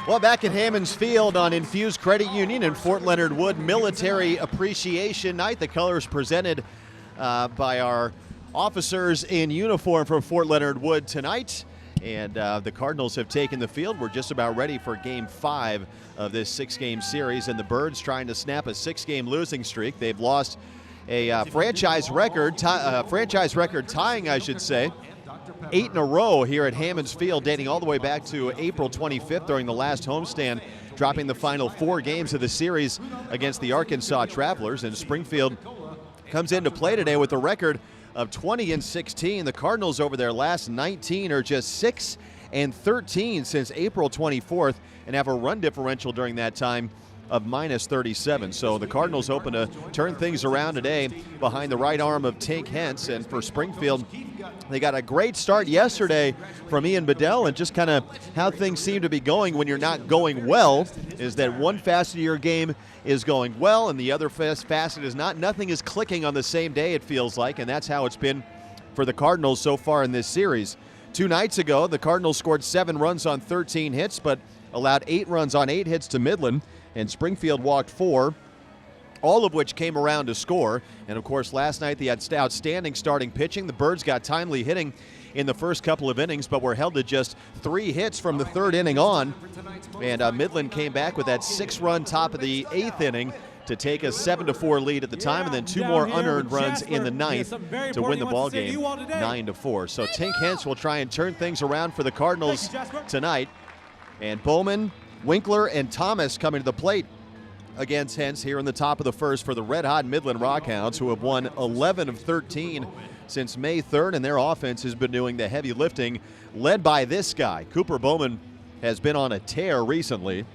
Well, back at Hammonds Field on Infused Credit Union and Fort Leonard Wood Military Appreciation Night. The colors presented by our officers in uniform from Fort Leonard Wood tonight. And the Cardinals have taken the field. We're just about ready for Game 5 of this 6-game series. And the Birds trying to snap a 6-game losing streak. They've lost a franchise record tying, I should say, 8 in a row here at Hammonds Field, dating all the way back to April 25th during the last homestand, dropping the final 4 games of the series against the Arkansas Travelers. And Springfield comes into play today with a record of 20-16. The Cardinals over their last 19 are just 6-13 since April 24th and have a run differential during that time of -37. So the Cardinals hoping to turn things around today behind the right arm of Tink Hence. And for Springfield, they got a great start yesterday from Ian Bedell, and just kind of how things seem to be going when you're not going well is that one facet of your game is going well and the other facet is not. Nothing is clicking on the same day, it feels like, and that's how it's been for the Cardinals so far in this series. 2 nights ago, the Cardinals scored 7 runs on 13 hits, but allowed 8 runs on 8 hits to Midland, and Springfield walked 4, all of which came around to score. And of course, last night they had outstanding starting pitching. The Birds got timely hitting in the first couple of innings, but were held to just 3 hits from the 3rd inning on. And Midland came back with that 6-run top of the 8th inning to take a 7-4 lead at the time, and then 2 more unearned runs in the 9th to win the ball game 9-4. So Tink Hence will try and turn things around for the Cardinals tonight. And Bowman, Winkler, and Thomas coming to the plate against Hence here in the top of the first for the red-hot Midland RockHounds, who have won 11 of 13 since May 3rd, and their offense has been doing the heavy lifting, led by this guy. Cooper Bowman has been on a tear recently,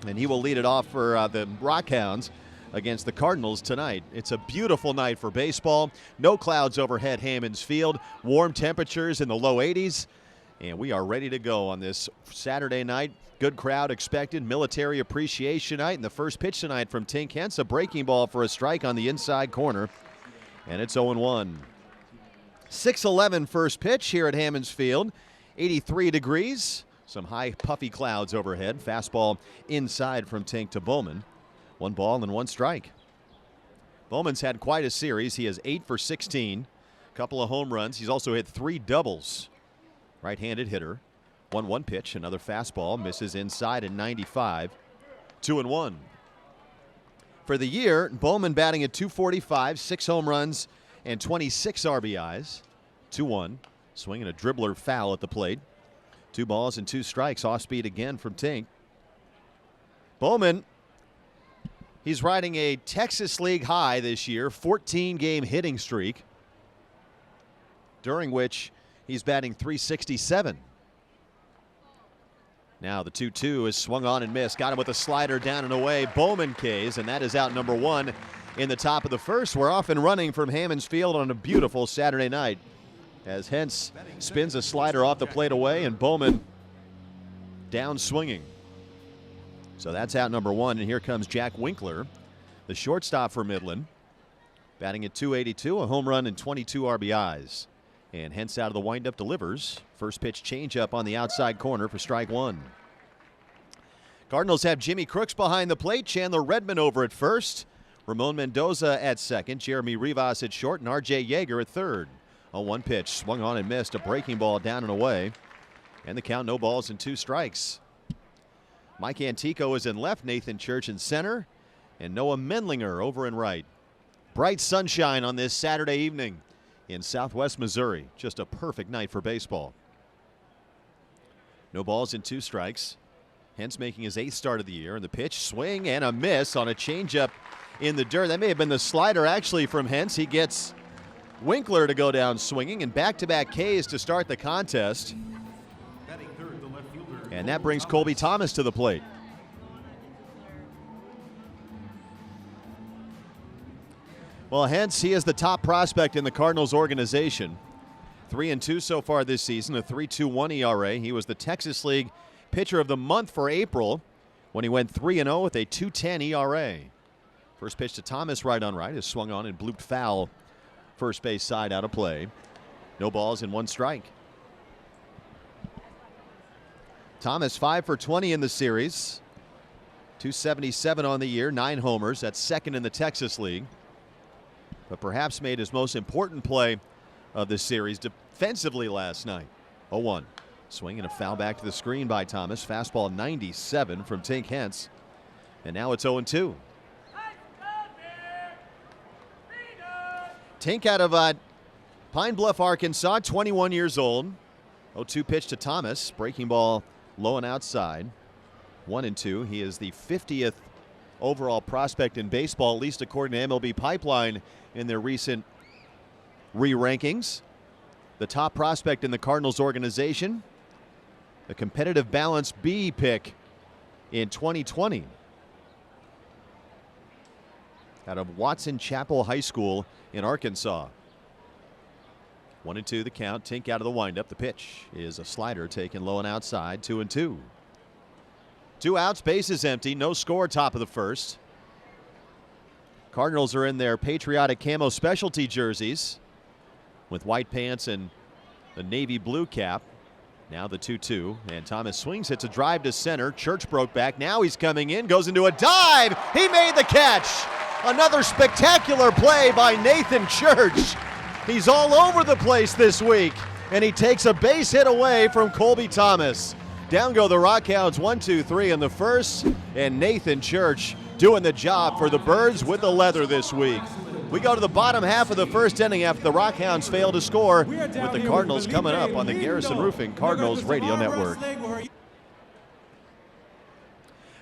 and he will lead it off for the RockHounds against the Cardinals tonight. It's a beautiful night for baseball. No clouds overhead Hammonds Field, warm temperatures in the low 80s, and we are ready to go on this Saturday night. Good crowd expected, military appreciation night, and the first pitch tonight from Tink Hence, a breaking ball for a strike on the inside corner, and it's 0-1. 6:11 first pitch here at Hammonds Field, 83 degrees, some high puffy clouds overhead, fastball inside from Tink to Bowman. 1 ball and 1 strike. Bowman's had quite a series. He is 8 for 16, a couple of home runs. He's also hit 3 doubles. Right-handed hitter. 1-1 pitch, another fastball, misses inside at 95. 2-1. For the year, Bowman batting at .245, 6 home runs and 26 RBIs. 2-1. Swinging a dribbler foul at the plate. 2 balls and 2 strikes. Off speed again from Tink. Bowman, he's riding a Texas League high this year, 14-game hitting streak, during which he's batting .367. Now the 2-2 is swung on and missed. Got him with a slider down and away. Bowman K's, and that is out number 1 in the top of the first. We're off and running from Hammonds Field on a beautiful Saturday night as Hence spins a slider off the plate away, and Bowman down swinging. So that's out number 1, and here comes Jack Winkler, the shortstop for Midland, batting at .282, a home run and 22 RBIs. And Hence out of the windup delivers. First pitch changeup on the outside corner for strike 1. Cardinals have Jimmy Crooks behind the plate. Chandler Redmond over at first. Ramon Mendoza at second. Jeremy Rivas at short. And R.J. Yeager at third. A 1 pitch swung on and missed. A breaking ball down and away. And the count, no balls and 2 strikes. Mike Antico is in left. Nathan Church in center. And Noah Menlinger over in right. Bright sunshine on this Saturday evening in southwest Missouri. Just a perfect night for baseball. No balls and 2 strikes. Hence making his 8th start of the year. And the pitch, swing and a miss on a changeup in the dirt. That may have been the slider actually from Hence. He gets Winkler to go down swinging, and back-to-back Ks to start the contest. And that brings Colby Thomas to the plate. Well, Hence, he is the top prospect in the Cardinals organization. 3-2 so far this season, a 3.21 ERA. He was the Texas League Pitcher of the Month for April when he went 3-0 with a 2.10 ERA. First pitch to Thomas, right on right, is swung on and blooped foul. First base side out of play. No balls and 1 strike. Thomas 5 for 20 in the series. 277 on the year, 9 homers. That's second in the Texas League. But perhaps made his most important play of the series defensively last night. 0-1. Swing and a foul back to the screen by Thomas. Fastball 97 from Tink Hence. And now it's 0-2. Tink out of Pine Bluff, Arkansas, 21 years old. 0-2 pitch to Thomas. Breaking ball low and outside. 1-2. He is the 50th overall prospect in baseball, at least according to MLB Pipeline in their recent re-rankings. The top prospect in the Cardinals organization. The competitive balance B pick in 2020. Out of Watson Chapel High School in Arkansas. 1-2 the count. Tink out of the windup. The pitch is a slider taken low and outside. 2-2. 2 outs, bases empty, no score, top of the first. Cardinals are in their patriotic camo specialty jerseys with white pants and the navy blue cap. Now the 2-2, and Thomas swings, hits a drive to center. Church broke back. Now he's coming in, goes into a dive. He made the catch. Another spectacular play by Nathan Church. He's all over the place this week, and he takes a base hit away from Colby Thomas. Down go the RockHounds 1-2-3 in the first, and Nathan Church doing the job for the Birds with the leather this week. We go to the bottom half of the first inning after the RockHounds fail to score, with the Cardinals coming up on the Garrison Roofing Cardinals Radio Network.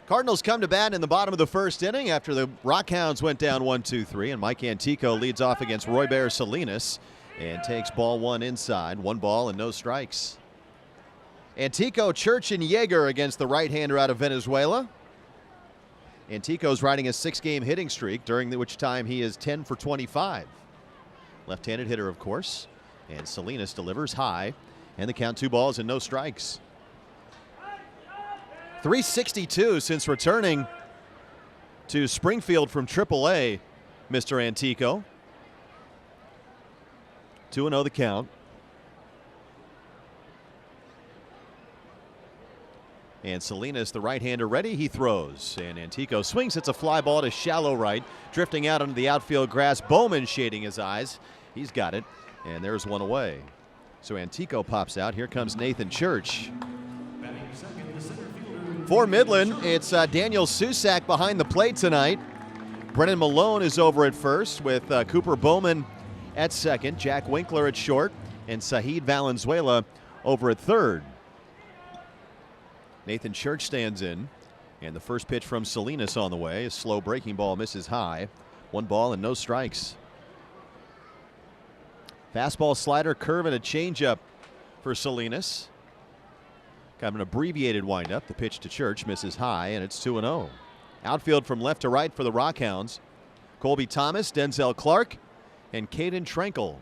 Cardinals come to bat in the bottom of the first inning after the RockHounds went down 1-2-3, and Mike Antico leads off against Roy Bear Salinas and takes ball 1 inside. 1 ball and no strikes. Antico, Church, and Yeager against the right-hander out of Venezuela. Antico's riding a 6-game hitting streak, during which time he is 10 for 25. Left-handed hitter, of course. And Salinas delivers high, and the count 2 balls and no strikes. 362 since returning to Springfield from AAA, Mr. Antico. 2-0 the count. And Salinas, the right-hander, ready. He throws. And Antico swings. It's a fly ball to shallow right. Drifting out onto the outfield grass. Bowman shading his eyes. He's got it. And there's 1 away. So Antico pops out. Here comes Nathan Church. For Midland, it's Daniel Susak behind the plate tonight. Brennan Malone is over at first with Cooper Bowman at second. Jack Winkler at short. And Saheed Valenzuela over at third. Nathan Church stands in, and the first pitch from Salinas on the way. A slow breaking ball misses high. 1 ball and no strikes. Fastball, slider, curve, and a changeup for Salinas. Kind of an abbreviated windup. The pitch to Church misses high, and it's 2-0. Outfield from left to right for the RockHounds. Colby Thomas, Denzel Clark, and Caden Trankel.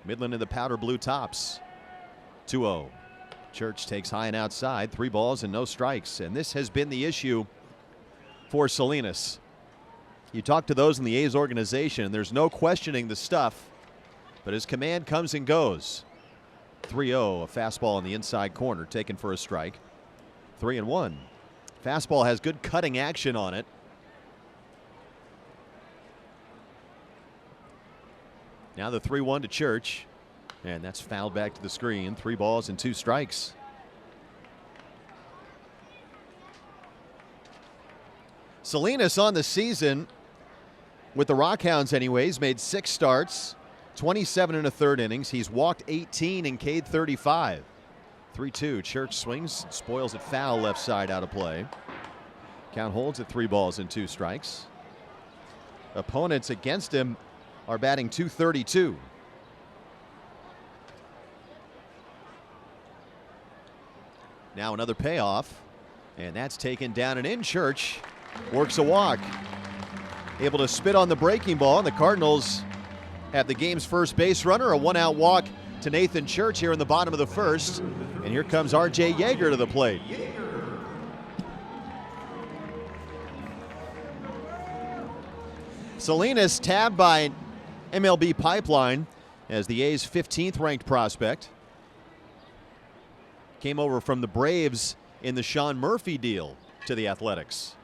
Midland in the powder blue tops. 2-0. Church takes high and outside. 3 balls and no strikes. And this has been the issue for Salinas. You talk to those in the A's organization, there's no questioning the stuff, but his command comes and goes. 3-0, a fastball in the inside corner, taken for a strike. 3-1. Fastball has good cutting action on it. Now the 3-1 to Church. And that's fouled back to the screen. 3 balls and 2 strikes. Salinas on the season with the RockHounds anyways, made 6 starts, 27 1/3 innings. He's walked 18 and K'd 35. 3-2. Church swings, spoils it foul left side out of play. Count holds at 3 balls and 2 strikes. Opponents against him are batting .232. Now another payoff, and that's taken down and in. Church works a walk. Able to spit on the breaking ball, and the Cardinals have the game's first base runner. A 1-out walk to Nathan Church here in the bottom of the first. And here comes R.J. Yeager to the plate. Salinas tabbed by MLB Pipeline as the A's 15th ranked prospect. Came over from the Braves in the Sean Murphy deal to the Athletics.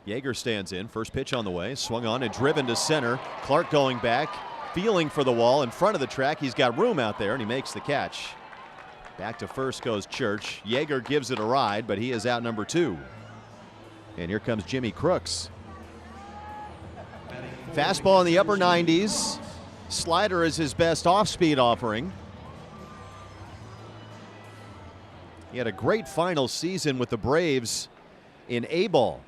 Yeager stands in. First pitch on the way. Swung on and driven to center. Clark going back, feeling for the wall in front of the track. He's got room out there, and he makes the catch. Back to first goes Church. Yeager gives it a ride, but he is out number 2. And here comes Jimmy Crooks. Fastball in the upper 90s. Slider is his best off-speed offering. He had a great final season with the Braves in A-ball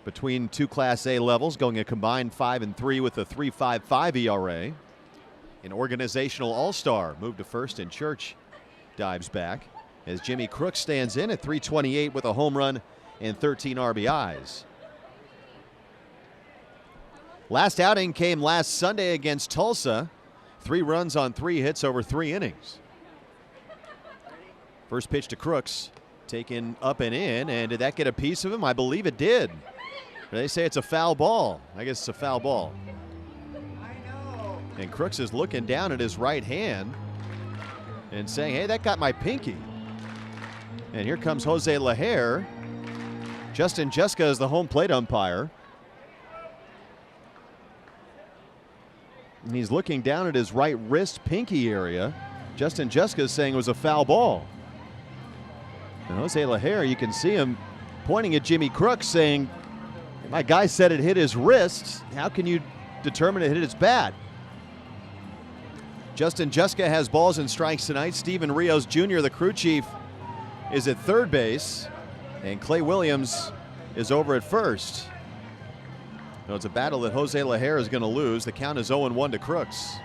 between 2 Class A levels, going a combined 5-3 with a 3.55 ERA. An organizational all-star, moved to first, and Church dives back as Jimmy Crooks stands in at .328 with a home run and 13 RBIs. Last outing came last Sunday against Tulsa. 3 runs on 3 hits over 3 innings. First pitch to Crooks, taken up and in, and did that get a piece of him? I believe it did. They say it's a foul ball. I guess it's a foul ball. And Crooks is looking down at his right hand and saying, hey, that got my pinky. And here comes Jose Lajer. Justin Juska is the home plate umpire. And he's looking down at his right wrist pinky area. Justin Juska is saying it was a foul ball. And Jose Lajer, you can see him pointing at Jimmy Crooks saying, my guy said it hit his wrist. How can you determine it hit his bat? Justin Juska has balls and strikes tonight. Steven Rios Jr., the crew chief, is at third base. And Clay Williams is over at first. So it's a battle that Jose Lajer is going to lose. The count is 0-1 to Crooks.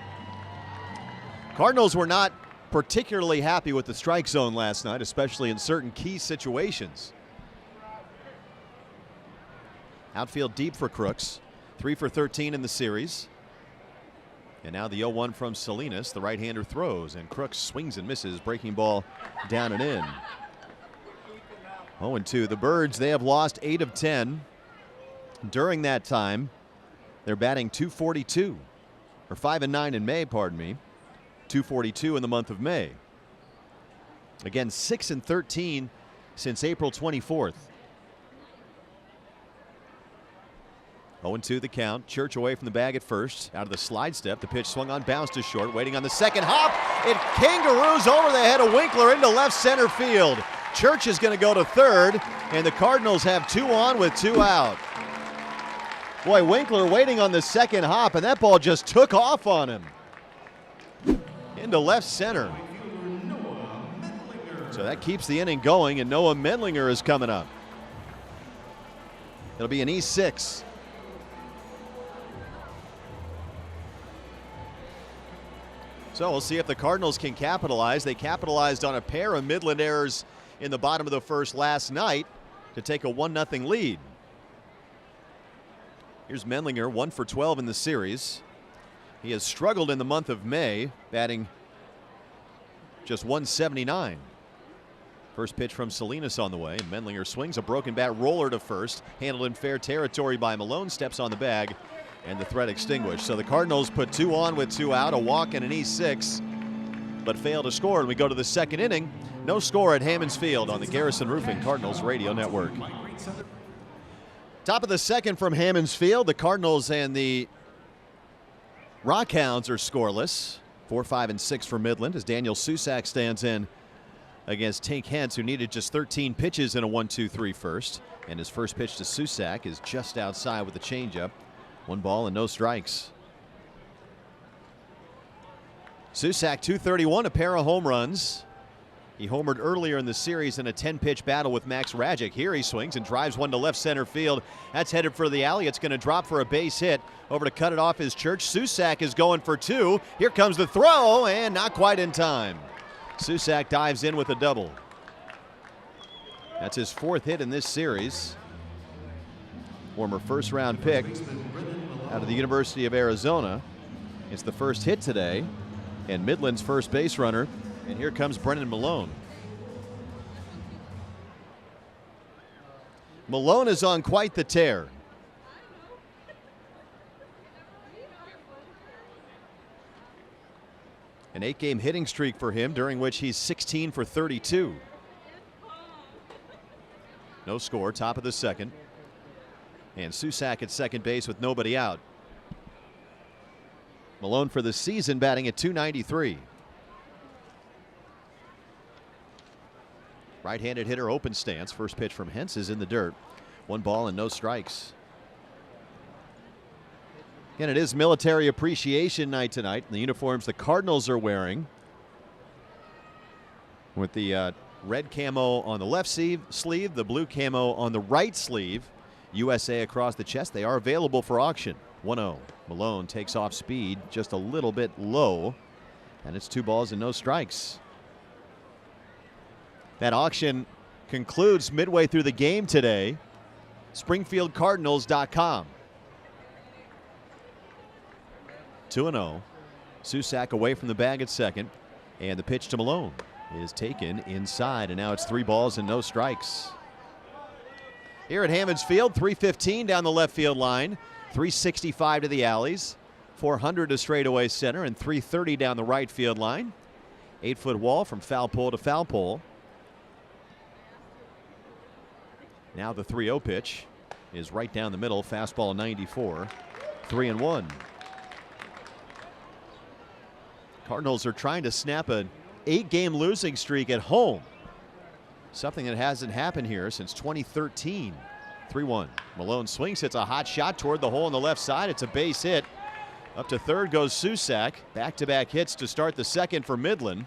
Cardinals were not particularly happy with the strike zone last night, especially in certain key situations. Outfield deep for Crooks. 3 for 13 in the series. And now the 0-1 from Salinas. The right-hander throws, and Crooks swings and misses. Breaking ball down and in. 0-2. The Birds, they have lost 8 of 10. During that time, they're batting .242. Or 5-9 in May, pardon me. .242 in the month of May. Again, 6-13 since April 24th. 0-2 the count. Church away from the bag at first. Out of the slide step. The pitch swung on, bounced to short. Waiting on the second hop. It kangaroos over the head of Winkler into left center field. Church is going to go to third, and the Cardinals have 2 on with 2 out. Boy, Winkler waiting on the second hop, and that ball just took off on him. Into left center. So that keeps the inning going, and Noah Mendlinger is coming up. It'll be an E6. So we'll see if the Cardinals can capitalize. They capitalized on a pair of Midland errors in the bottom of the first last night to take a 1-0 lead. Here's Mendlinger, 1 for 12 in the series. He has struggled in the month of May, batting just .179. First pitch from Salinas on the way, and Mendlinger swings a broken bat roller to first. Handled in fair territory by Malone, steps on the bag, and the threat extinguished. So the Cardinals put 2 on with 2 out, a walk and an E6, but fail to score. And we go to the second inning. No score at Hammonds Field on the Garrison Roofing Cardinals Radio Network. Top of the second from Hammonds Field. The Cardinals and the RockHounds are scoreless. 4, 5, and 6 for Midland as Daniel Susak stands in against Tink Hence, who needed just 13 pitches in a 1-2-3 first. And his first pitch to Susak is just outside with a changeup. 1 ball and no strikes. Susak, 231, a pair of home runs. He homered earlier in the series in a 10-pitch battle with Max Rajic. Here he swings and drives one to left center field. That's headed for the alley. It's going to drop for a base hit. Over to cut it off is Church. Susak is going for 2. Here comes the throw, and not quite in time. Susak dives in with a double. That's his 4th hit in this series. Former first-round pick out of the University of Arizona. It's the first hit today, and Midland's first base runner. And here comes Brennan Malone. Malone is on quite the tear. An 8-game hitting streak for him, during which he's 16 for 32. No score, top of the second. And Susak at second base with nobody out. Malone for the season batting at .293. Right-handed hitter, open stance. First pitch from Hence is in the dirt. 1 ball and no strikes. Again, it is Military Appreciation Night tonight. The uniforms the Cardinals are wearing, with the red camo on the left sleeve, the blue camo on the right sleeve. USA across the chest. They are available for auction. 1-0. Malone takes off speed just a little bit low, and it's 2 balls and no strikes. That auction concludes midway through the game today. SpringfieldCardinals.com. 2-0. Susak away from the bag at second, and the pitch to Malone is taken inside, and now it's 3 balls and no strikes. Here at Hammonds Field, 315 down the left field line, 365 to the alleys, 400 to straightaway center, and 330 down the right field line. 8-foot wall from foul pole to foul pole. Now the 3-0 pitch is right down the middle, fastball 94, 3-1. Cardinals are trying to snap an 8-game losing streak at home. Something that hasn't happened here since 2013. 3-1. Malone swings, hits a hot shot toward the hole on the left side. It's a base hit. Up to third goes Susak. Back-to-back hits to start the second for Midland.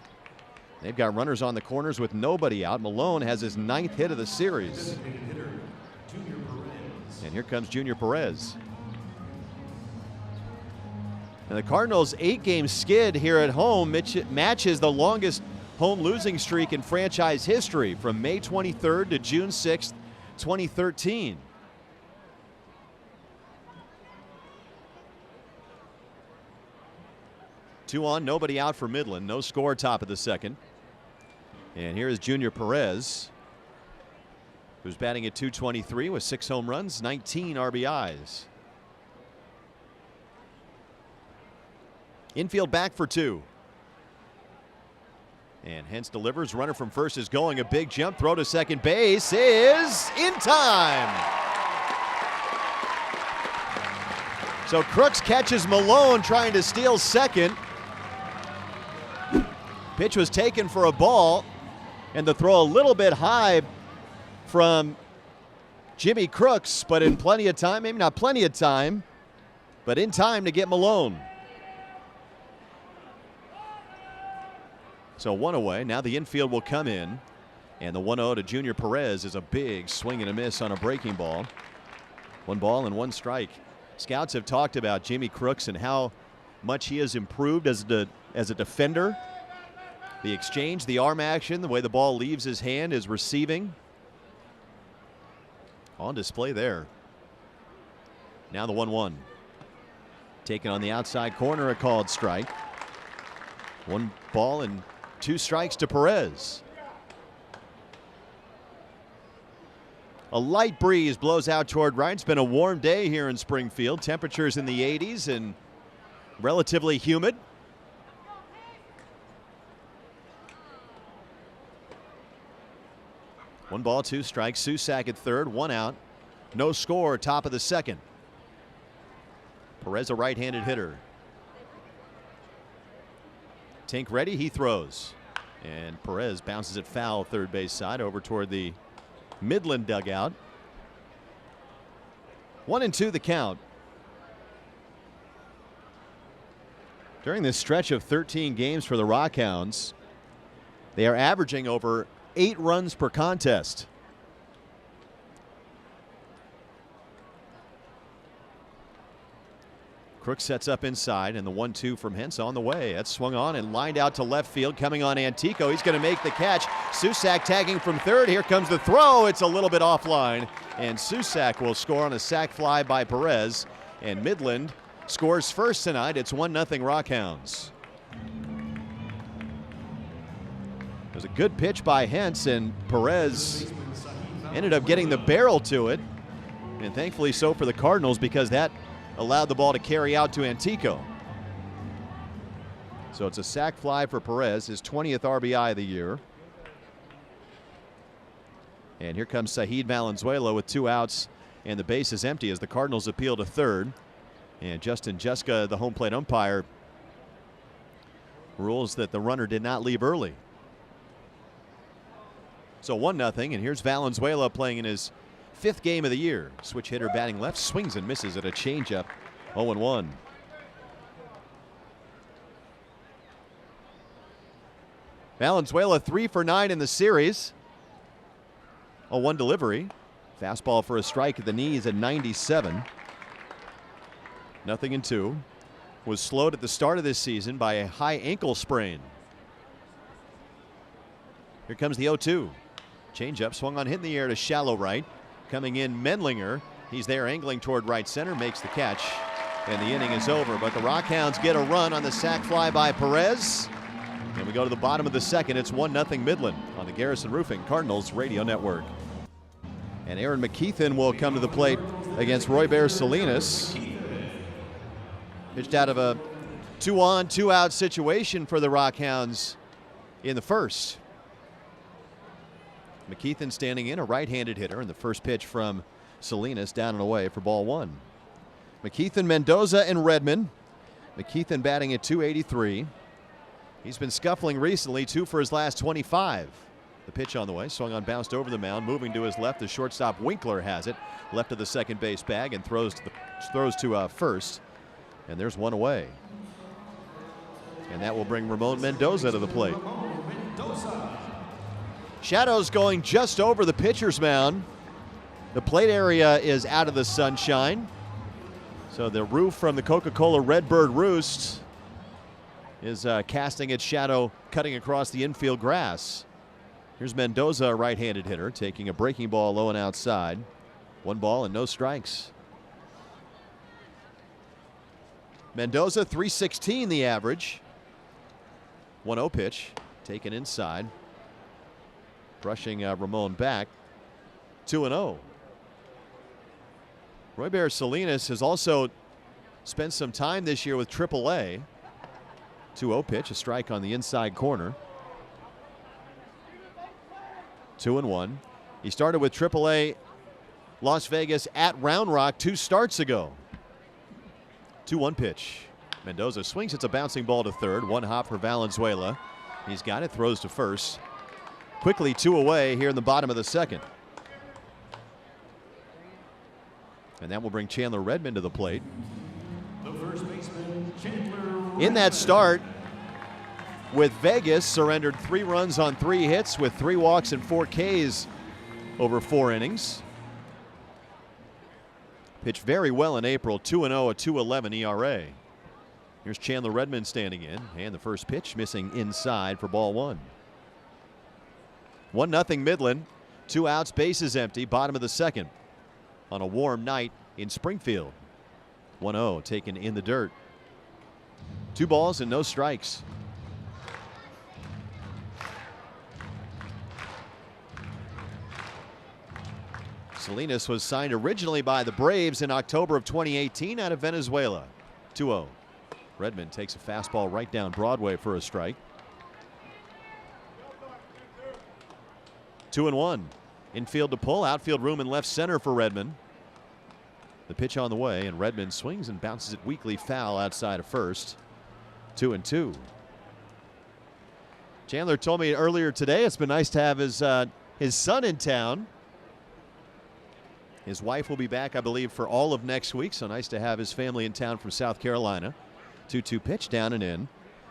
They've got runners on the corners with nobody out. Malone has his 9th hit of the series. And here comes Junior Perez. And the Cardinals' 8-game skid here at home matches the longest home losing streak in franchise history from May 23rd to June 6th, 2013. Two on, nobody out for Midland. No score, top of the second. And here is Junior Perez, who's batting at .223 with 6 home runs, 19 RBIs. Infield back for 2. And Hence delivers. Runner from first is going. A big jump. Throw to second base is in time. So Crooks catches Malone trying to steal second. Pitch was taken for a ball, and the throw a little bit high from Jimmy Crooks, but in plenty of time, maybe not plenty of time, but in time to get Malone. So 1 away. Now the infield will come in, and the 1-0 to Junior Perez is a big swing and a miss on a breaking ball. 1 ball and 1 strike. Scouts have talked about Jimmy Crooks and how much he has improved as a defender. The exchange, the arm action, the way the ball leaves his hand is receiving. On display there. Now the 1-1. Taken on the outside corner, a called strike. 1 ball and 2 strikes to Perez. A light breeze blows out toward right. It's been a warm day here in Springfield. Temperatures in the 80s and relatively humid. One ball, 2 strikes. Susak at third, 1 out. No score, top of the second. Perez, a right-handed hitter. Tink ready, he throws. And Perez bounces it foul third base side over toward the Midland dugout. 1-2 the count. During this stretch of 13 games for the RockHounds, they are averaging over 8 runs per contest. Crooks sets up inside, and the 1-2 from Hence on the way. That's swung on and lined out to left field. Coming on Antico. He's going to make the catch. Susak tagging from third. Here comes the throw. It's a little bit offline, and Susak will score on a sac fly by Perez. And Midland scores first tonight. It's 1-0 RockHounds. It was a good pitch by Hence, and Perez ended up getting the barrel to it. And thankfully so for the Cardinals, because that allowed the ball to carry out to Antico. So it's a sac fly for Perez, his 20th RBI of the year. And here comes Saheed Valenzuela with 2 outs, and the base is empty as the Cardinals appeal to third. And Justin Jeska, the home plate umpire, rules that the runner did not leave early. So 1-0, and here's Valenzuela playing in his 5th game of the year. Switch hitter batting left, swings and misses at a changeup. 0-1. Valenzuela 3 for 9 in the series. A 1 delivery. Fastball for a strike at the knees at 97. 0-2. Was slowed at the start of this season by a high ankle sprain. Here comes the 0-2. Changeup swung on, hit in the air to shallow right. Coming in, Mendlinger. He's there angling toward right center, makes the catch, and the inning is over. But the RockHounds get a run on the sac fly by Perez. And we go to the bottom of the second. It's 1-0 Midland on the Garrison Roofing Cardinals Radio Network. And Aaron McKeithen will come to the plate against Roy Bear Salinas. Pitched out of a 2-on, 2-out situation for the RockHounds in the first. McKeithen standing in, a right-handed hitter, and the first pitch from Salinas down and away for ball 1. McKeithen, Mendoza, and Redmond. McKeithen batting at .283. He's been scuffling recently, 2 for his last 25. The pitch on the way, swung on, bounced over the mound, moving to his left. The shortstop Winkler has it, left of the second base bag, and throws to first. And there's 1 away. And that will bring Ramon Mendoza to the plate. Shadows going just over the pitcher's mound. The plate area is out of the sunshine. So the roof from the Coca-Cola Redbird Roost is casting its shadow, cutting across the infield grass. Here's Mendoza, a right-handed hitter, taking a breaking ball low and outside. 1 ball and no strikes. Mendoza, .316 the average. 1-0 pitch, taken inside. Brushing Ramon back. 2-0. Roy Bear Salinas has also spent some time this year with AAA. 2-0 pitch, a strike on the inside corner. 2-1. He started with AAA Las Vegas at Round Rock 2 starts ago. 2-1 pitch. Mendoza swings. It's a bouncing ball to third. 1 hop for Valenzuela. He's got it, throws to first. Quickly 2 away here in the bottom of the second. And that will bring Chandler Redmond to the plate. The first baseman, Chandler In that start with Vegas, surrendered 3 runs on 3 hits with 3 walks and 4 Ks over 4 innings. Pitched very well in April, 2-0, a 2.11 ERA. Here's Chandler Redmond standing in, and the first pitch missing inside for ball 1. 1-0 Midland. 2 outs, bases empty, bottom of the second on a warm night in Springfield. 1-0 taken in the dirt. 2 balls and no strikes. Salinas was signed originally by the Braves in October of 2018 out of Venezuela. 2-0. Redmond takes a fastball right down Broadway for a strike. 2-1. Infield to pull, outfield room and left center for Redmond. The pitch on the way, and Redmond swings and bounces it weakly foul outside of first. 2-2. Chandler told me earlier today it's been nice to have his son in town. His wife will be back, I believe, for all of next week, so nice to have his family in town from South Carolina. 2-2 pitch, down and in.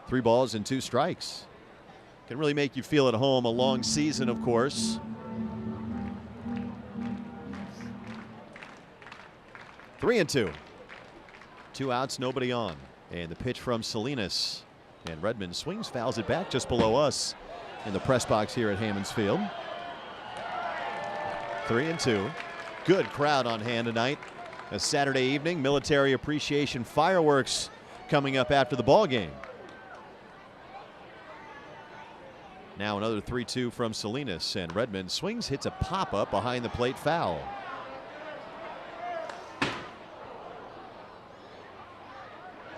3 balls and 2 strikes. Can really make you feel at home. A long season, of course. 3-2. 2 outs, nobody on. And the pitch from Salinas. And Redmond swings, fouls it back just below us in the press box here at Hammonds Field. 3-2. Good crowd on hand tonight. A Saturday evening, military appreciation fireworks coming up after the ball game. Now another 3-2 from Salinas, and Redmond swings, hits a pop-up behind the plate, foul.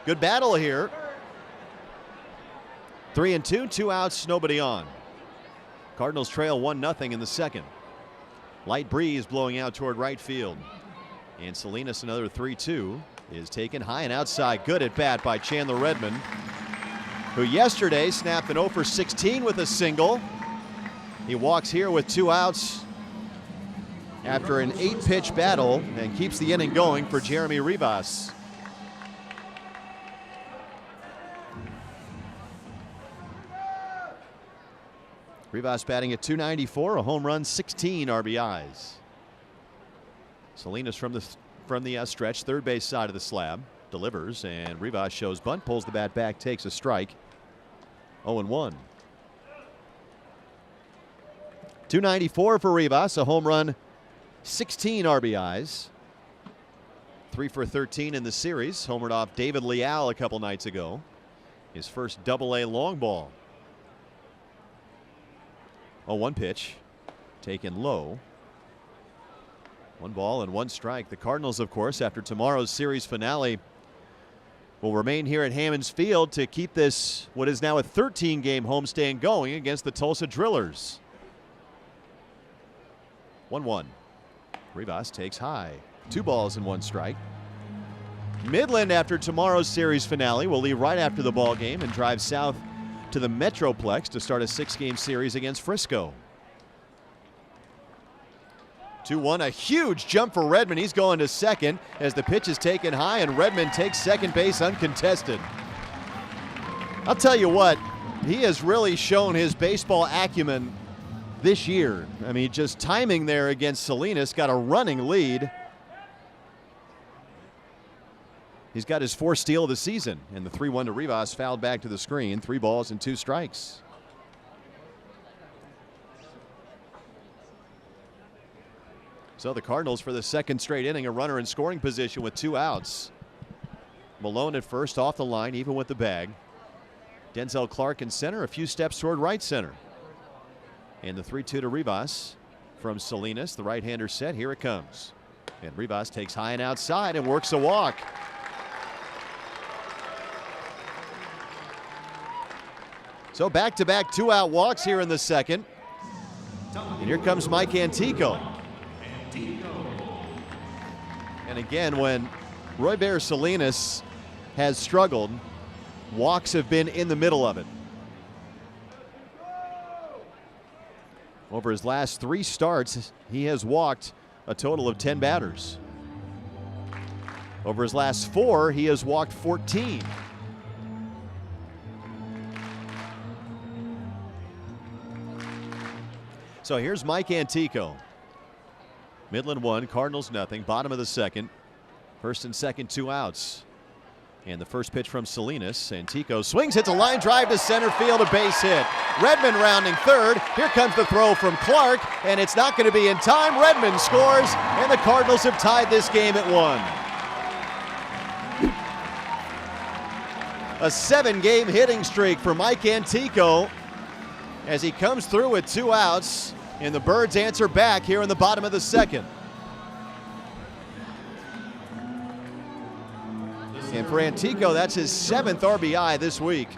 Good battle here. 3-2, 2 outs, nobody on. Cardinals trail 1-0 in the second. Light breeze blowing out toward right field. And Salinas, another 3-2, is taken high and outside. Good at bat by Chandler Redmond, who yesterday snapped an 0 for 16 with a single. He walks here with 2 outs after an 8-pitch battle and keeps the inning going for Jeremy Rivas. Rivas batting at .294, a home run, 16 RBIs. Salinas from the stretch, third base side of the slab, delivers, and Rivas shows bunt, pulls the bat back, takes a strike. 0-1. .294 for Rivas, a home run, 16 RBIs. 3 for 13 in the series. Homered off David Leal a couple nights ago. His first Double-A long ball. 0-1 pitch, taken low. 1 ball and 1 strike. The Cardinals, of course, after tomorrow's series finale, will remain here at Hammonds Field to keep this, what is now a 13-game homestand, going against the Tulsa Drillers. 1-1. Rivas takes high. 2 balls and 1 strike. Midland, after tomorrow's series finale, will leave right after the ball game and drive south to the Metroplex to start a 6-game series against Frisco. 2-1, a huge jump for Redmond. He's going to second as the pitch is taken high, and Redmond takes second base uncontested. I'll tell you what, he has really shown his baseball acumen this year. I mean, just timing there against Salinas, got a running lead. He's got his 4th steal of the season, and the 3-1 to Rivas fouled back to the screen. 3 balls and 2 strikes. So the Cardinals, for the 2nd straight inning, a runner in scoring position with 2 outs. Malone at first, off the line, even with the bag. Denzel Clark in center, a few steps toward right center. And the 3-2 to Rivas from Salinas. The right-hander set. Here it comes. And Rivas takes high and outside and works a walk. So back-to-back 2-out walks here in the 2nd. And here comes Mike Antico. And again, when Roy Bear Salinas has struggled, walks have been in the middle of it. Over his last 3 starts, he has walked a total of 10 batters. Over his last 4, he has walked 14. So here's Mike Antico. Midland 1, Cardinals nothing. Bottom of the 2nd. 1st and 2nd, 2 outs. And the first pitch from Salinas. Antico swings, hits a line drive to center field, a base hit. Redmond rounding 3rd. Here comes the throw from Clark, and it's not going to be in time. Redmond scores, and the Cardinals have tied this game at 1. A 7-game hitting streak for Mike Antico as he comes through with 2 outs, and the Birds answer back here in the bottom of the 2nd. And for Antico, that's his 7th RBI this week.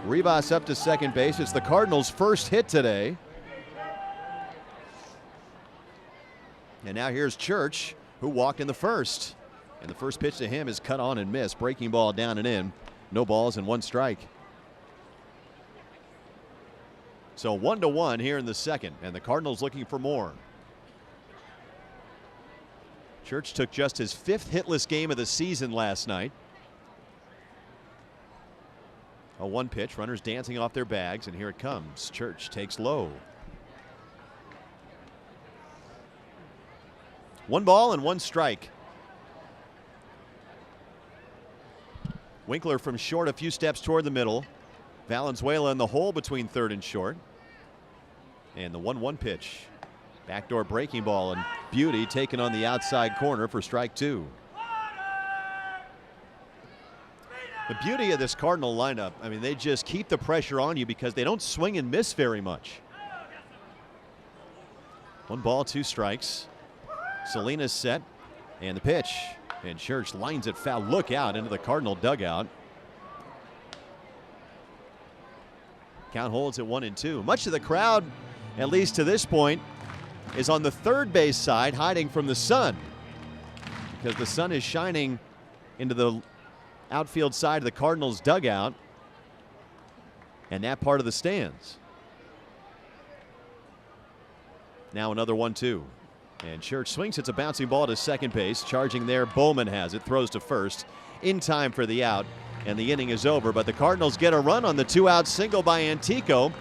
Rivas up to second base. It's the Cardinals' first hit today. And now here's Church, who walked in the 1st. And the first pitch to him is cut on and missed. Breaking ball down and in. No balls and 1 strike. So 1-1 here in the 2nd, and the Cardinals looking for more. Church took just his 5th hitless game of the season last night. A 1 pitch, runners dancing off their bags, and here it comes. Church takes low. 1 ball and 1 strike. Winkler from short, a few steps toward the middle. Valenzuela in the hole between 3rd and short. And the 1-1 pitch. Backdoor breaking ball, and Beauty taken on the outside corner for strike 2. The beauty of this Cardinal lineup, I mean, they just keep the pressure on you because they don't swing and miss very much. 1 ball, 2 strikes. Salinas set, and the pitch. And Church lines it foul. Look out into the Cardinal dugout. Count holds at 1-2. Much of the crowd at least to this point, is on the third base side, hiding from the sun, because the sun is shining into the outfield side of the Cardinals dugout and that part of the stands. Now another 1-2. And Church swings. It's a bouncing ball to second base. Charging there, Bowman has it. Throws to first in time for the out. And the inning is over. But the Cardinals get a run on the 2-out single by Antico.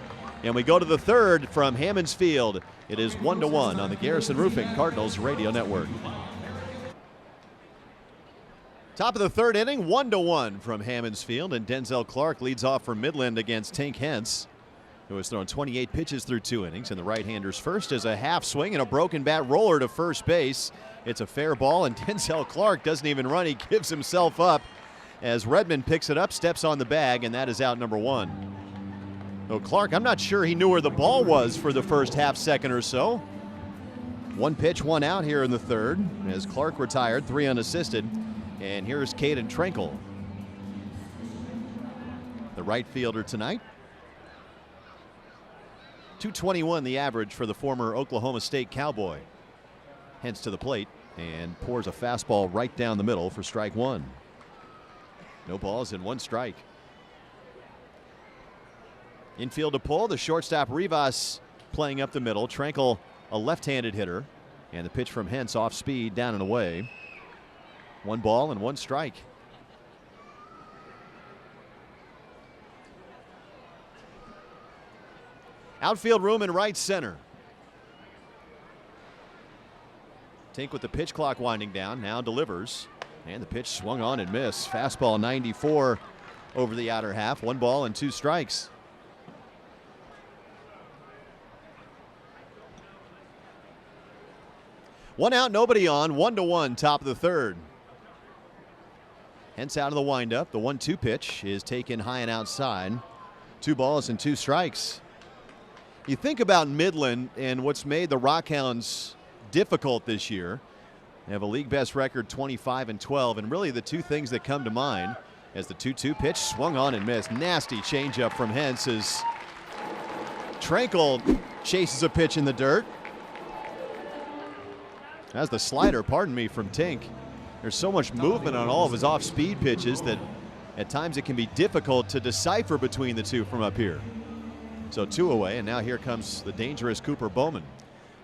And we go to the third from Hammonds Field. It is 1-1 on the Garrison Roofing Cardinals Radio Network. Top of the third inning, 1-1 from Hammonds Field. And Denzel Clark leads off for Midland against Tink Hence, who has thrown 28 pitches through 2 innings. And the right-hander's first is a half swing and a broken bat roller to first base. It's a fair ball, and Denzel Clark doesn't even run. He gives himself up as Redmond picks it up, steps on the bag, and that is out number 1. So Clark, I'm not sure he knew where the ball was for the first half second or so. 1 pitch, 1 out here in the third as Clark retired, 3 unassisted. And here's Caden Trenkle, the right fielder tonight. 221 the average for the former Oklahoma State Cowboy. Hence to the plate and pours a fastball right down the middle for strike 1. No balls and 1 strike. Infield to pull, the shortstop Rivas playing up the middle. Trenkle, a left-handed hitter, and the pitch from Hence off speed down and away. 1 ball and 1 strike. Outfield room in right center. Tink with the pitch clock winding down, now delivers. And the pitch swung on and missed. Fastball 94 over the outer half. 1 ball and 2 strikes. One out, nobody on. 1-1, top of the third. Hence out of the windup. The 1-2 pitch is taken high and outside. 2 balls and 2 strikes. You think about Midland and what's made the RockHounds difficult this year. They have a league best record, 25-12, and really the 2 things that come to mind as the 2-2 pitch swung on and missed. Nasty changeup from Hence as Trenkle chases a pitch in the dirt. That's the slider, pardon me, from Tink. There's so much movement on all of his off-speed pitches that at times it can be difficult to decipher between the 2 from up here. So 2 away, and now here comes the dangerous Cooper Bowman.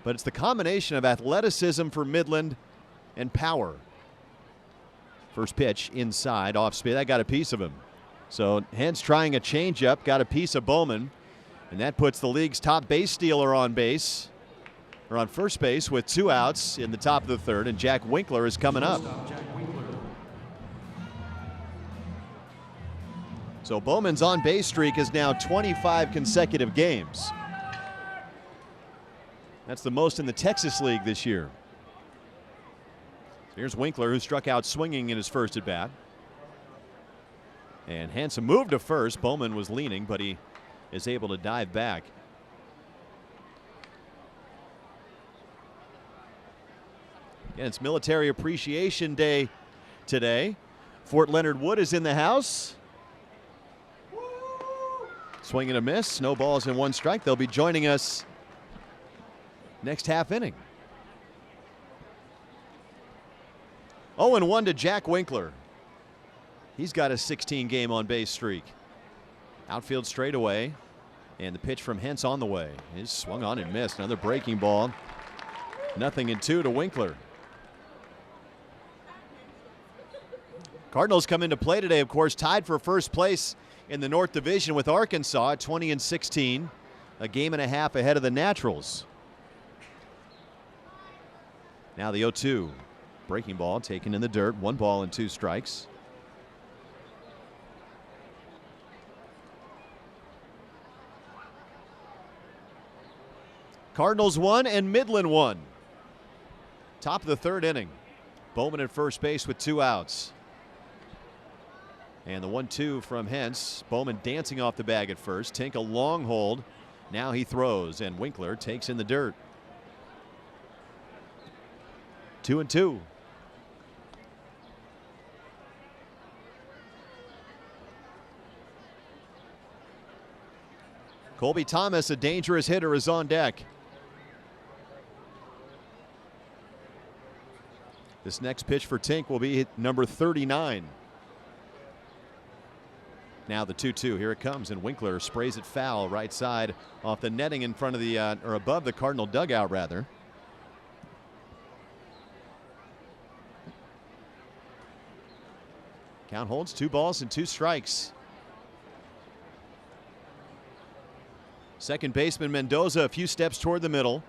But it's the combination of athleticism for Midland and power. First pitch inside, off speed. That got a piece of him. So Hence trying a changeup, got a piece of Bowman, and that puts the league's top base stealer on base, or on first base, with 2 outs in the top of the third, and Jack Winkler is coming up. So Bowman's on-base streak is now 25 consecutive games. That's the most in the Texas League this year. Here's Winkler, who struck out swinging in his first at-bat. And Hanson moved to first. Bowman was leaning, but he is able to dive back. Again, it's Military Appreciation Day today. Fort Leonard Wood is in the house. Swing and a miss. No balls and 1 strike. They'll be joining us next half inning. 0-1 to Jack Winkler. He's got a 16-game on-base streak. Outfield straightaway, and the pitch from Hence on the way. He's swung on and missed. Another breaking ball. 0-2 to Winkler. Cardinals come into play today, of course, tied for first place in the North Division with Arkansas at 20-16, a game and a half ahead of the Naturals. Now the 0-2. Breaking ball taken in the dirt. 1 ball and 2 strikes. Cardinals 1 and Midland 1. Top of the third inning. Bowman at first base with 2 outs. And the 1-2 from Hence. Bowman dancing off the bag at first. Tink a long hold. Now he throws, and Winkler takes in the dirt. 2-2. Colby Thomas, a dangerous hitter, is on deck. This next pitch for Tink will be number 39. Now the 2-2, here it comes, and Winkler sprays it foul right side off the netting in front of the, or above the Cardinal dugout rather. Count holds 2 balls and 2 strikes. Second baseman Mendoza a few steps toward the middle.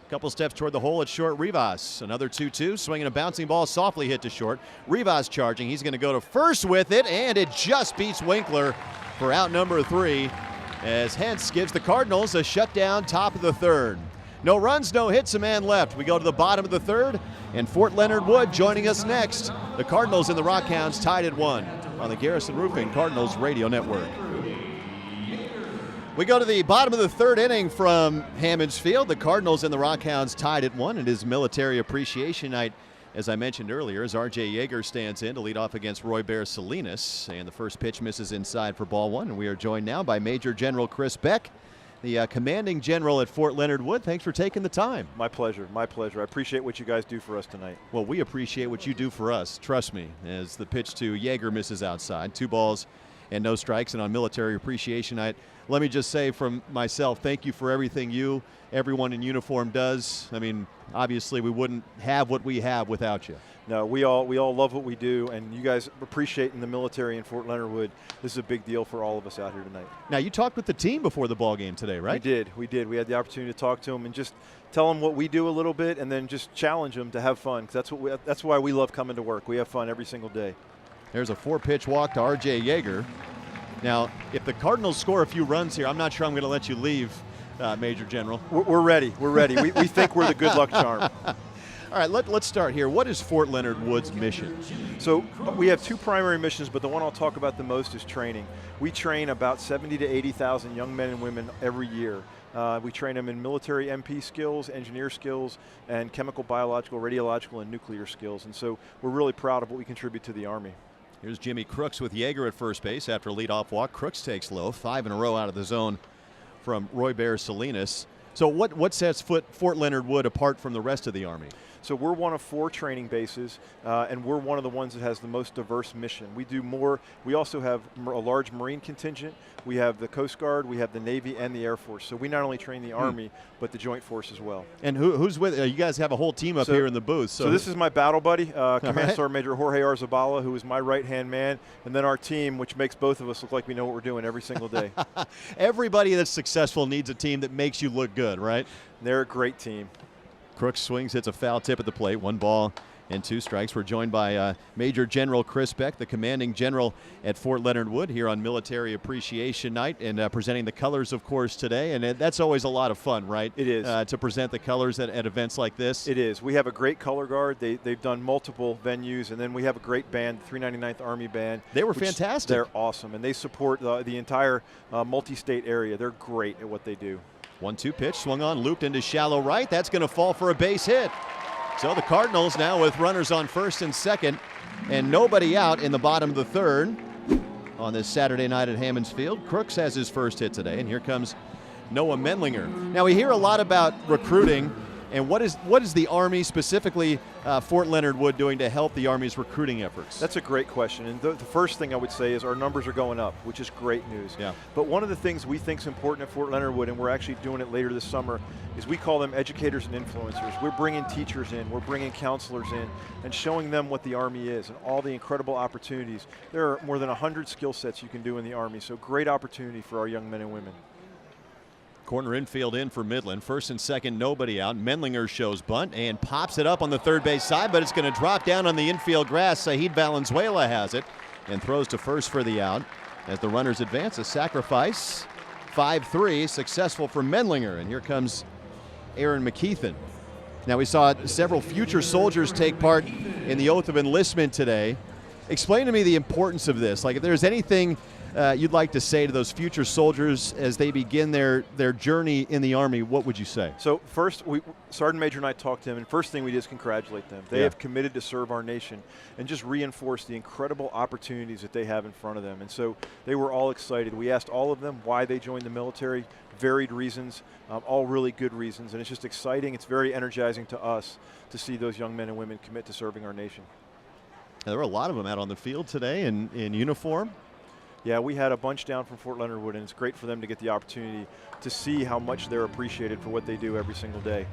A couple steps toward the hole at short. Rivas, another 2-2, swinging a bouncing ball, softly hit to short. Rivas charging, he's going to go to first with it, and it just beats Winkler for out number 3 as Hence gives the Cardinals a shutdown top of the 3rd. No runs, no hits, a man left. We go to the bottom of the 3rd, and Fort Leonard Wood joining us next. The Cardinals and the RockHounds tied at 1 on the Garrison Roofing Cardinals Radio Network. We go to the bottom of the 3rd inning from Hammonds Field. The Cardinals and the RockHounds tied at 1. It is Military Appreciation Night, as I mentioned earlier, as R.J. Yeager stands in to lead off against Roy Bear Salinas. And the first pitch misses inside for ball 1. And we are joined now by Major General Chris Beck, the commanding general at Fort Leonard Wood. Thanks for taking the time. My pleasure, my pleasure. I appreciate what you guys do for us tonight. Well, we appreciate what you do for us, trust me, as the pitch to Yeager misses outside. 2 balls and no strikes. And on Military Appreciation Night, let me just say from myself, thank you for everything everyone in uniform does. I mean, obviously we wouldn't have what we have without you. No, we all love what we do, and you guys appreciating the military in Fort Leonard Wood. This is a big deal for all of us out here tonight. Now, you talked with the team before the ball game today, right? We did. We had the opportunity to talk to them and just tell them what we do a little bit, and then just challenge them to have fun. 'Cause that's why we love coming to work. We have fun every single day. There's a 4-pitch walk to R.J. Yeager. Now, if the Cardinals score a few runs here, I'm not sure I'm going to let you leave, Major General. We're ready. We're ready. we think we're the good luck charm. All right, let's start here. What is Fort Leonard Wood's mission? So we have 2 primary missions, but the one I'll talk about the most is training. We train about 70 to 80,000 young men and women every year. We train them in military MP skills, engineer skills, and chemical, biological, radiological, and nuclear skills. And so we're really proud of what we contribute to the Army. Here's Jimmy Crooks with Yeager at first base after a leadoff walk. Crooks takes low, 5 in a row out of the zone from Roy Bear Salinas. So what sets Fort Leonard Wood apart from the rest of the Army? So we're one of 4 training bases, and we're one of the ones that has the most diverse mission. We do more. We also have a large Marine contingent. We have the Coast Guard, we have the Navy, and the Air Force. So we not only train the Army, but the Joint Force as well. And who's with you? Guys have a whole team up here in the booth. So this is my battle buddy, Command Sergeant Major Jorge Arzabala, who is my right-hand man, and then our team, which makes both of us look like we know what we're doing every single day. Everybody that's successful needs a team that makes you look good, right? They're a great team. Crooks swings, hits a foul tip at the plate. 1 ball and 2 strikes. We're joined by Major General Chris Beck, the commanding general at Fort Leonard Wood here on Military Appreciation Night, and presenting the colors, of course, today. And that's always a lot of fun, right? It is. To present the colors at events like this. It is. We have a great color guard. They've done multiple venues, and then we have a great band, the 399th Army Band. They were fantastic. They're awesome, and they support the entire multi-state area. They're great at what they do. 1-2 pitch, swung on, looped into shallow right. That's going to fall for a base hit. So the Cardinals now with runners on first and second and nobody out in the bottom of the 3rd on this Saturday night at Hammonds Field. Crooks has his first hit today, and here comes Noah Mendlinger. Now, we hear a lot about recruiting, and what is the Army, specifically Fort Leonard Wood, doing to help the Army's recruiting efforts? That's a great question, and the first thing I would say is our numbers are going up, which is great news. Yeah. But one of the things we think is important at Fort Leonard Wood, and we're actually doing it later this summer, is we call them educators and influencers. We're bringing teachers in, we're bringing counselors in, and showing them what the Army is and all the incredible opportunities. There are more than 100 skill sets you can do in the Army, so great opportunity for our young men and women. Corner infield in for Midland. First and second, nobody out. Mendlinger shows bunt and pops it up on the third base side, but it's going to drop down on the infield grass. Saheed Valenzuela has it and throws to first for the out. As the runners advance, a sacrifice. 5-3, successful for Mendlinger. And here comes Aaron McKeithen. Now, we saw several future soldiers take part in the oath of enlistment today. Explain to me the importance of this. Like, if there's anything you'd like to say to those future soldiers as they begin their journey in the Army, what would you say? So first, Sergeant Major and I talked to him, and first thing we did is congratulate them. They have committed to serve our nation and just reinforce the incredible opportunities that they have in front of them. And so they were all excited. We asked all of them why they joined the military, varied reasons, all really good reasons, and it's just exciting. It's very energizing to us to see those young men and women commit to serving our nation. There were a lot of them out on the field today in uniform. Yeah, we had a bunch down from Fort Leonard Wood, and it's great for them to get the opportunity to see how much they're appreciated for what they do every single day.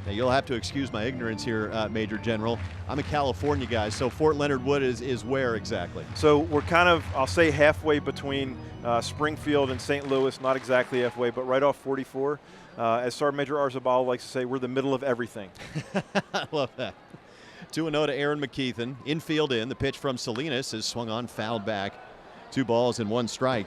Now, you'll have to excuse my ignorance here, Major General. I'm a California guy, so Fort Leonard Wood is where exactly? So we're kind of, I'll say, halfway between Springfield and St. Louis, not exactly halfway, but right off 44. As Sergeant Major Arzabal likes to say, we're the middle of everything. I love that. 2-0 to Aaron McKeithen. Infield in. The pitch from Salinas is swung on, fouled back. 2 balls and 1 strike.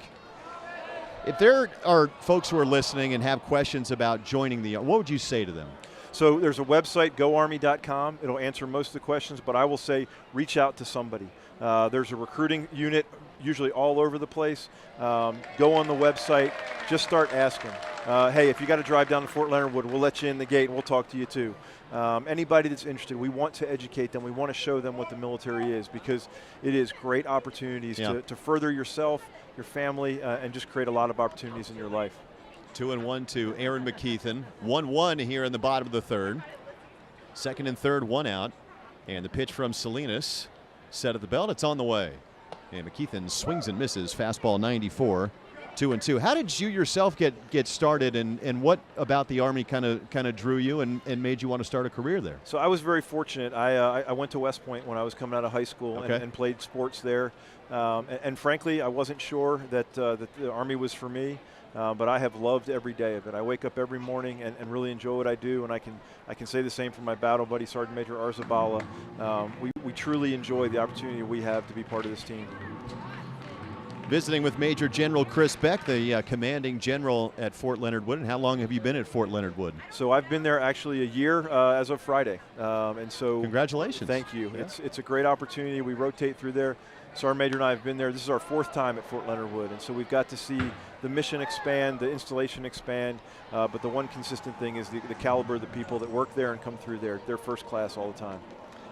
If there are folks who are listening and have questions about joining the Army, what would you say to them? So there's a website, goarmy.com. It'll answer most of the questions, but I will say reach out to somebody. There's a recruiting unit usually all over the place. Go on the website, just start asking. Hey, if you got to drive down to Fort Leonard Wood, we'll let you in the gate and we'll talk to you too. Anybody that's interested, we want to educate them. We want to show them what the military is, because it is great opportunities to further yourself, your family, and just create a lot of opportunities in your life. 2-1 to Aaron McKeithen. 1-1 here in the bottom of the third. Second and third, 1 out. And the pitch from Salinas. Set at the belt, it's on the way. And McKeithen swings and misses. Fastball 94. 2-2. How did you yourself get started, and what about the Army kind of drew you and made you want to start a career there? So I was very fortunate. I went to West Point when I was coming out of high school and played sports there. And frankly, I wasn't sure that the Army was for me. But I have loved every day of it. I wake up every morning and really enjoy what I do, and I can say the same for my battle buddy, Sergeant Major Arzabala. We truly enjoy the opportunity we have to be part of this team. Visiting with Major General Chris Beck, the commanding general at Fort Leonard Wood. And how long have you been at Fort Leonard Wood? So I've been there actually a year as of Friday. And so congratulations. Thank you. Yeah. It's a great opportunity. We rotate through there. Sergeant Major and I have been there. This is our 4th time at Fort Leonard Wood, and so we've got to see the mission expand, the installation expand, but the one consistent thing is the caliber of the people that work there and come through there. They're first class all the time.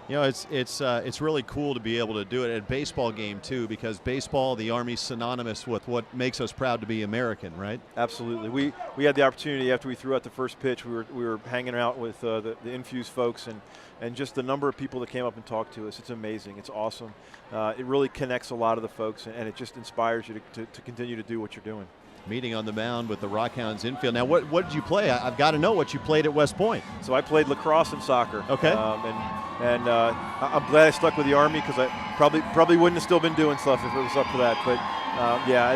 You know, it's really cool to be able to do it at a baseball game too, because baseball, the Army's synonymous with what makes us proud to be American, right? Absolutely. We had the opportunity after we threw out the first pitch. We were hanging out with the Infuse folks, and just the number of people that came up and talked to us. It's amazing. It's awesome. It really connects a lot of the folks, and it just inspires you to continue to do what you're doing. Meeting on the mound with the RockHounds infield. Now, what did you play? I've got to know what you played at West Point. So I played lacrosse and soccer. Okay. And I'm glad I stuck with the Army, because I probably wouldn't have still been doing stuff if it was up for that. But yeah,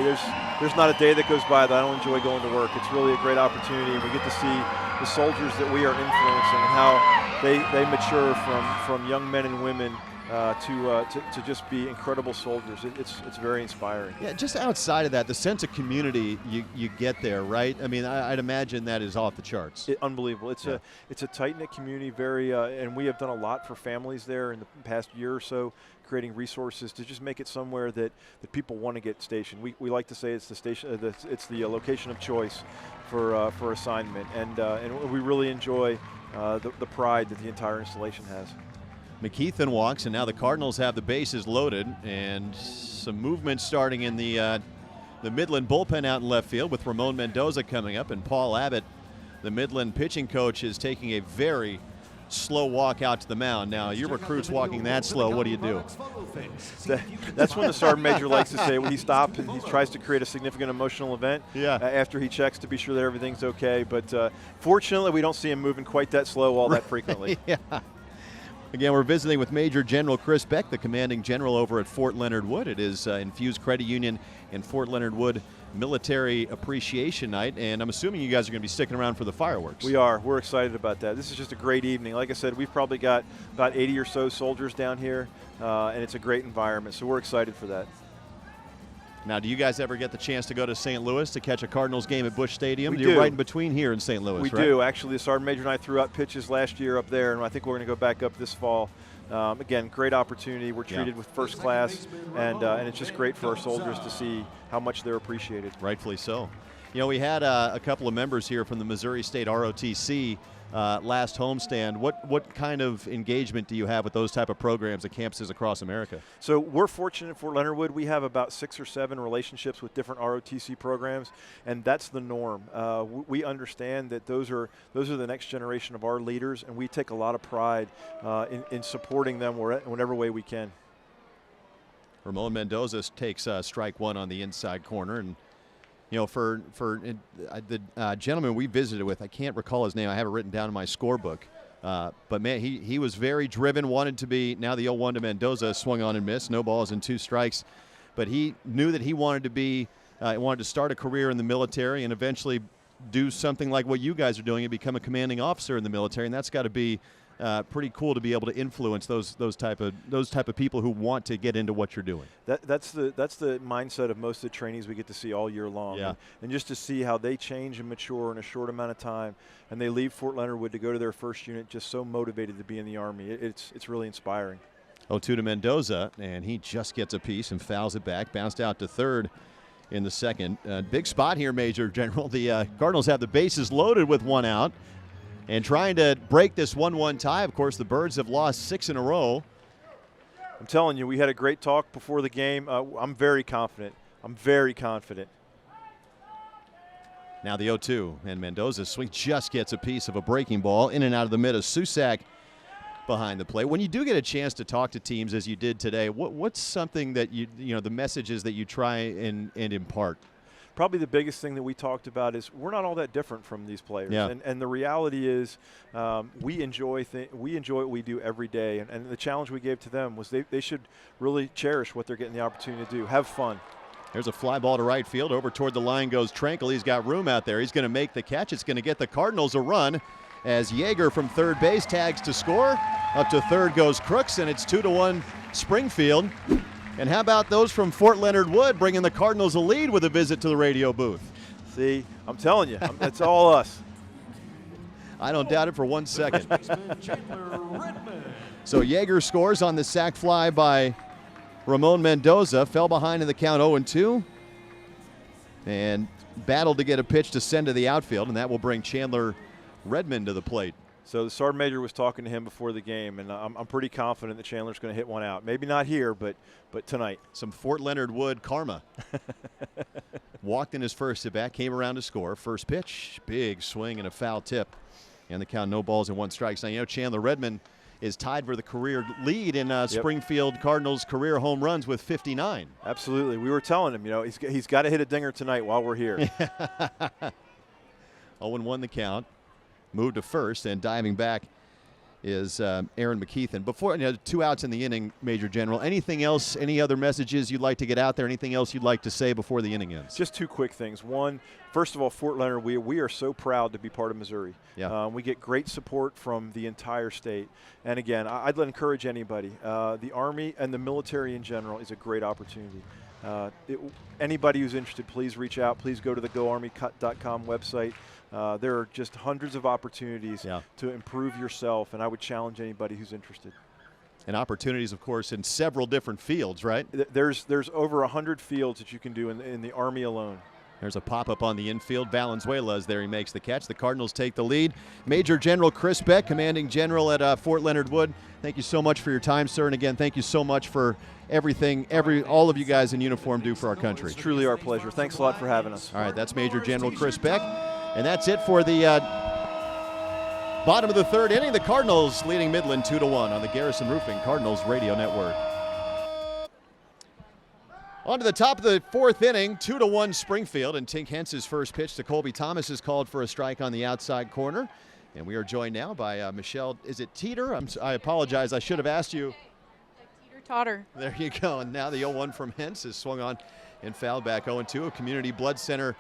there's not a day that goes by that I don't enjoy going to work. It's really a great opportunity, and we get to see the soldiers that we are influencing and how they mature from young men and women to just be incredible soldiers. It's very inspiring. Yeah, just outside of that, the sense of community you get there, right? I mean, I'd imagine that is off the charts. Unbelievable. It's a tight-knit community, and we have done a lot for families there in the past year or so, creating resources to just make it somewhere that people want to get stationed. We like to say it's the station, it's the location of choice for assignment, and we really enjoy the pride that the entire installation has. McKeithen walks, and now the Cardinals have the bases loaded, and some movement starting in the Midland bullpen out in left field with Ramon Mendoza coming up, and Paul Abbott, the Midland pitching coach, is taking a very slow walk out to the mound. Now, your recruit's walking that slow. What do you do? That's when the Sergeant Major likes to say when he stops and he tries to create a significant emotional event after he checks to be sure that everything's okay. But fortunately, we don't see him moving quite that slow all that frequently. Yeah. Again, we're visiting with Major General Chris Beck, the commanding general over at Fort Leonard Wood. It is Infused Credit Union and Fort Leonard Wood Military Appreciation Night, and I'm assuming you guys are going to be sticking around for the fireworks. We are. We're excited about that. This is just a great evening. Like I said, we've probably got about 80 or so soldiers down here, and it's a great environment, so we're excited for that. Now, do you guys ever get the chance to go to St. Louis to catch a Cardinals game at Busch Stadium? We You're do. right in between here in St. Louis, We right? do. Actually, the Sergeant Major and I threw out pitches last year up there, and I think we're going to go back up this fall. Again, great opportunity. We're treated with first class, and it's just great for our soldiers to see how much they're appreciated. Rightfully so. You know, we had a couple of members here from the Missouri State ROTC last homestand. What kind of engagement do you have with those type of programs at campuses across America? So we're fortunate at Fort Leonard Wood. We have about 6 or 7 relationships with different ROTC programs, and that's the norm. We understand that those are the next generation of our leaders, and we take a lot of pride in supporting them whatever way we can. Ramon Mendoza takes strike one on the inside corner, and you know, for the gentleman we visited with, I can't recall his name. I have it written down in my scorebook. But, man, he was very driven, wanted to be. Now the 0-1 to Mendoza, swung on and missed. No balls and 2 strikes. But he knew that he wanted to be wanted to start a career in the military and eventually do something like what you guys are doing and become a commanding officer in the military. And that's got to be pretty cool to be able to influence those type of people who want to get into what you're doing. That's the mindset of most of the trainees we get to see all year long. Yeah. And just to see how they change and mature in a short amount of time, and they leave Fort Leonard Wood to go to their first unit just so motivated to be in the Army. It's really inspiring. 0-2 to Mendoza, and he just gets a piece and fouls it back, bounced out to third in the second. Big spot here, Major General. The Cardinals have the bases loaded with 1 out. And trying to break this 1-1 tie. Of course, the Birds have lost 6 in a row. I'm telling you, we had a great talk before the game. I'm very confident. I'm very confident. Now the 0-2, and Mendoza's swing just gets a piece of a breaking ball in and out of the mid of Susak behind the plate. When you do get a chance to talk to teams as you did today, what's something that you know, the messages that you try and impart? Probably the biggest thing that we talked about is we're not all that different from these players. Yeah. And the reality is we enjoy what we do every day. And the challenge we gave to them was they should really cherish what they're getting the opportunity to do. Have fun. There's a fly ball to right field. Over toward the line goes Trankel. He's got room out there. He's going to make the catch. It's going to get the Cardinals a run as Yeager from third base tags to score. Up to third goes Crooks, and it's 2-1 Springfield. And how about those from Fort Leonard Wood bringing the Cardinals a lead with a visit to the radio booth? See, I'm telling you, it's all us. I don't doubt it for 1 second. So Yeager scores on the sac fly by Ramon Mendoza. Fell behind in the count 0-2. And battled to get a pitch to send to the outfield, and that will bring Chandler Redmond to the plate. So the Sergeant Major was talking to him before the game, and I'm pretty confident that Chandler's going to hit one out. Maybe not here, but tonight. Some Fort Leonard Wood karma. Walked in his first at bat, came around to score. First pitch, big swing and a foul tip. And the count, no balls and 1 strike. Now, you know, Chandler Redmond is tied for the career lead in Springfield Cardinals career home runs with 59. Absolutely. We were telling him, you know, he's got to hit a dinger tonight while we're here. 0-1 the count. Moved to first, and diving back is Aaron McKeithen. Before, you know, 2 outs in the inning, Major General. Anything else, any other messages you'd like to get out there? Anything else you'd like to say before the inning ends? Just 2 quick things. One, first of all, Fort Leonard, we are so proud to be part of Missouri. Yeah. We get great support from the entire state. And again, I'd encourage anybody. The Army and the military in general is a great opportunity. Anybody who's interested, please reach out. Please go to the GoArmy.com website. There are just hundreds of opportunities to improve yourself, and I would challenge anybody who's interested. And opportunities, of course, in several different fields, right? There's over 100 fields that you can do in the Army alone. There's a pop-up on the infield. Valenzuela is there. He makes the catch. The Cardinals take the lead. Major General Chris Beck, commanding general at Fort Leonard Wood. Thank you so much for your time, sir. And again, thank you so much for everything all of you guys in uniform do for our country. It's truly our pleasure. Thanks a lot for having us. All right, that's Major General Chris Beck. And that's it for the bottom of the 3rd inning. The Cardinals leading Midland 2-1 on the Garrison Roofing Cardinals Radio Network. On to the top of the 4th inning, 2-1 Springfield, and Tink Hence's first pitch to Colby Thomas is called for a strike on the outside corner. And we are joined now by Michelle, is it Teeter? I apologize, I should have asked you. Teeter-totter. There you go, and now the 0-1 from Hence is swung on and fouled back 0-2, a Community Blood Center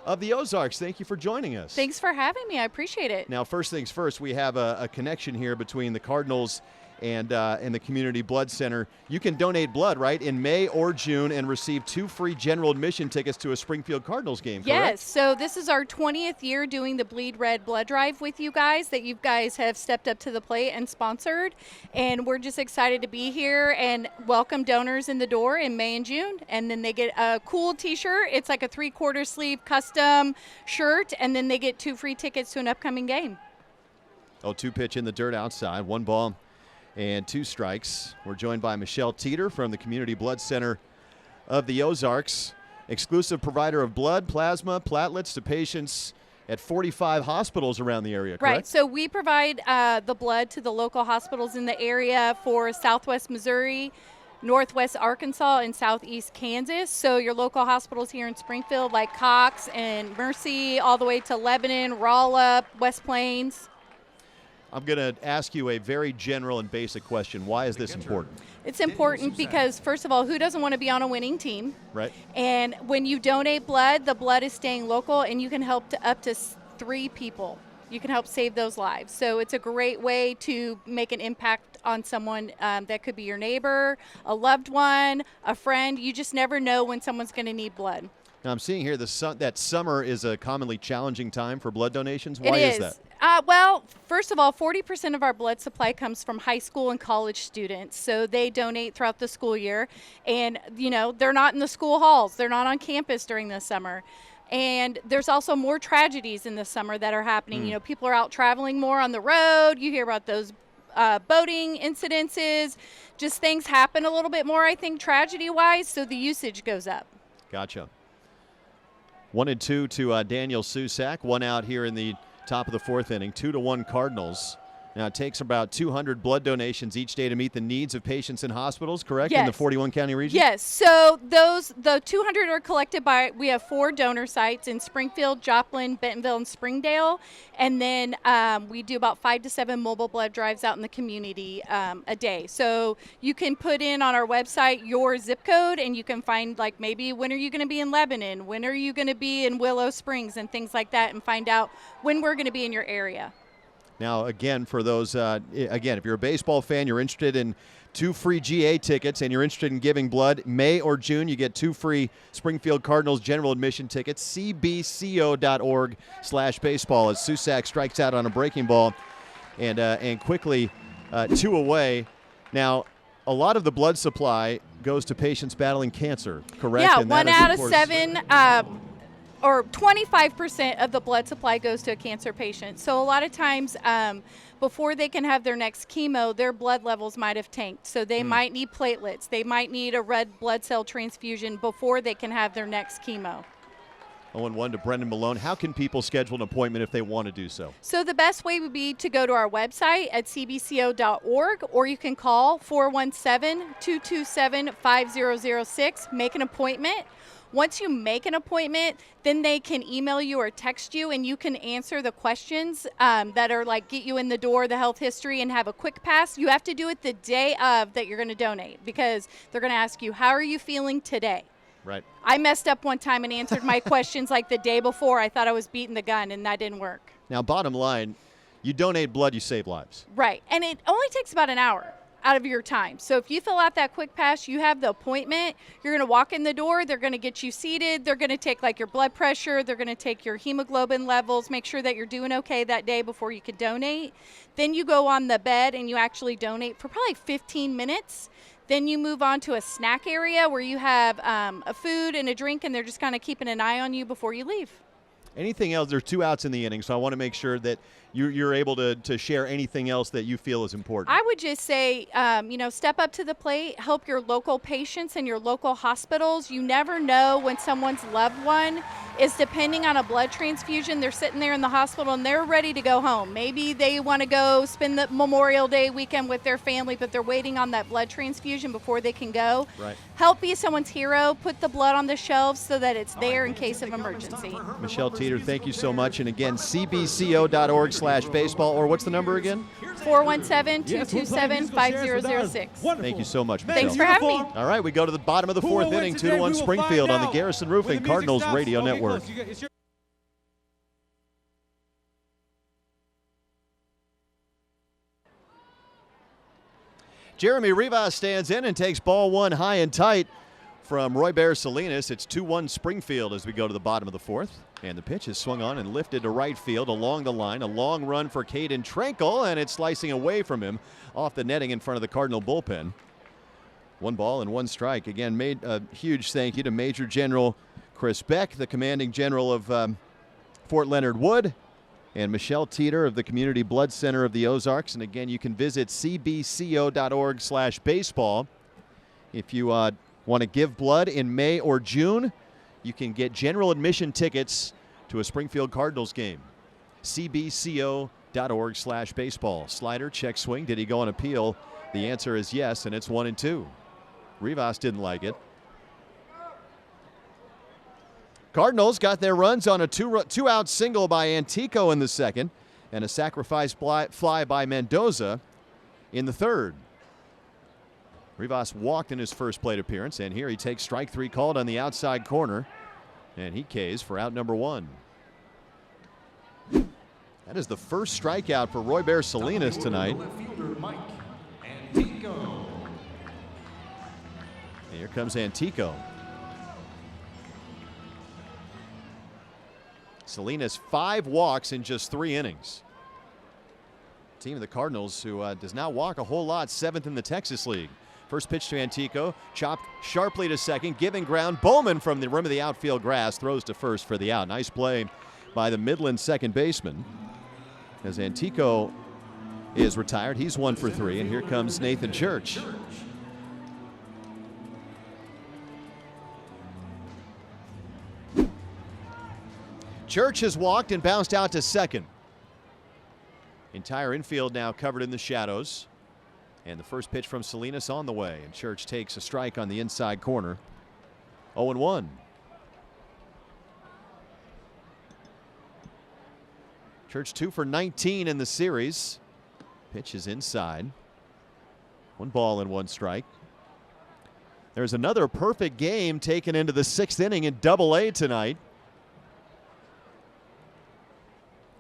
of the Ozarks. Thank you for joining us. Thanks for having me. I appreciate it. Now, first things first, we have a connection here between the Cardinals and in the Community Blood Center. You can donate blood, right, in May or June and receive 2 free general admission tickets to a Springfield Cardinals game, correct? Yes, so this is our 20th year doing the Bleed Red Blood Drive with you guys that you guys have stepped up to the plate and sponsored. And we're just excited to be here and welcome donors in the door in May and June. And then they get a cool t-shirt. It's like a 3/4 sleeve custom shirt, and then they get 2 free tickets to an upcoming game. 0-2 pitch in the dirt outside, 1 ball and 2 strikes. We're joined by Michelle Teeter from the Community Blood Center of the Ozarks, exclusive provider of blood, plasma, platelets to patients at 45 hospitals around the area, correct? Right, so we provide the blood to the local hospitals in the area for Southwest Missouri, Northwest Arkansas, and Southeast Kansas. So your local hospitals here in Springfield like Cox and Mercy, all the way to Lebanon, Rolla, West Plains. I'm going to ask you a very general and basic question. Why is this important? It's important because, first of all, who doesn't want to be on a winning team? Right. And when you donate blood, the blood is staying local, and you can help to up to 3 people. You can help save those lives. So it's a great way to make an impact on someone that could be your neighbor, a loved one, a friend. You just never know when someone's going to need blood. Now, I'm seeing here that summer is a commonly challenging time for blood donations. Why is that? Well, first of all, 40% of our blood supply comes from high school and college students. So they donate throughout the school year. And, you know, they're not in the school halls. They're not on campus during the summer. And there's also more tragedies in the summer that are happening. You know, people are out traveling more on the road. You hear about those boating incidences. Just things happen a little bit more, I think, tragedy-wise. So the usage goes up. Gotcha. 1-2 to Daniel Susak. 1 out here in the top of the 4th inning. 2-1 Cardinals. Now, it takes about 200 blood donations each day to meet the needs of patients in hospitals, correct? Yes. In the 41 county region? Yes. So the 200 are collected by, we have 4 donor sites in Springfield, Joplin, Bentonville, and Springdale. And then we do about 5 to 7 mobile blood drives out in the community a day. So you can put in on our website your zip code, and you can find, like, maybe when are you going to be in Lebanon? When are you going to be in Willow Springs and things like that, and find out when we're going to be in your area. Now, again, for those, if you're a baseball fan, you're interested in 2 free GA tickets and you're interested in giving blood, May or June, you get 2 free Springfield Cardinals general admission tickets, cbco.org/baseball as Susak strikes out on a breaking ball and quickly 2 away. Now, a lot of the blood supply goes to patients battling cancer, correct? Yeah, and 1 that is, out of of course, 7 or 25% of the blood supply goes to a cancer patient. So a lot of times before they can have their next chemo, their blood levels might have tanked. So they might need platelets. They might need a red blood cell transfusion before they can have their next chemo. 0-1 to Brendan Malone. How can people schedule an appointment if they want to do so? So the best way would be to go to our website at cbco.org, or you can call 417-227-5006, make an appointment. Once you make an appointment, then they can email you or text you, and you can answer the questions that are like get you in the door, the health history, and have a quick pass. You have to do it the day of that you're going to donate, because they're going to ask you, how are you feeling today? Right. I messed up one time and answered my questions like the day before. I thought I was beating the gun, and that didn't work. Now, bottom line, you donate blood, you save lives. Right. And it only takes about an hour out of your time. So if you fill out that quick pass, you have the appointment, you're going to walk in the door, they're going to get you seated, they're going to take like your blood pressure, they're going to take your hemoglobin levels, make sure that you're doing okay that day before you can donate. Then you go on the bed and you actually donate for probably 15 minutes. Then you move on to a snack area where you have a food and a drink, and they're just kind of keeping an eye on you before you leave. Anything else? There's 2 outs in the inning, so I want to make sure that you're able to share anything else that you feel is important. I would just say, step up to the plate, help your local patients and your local hospitals. You never know when someone's loved one is depending on a blood transfusion. They're sitting there in the hospital and they're ready to go home. Maybe they want to go spend the Memorial Day weekend with their family, but they're waiting on that blood transfusion before they can go. Right. Help be someone's hero. Put the blood on the shelves so that it's there in case of emergency. Michelle Teeter, thank you so much. And again, cbco.org/baseball, or what's the number again? 417-227-5006. Thank you so much, Michelle. Thanks for having me. All right, we go to the bottom of the 4th inning, 2-1 Springfield on the Garrison Roofing Cardinals Radio Network. Jeremy Rivas stands in and takes ball one high and tight from Roy Bear Salinas. It's 2-1 Springfield as we go to the bottom of the fourth. And the pitch is swung on and lifted to right field along the line. A long run for Caden Trankel, and it's slicing away from him off the netting in front of the Cardinal bullpen. 1 ball and 1 strike. Again, made a huge thank you to Major General Chris Beck, the commanding general of Fort Leonard Wood, and Michelle Teeter of the Community Blood Center of the Ozarks. And again, you can visit cbco.org/baseball. If you want to give blood in May or June, you can get general admission tickets to a Springfield Cardinals game. cbco.org/baseball. Slider, check swing. Did he go on appeal? The answer is yes, and it's 1-2. Rivas didn't like it. Cardinals got their runs on a two-out single by Antico in the second and a sacrifice fly by Mendoza in the third. Rivas walked in his first plate appearance, and here he takes strike 3 called on the outside corner, and he Ks for out number 1. That is the first strikeout for Roy Bear Salinas tonight. And here comes Antico. Salinas 5 walks in just 3 innings. Team of the Cardinals who does not walk a whole lot, 7th in the Texas League. First pitch to Antico, chopped sharply to second, giving ground. Bowman from the rim of the outfield grass throws to first for the out. Nice play by the Midland second baseman. As Antico is retired, he's 1 for 3, and here comes Nathan Church. Church has walked and bounced out to second. Entire infield now covered in the shadows. And the first pitch from Salinas on the way. And Church takes a strike on the inside corner. 0-1. Church 2 for 19 in the series. Pitch is inside. 1 ball and 1 strike. There's another perfect game taken into the 6th inning in Double-A tonight.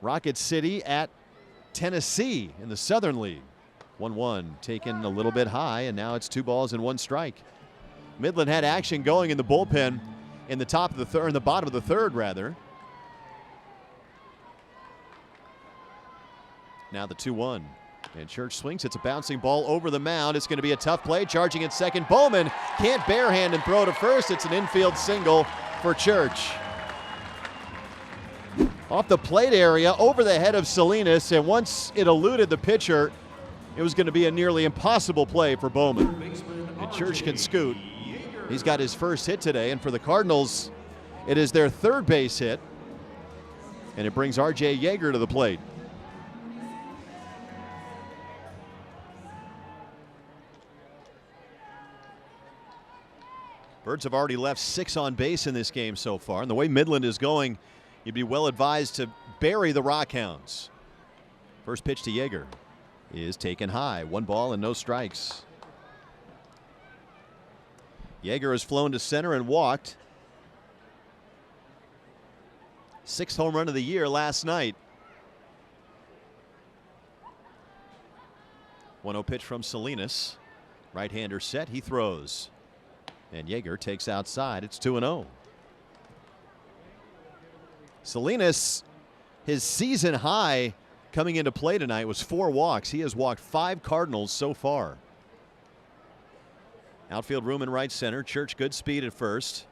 Rocket City at Tennessee in the Southern League. 1-1 taken a little bit high, and now it's 2 balls and 1 strike. Midland had action going in the bullpen in the top of the third, in the bottom of the third rather. Now the 2-1. And Church swings. It's a bouncing ball over the mound. It's going to be a tough play. Charging at second. Bowman can't barehand and throw to first. It's an infield single for Church. Off the plate area, over the head of Salinas, and once it eluded the pitcher, it was going to be a nearly impossible play for Bowman. And Church can scoot. He's got his first hit today, and for the Cardinals, it is their 3rd base hit, and it brings R.J. Yeager to the plate. Birds have already left 6 on base in this game so far, and the way Midland is going, you'd be well advised to bury the RockHounds. First pitch to Yeager is taken high. 1 ball and no strikes. Yeager has flown to center and walked. 6th home run of the year last night. 1-0 pitch from Salinas. Right-hander set. He throws. And Yeager takes outside. It's 2-0. Salinas, his season high coming into play tonight was 4 walks. He has walked 5 Cardinals so far. Outfield room in right center. Church good speed at first.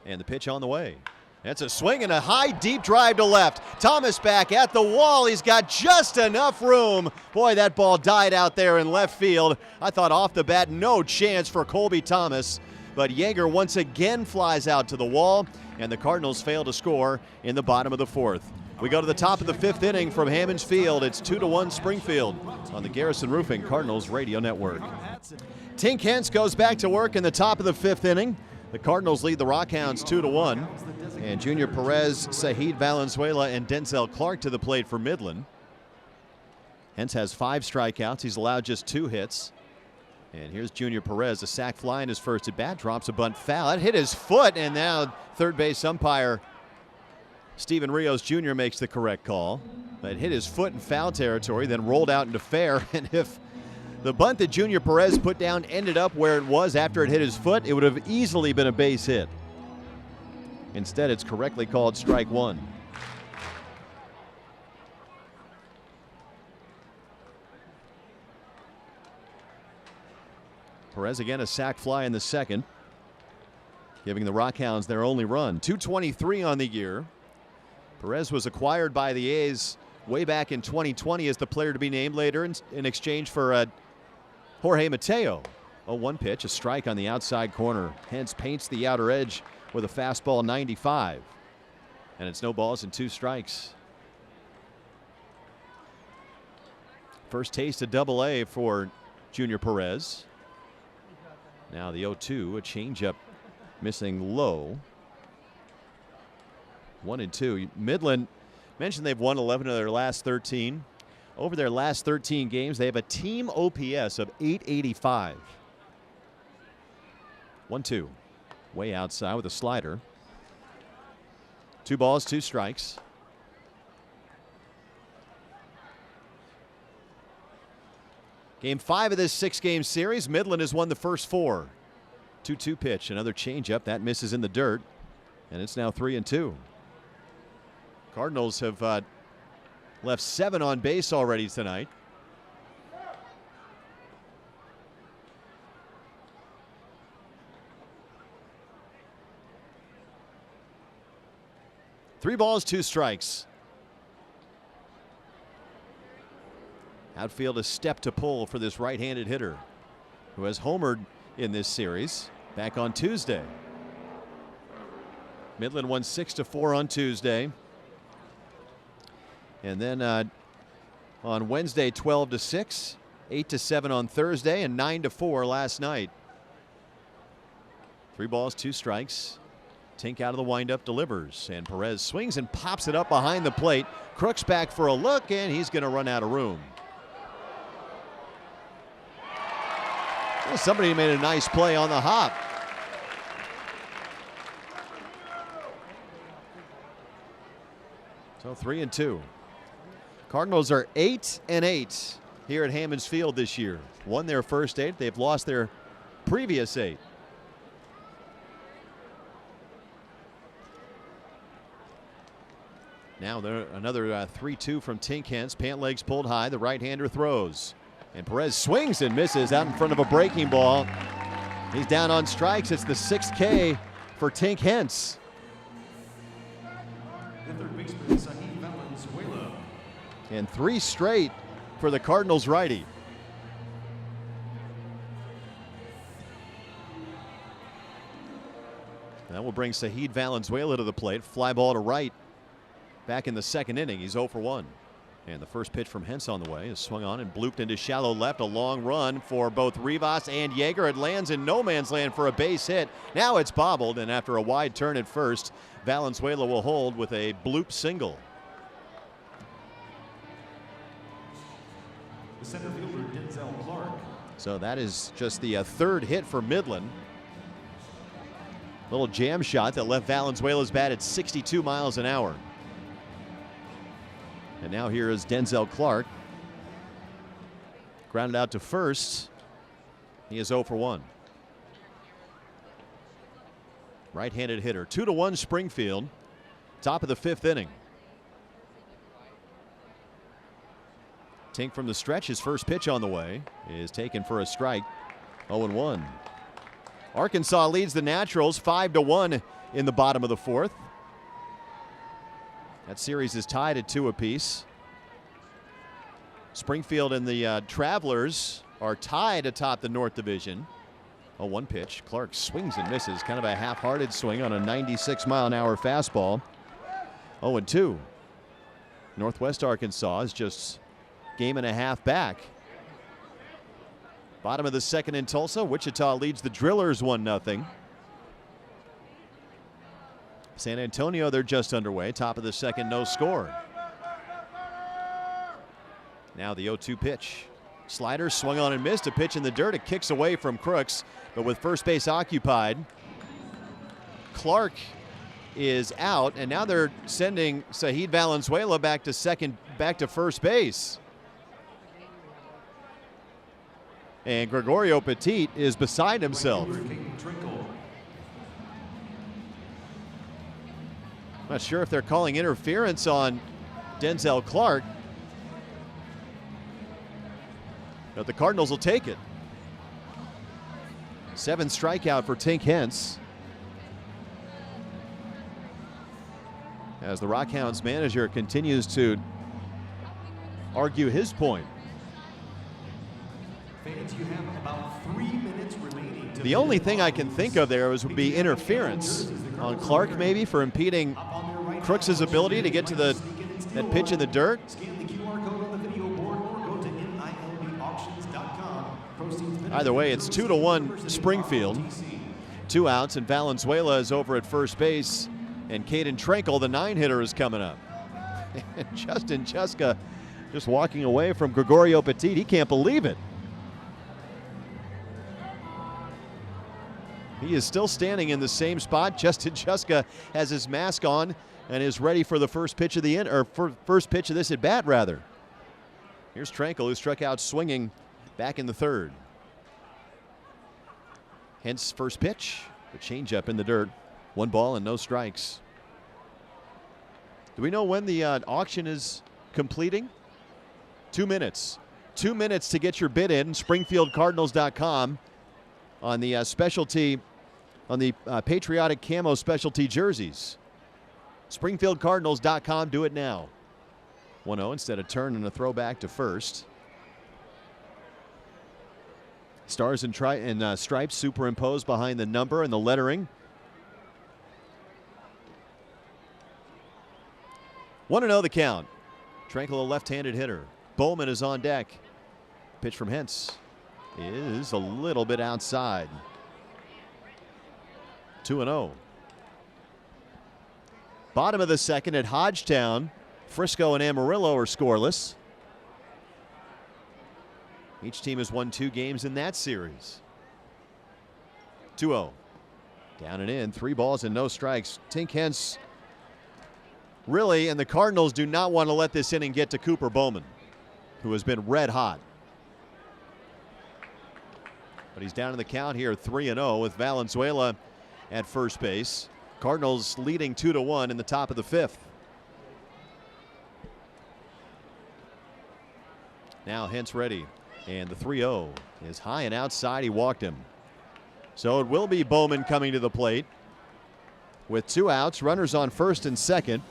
And the pitch on the way. That's a swing and a high deep drive to left. Thomas back at the wall. He's got just enough room. Boy, that ball died out there in left field. I thought off the bat, no chance for Colby Thomas. But Yeager once again flies out to the wall, and the Cardinals fail to score in the bottom of the 4th. We go to the top of the 5th inning from Hammonds Field. It's 2-1 Springfield on the Garrison Roofing Cardinals Radio Network. Tink Hence goes back to work in the top of the 5th inning. The Cardinals lead the RockHounds 2-1. And Junior Perez, Saheed Valenzuela, and Denzel Clark to the plate for Midland. Hence has 5 strikeouts. He's allowed just 2 hits. And here's Junior Perez, a sac fly in his first at bat, drops a bunt foul. It hit his foot, and now third base umpire Steven Rios Jr. makes the correct call. It hit his foot in foul territory, then rolled out into fair. And if The bunt that Junior Perez put down ended up where it was after it hit his foot. It would have easily been a base hit. Instead, it's correctly called strike one. Perez again a sac fly in the second, giving the RockHounds their only run. 223 on the year. Perez was acquired by the A's way back in 2020 as the player to be named later in exchange for Jorge Mateo. 0-1 pitch, a strike on the outside corner. Hence paints the outer edge with a fastball 95. And it's no balls and 2 strikes. First taste of Double-A for Junior Perez. Now the 0-2, a changeup missing low. 1-2. Midland mentioned they've won 11 of their last 13. Over their last 13 games, they have a team OPS of 885. 1-2. Way outside with a slider. 2 balls, 2 strikes. Game 5 of this 6-game series. Midland has won the first 4. 2-2 pitch, another changeup that misses in the dirt, and it's now 3-2. Cardinals have left 7 on base already tonight. Three balls, 2 strikes. Outfield a step to pull for this right-handed hitter who has homered in this series back on Tuesday. Midland won 6-4 on Tuesday. And then on Wednesday, 12-6, 8-7 on Thursday, and 9-4 last night. 3 balls, 2 strikes. Tink out of the windup, delivers, and Perez swings and pops it up behind the plate. Crooks back for a look, and he's going to run out of room. Well, somebody made a nice play on the hop. So 3-2. Cardinals are 8-8 here at Hammonds Field this year. Won their first 8. They've lost their previous 8. Now another 3-2 from Tink Hence. Pant legs pulled high. The right-hander throws. And Perez swings and misses out in front of a breaking ball. He's down on strikes. It's the 6th K for Tink Hence. And 3 straight for the Cardinals righty. That will bring Sahid Valenzuela to the plate. Fly ball to right. Back in the 2nd inning, he's 0 for 1. And the first pitch from Hence on the way is swung on and blooped into shallow left. A long run for both Rivas and Yeager. It lands in no man's land for a base hit. Now it's bobbled, and after a wide turn at first, Valenzuela will hold with a bloop single. The center fielder, Denzel Clark. So that is just the 3rd hit for Midland. Little jam shot that left Valenzuela's bat at 62 miles an hour. And now here is Denzel Clark. Grounded out to first. He is 0 for 1. Right-handed hitter. 2-1 Springfield. Top of the 5th inning. Tink from the stretch. His first pitch on the way is taken for a strike. 0-1. Arkansas leads the Naturals 5-1 in the bottom of the 4th. That series is tied at 2 apiece. Springfield and the Travelers are tied atop the North Division. 0-1 pitch. Clark swings and misses. Kind of a half-hearted swing on a 96-mile-an-hour fastball. 0-2. Northwest Arkansas is just game and a half back. Bottom of the 2nd in Tulsa. Wichita leads the Drillers 1-0. San Antonio, they're just underway. Top of the 2nd, no score. Now the 0-2 pitch. Slider swung on and missed. A pitch in the dirt. It kicks away from Crooks, but with first base occupied. Clark is out, and now they're sending Sahid Valenzuela back to first base. And Gregorio Petit is beside himself. Not sure if they're calling interference on Denzel Clark, but the Cardinals will take it. 7th strikeout for Tink Hence, as the RockHounds manager continues to argue his point. Fans, you have about 3 minutes remaining. The only thing I can think of there would be interference on Clark, maybe, for impeding Crooks' ability to get to that pitch in the dirt. Scan the QR code on the video board or go to MILBauctions.com. Proceeds Either way, it's 2-1 Springfield. 2 outs, and Valenzuela is over at first base, and Caden Trankel, the 9-hitter, is coming up. And Justin Cheska just walking away from Gregorio Petit. He can't believe it. He is still standing in the same spot. Justin Cheska has his mask on and is ready for the first pitch of first pitch of this at bat, rather. Here's Trankel, who struck out swinging back in the 3rd. Hence first pitch, the changeup in the dirt. 1 ball and no strikes. Do we know when the auction is completing? 2 minutes. 2 minutes to get your bid in. SpringfieldCardinals.com on the specialty, on the patriotic camo specialty jerseys. SpringfieldCardinals.com. Do it now. 1-0 instead of turn and a throwback to first. Stars and stripes superimposed behind the number and the lettering. 1-0 the count. Tranquil, a left-handed hitter. Bowman is on deck. Pitch from Hence is a little bit outside. 2-0. Bottom of the 2nd at Hodgetown. Frisco and Amarillo are scoreless. Each team has won 2 games in that series. 2-0. Down and in, 3 balls and no strikes. Tink Hence really, and the Cardinals do not want to let this inning get to Cooper Bowman, who has been red hot. But he's down in the count here, 3-0, with Valenzuela at first base. Cardinals leading 2-1 in the top of the 5th. Now Hence ready, and the 3-0 is high and outside. He walked him. So it will be Bowman coming to the plate with 2 outs, runners on first and second.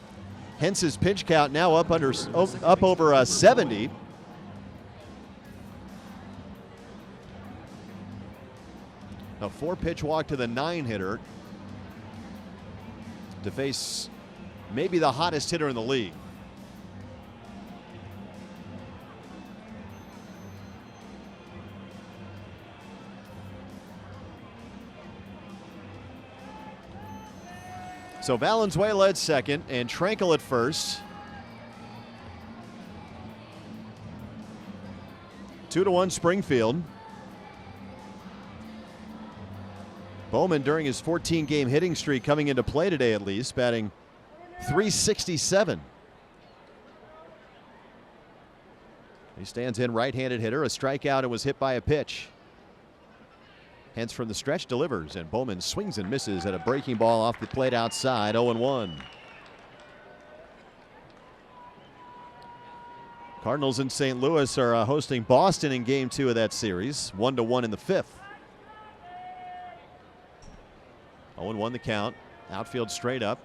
Hence's pitch count now up over 70. A 4-pitch walk to the 9-hitter to face maybe the hottest hitter in the league. So Valenzuela at second and Tranquil at first. 2-1 Springfield. Bowman, during his 14-game hitting streak, coming into play today at least, batting .367. He stands in, right-handed hitter, a strikeout, and was hit by a pitch. Hence from the stretch delivers, and Bowman swings and misses at a breaking ball off the plate outside. 0-1. Cardinals in St. Louis are hosting Boston in Game 2 of that series. 1-1 in the 5th. 0-1 the count. Outfield straight up.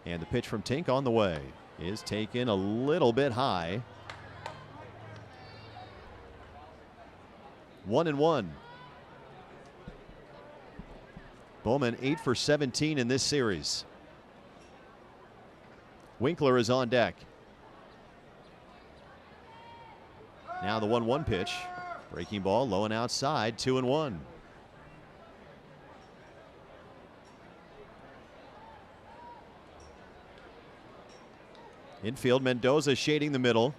And the pitch from Tink on the way is taken a little bit high. 1-1. Bowman 8 for 17 in this series. Winkler is on deck. Now the 1-1 pitch. Breaking ball low and outside. 2-1. Infield, Mendoza shading the middle.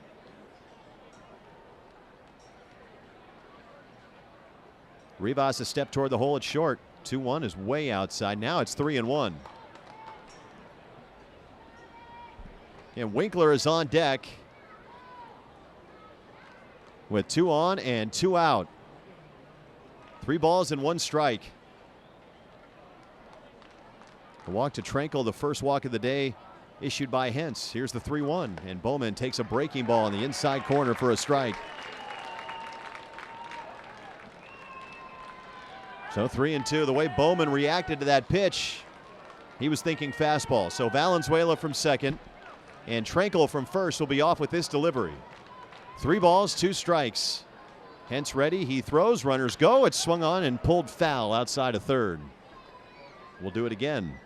Rivas a step toward the hole at short. 2-1 is way outside. Now it's 3-1. And Winkler is on deck with 2 on and 2 out. 3 balls and 1 strike. The walk to Tranquil, the first walk of the day, issued by Hence. Here's the 3-1, and Bowman takes a breaking ball in the inside corner for a strike. So 3-2. The way Bowman reacted to that pitch, he was thinking fastball. So Valenzuela from second and Tranquil from first will be off with this delivery. 3 balls, 2 strikes. Hence ready, he throws, runners go. It's swung on and pulled foul outside of third. We'll do it again.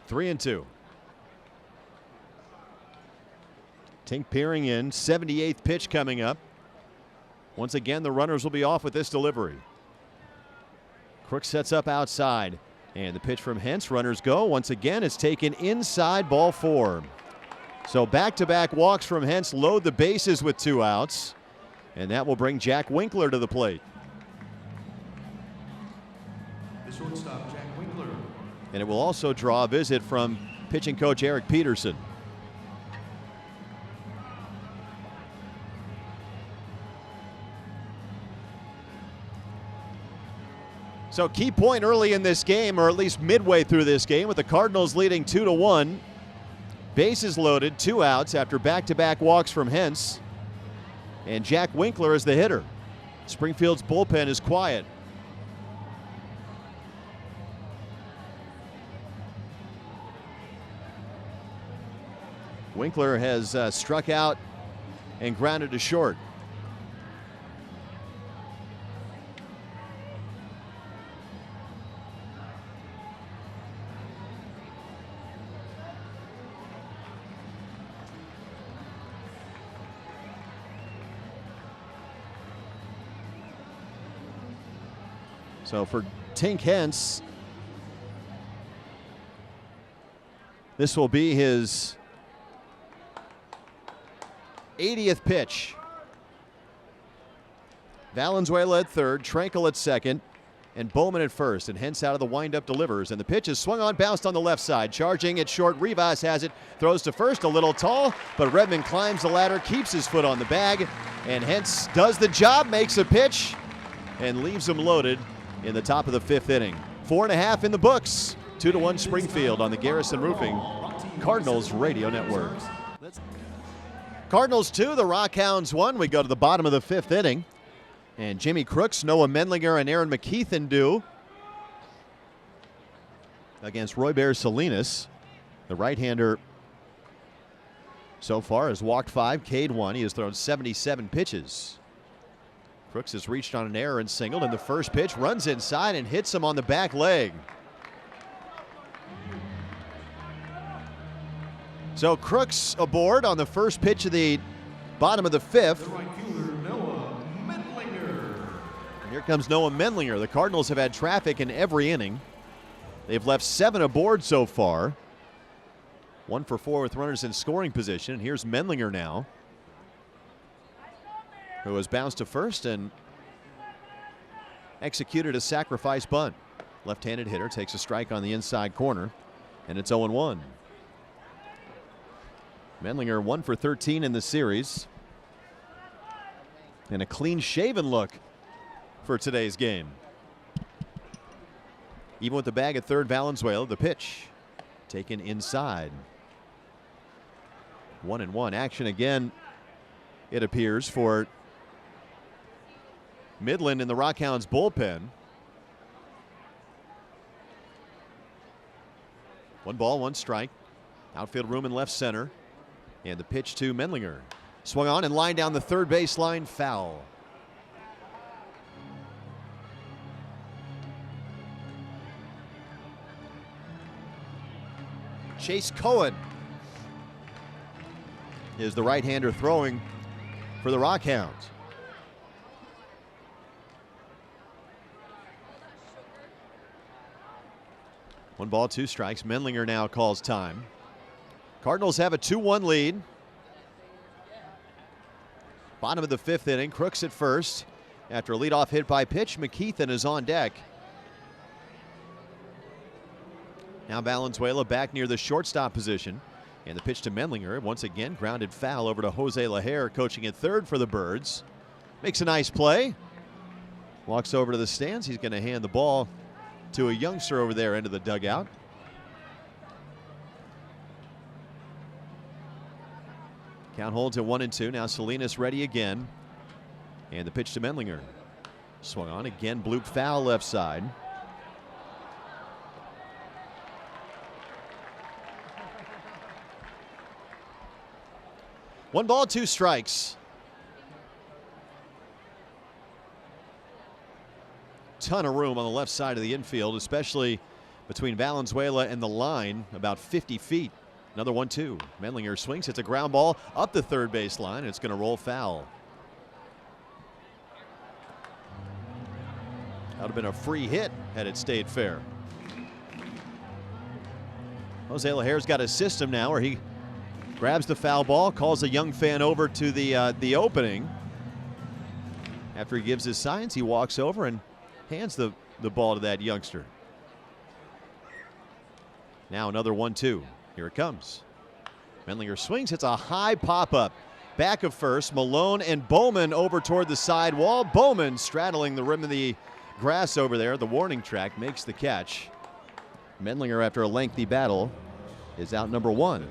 Three and 2. Tink peering in, 78th pitch coming up. Once again, the runners will be off with this delivery. Crook sets up outside, and the pitch from Hence, runners go. Once again, it's taken inside, ball 4. So back-to-back walks from Hence load the bases with 2 outs, and that will bring Jack Winkler to the plate. The shortstop, Jack Winkler. And it will also draw a visit from pitching coach Eric Peterson. So key point early in this game, or at least midway through this game, with the Cardinals leading 2-1. Bases loaded, 2 outs after back-to-back walks from Hence. And Jack Winkler is the hitter. Springfield's bullpen is quiet. Winkler has struck out and grounded to short. So for Tink Hence, this will be his 80th pitch. Valenzuela at third, Tranquil at second, and Bowman at first, and Hence out of the windup delivers. And the pitch is swung on, bounced on the left side. Charging at short, Rivas has it, throws to first, a little tall, but Redmond climbs the ladder, keeps his foot on the bag, and Hence does the job, makes a pitch, and leaves him loaded in the top of the 5th inning. 4.5 in the books. 2-1 Springfield on the Garrison Roofing Cardinals Radio Network. Cardinals 2, the RockHounds 1. We go to the bottom of the 5th inning. And Jimmy Crooks, Noah Mendlinger, and Aaron McKeithen do against Roy Bear Salinas. The right-hander so far has walked 5, K'd 1. He has thrown 77 pitches. Crooks has reached on an error and singled, and the first pitch runs inside and hits him on the back leg. So Crooks aboard on the first pitch of the bottom of the 5th. The right fielder, Noah Mendlinger. And here comes Noah Mendlinger. The Cardinals have had traffic in every inning. They've left 7 aboard so far. 1 for 4 with runners in scoring position. And here's Mendlinger now, who has bounced to first and executed a sacrifice bunt. Left-handed hitter takes a strike on the inside corner, and it's 0-1. Mendlinger 1 for 13 in the series. And a clean-shaven look for today's game. Even with the bag at third, Valenzuela, the pitch taken inside. 1-1 action again, it appears, for Midland in the RockHounds bullpen. 1 ball, 1 strike. Outfield room in left center. And the pitch to Mendlinger. Swung on and lined down the third baseline, foul. Chase Cohen is the right-hander throwing for the RockHounds. One ball, 2 strikes. Mendlinger now calls time. Cardinals have a 2-1 lead. Bottom of the 5th inning. Crooks at first. After a leadoff hit by pitch, McKeithen is on deck. Now Valenzuela back near the shortstop position. And the pitch to Mendlinger, once again, grounded foul over to Jose Lajer, coaching at third for the Birds. Makes a nice play. Walks over to the stands. He's going to hand the ball to a youngster over there into the dugout. Count holds at 1-2. Now Salinas ready again. And the pitch to Mendlinger. Swung on again, bloop foul left side. One ball, two strikes. Ton of room on the left side of the infield, especially between Valenzuela and the line, about 50 feet. Another 1-2. Mendlinger swings, hits a ground ball up the third base line, and it's going to roll foul. That would have been a free hit had it stayed fair. Jose Lajer's got a system now where he grabs the foul ball, calls a young fan over to the opening. After he gives his signs, he walks over and hands the ball to that youngster. Now another 1-2. Here it comes. Mendlinger swings, hits a high pop-up. Back of first, Malone and Bowman over toward the side wall. Bowman straddling the rim of the grass over there, the warning track, makes the catch. Mendlinger, after a lengthy battle, is out number one.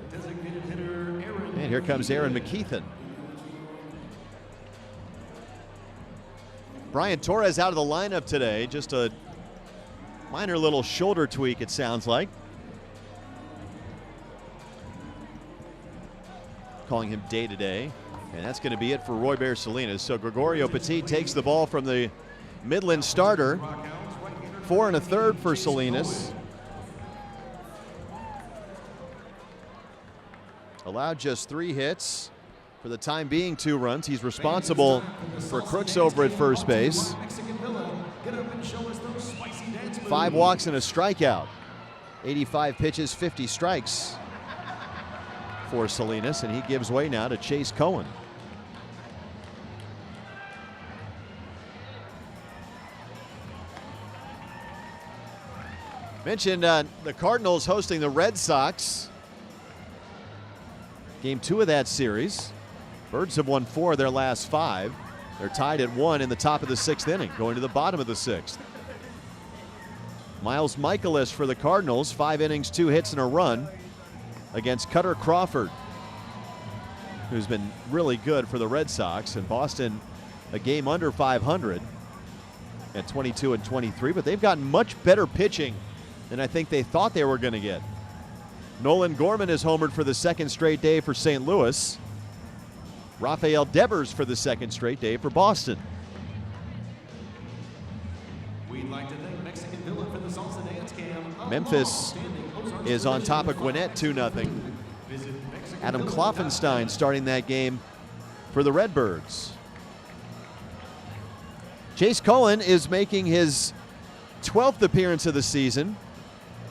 And here comes Aaron McKeithen. Brian Torres out of the lineup today. Just a minor little shoulder tweak, it sounds like. Calling him day-to-day. And that's going to be it for Roy Bear Salinas. So Gregorio Petit takes the ball from the Midland starter. 4 1/3 for Salinas. Allowed just 3 hits. For the time being, 2 runs. He's responsible for Crooks over at first base. 5 walks and a strikeout. 85 pitches, 50 strikes for Salinas, and he gives way now to Chase Cohen. Mentioned the Cardinals hosting the Red Sox. Game 2 of that series. Birds have won 4 of their last 5. They're tied at 1 in the top of the 6th inning, going to the bottom of the 6th. Miles Michaelis for the Cardinals, 5 innings, 2 hits and a run against Cutter Crawford, who's been really good for the Red Sox. And Boston, a game under 500 at 22-23, but they've gotten much better pitching than I think they thought they were going to get. Nolan Gorman is homered for the 2nd straight day for St. Louis. Rafael Devers for the 2nd straight day for Boston. We'd like to thank Mexican Villa for the salsa dance cam. Memphis is on top of Gwinnett 2-0. Adam Kloffenstein starting that game for the Redbirds. Chase Cohen is making his 12th appearance of the season.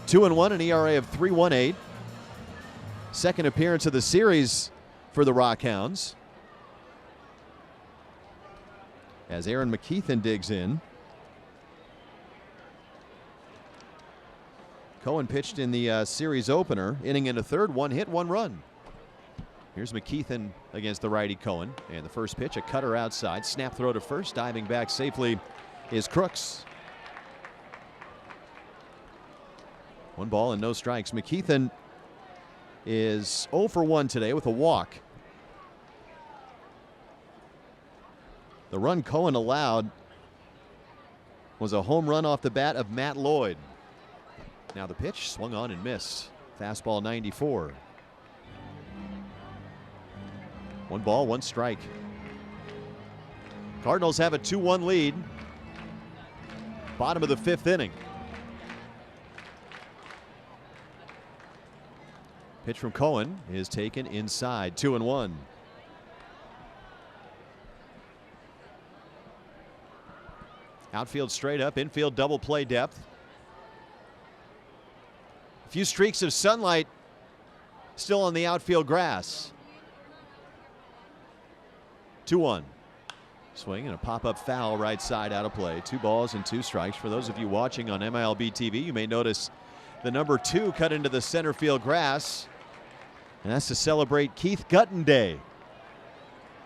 2-1, an ERA of 3.18. 2nd appearance of the series for the RockHounds. As Aaron McKeithen digs in. Cohen pitched in the series opener, inning and a third, 1 hit, 1 run. Here's McKeithen against the righty Cohen. And the first pitch, a cutter outside. Snap throw to first. Diving back safely is Crooks. 1 ball and no strikes. McKeithen is 0 for 1 today with a walk. The run Cohen allowed was a home run off the bat of Matt Lloyd. Now the pitch swung on and missed. Fastball 94. 1 ball, 1 strike. Cardinals have a 2-1 lead. Bottom of the 5th inning. Pitch from Cohen is taken inside. 2-1. Outfield straight up, infield double play depth. A few streaks of sunlight still on the outfield grass. 2-1. Swing and a pop-up foul right side out of play. 2 balls and 2 strikes. For those of you watching on MILB TV, you may notice the number 2 cut into the center field grass. And that's to celebrate Keith Gutton Day.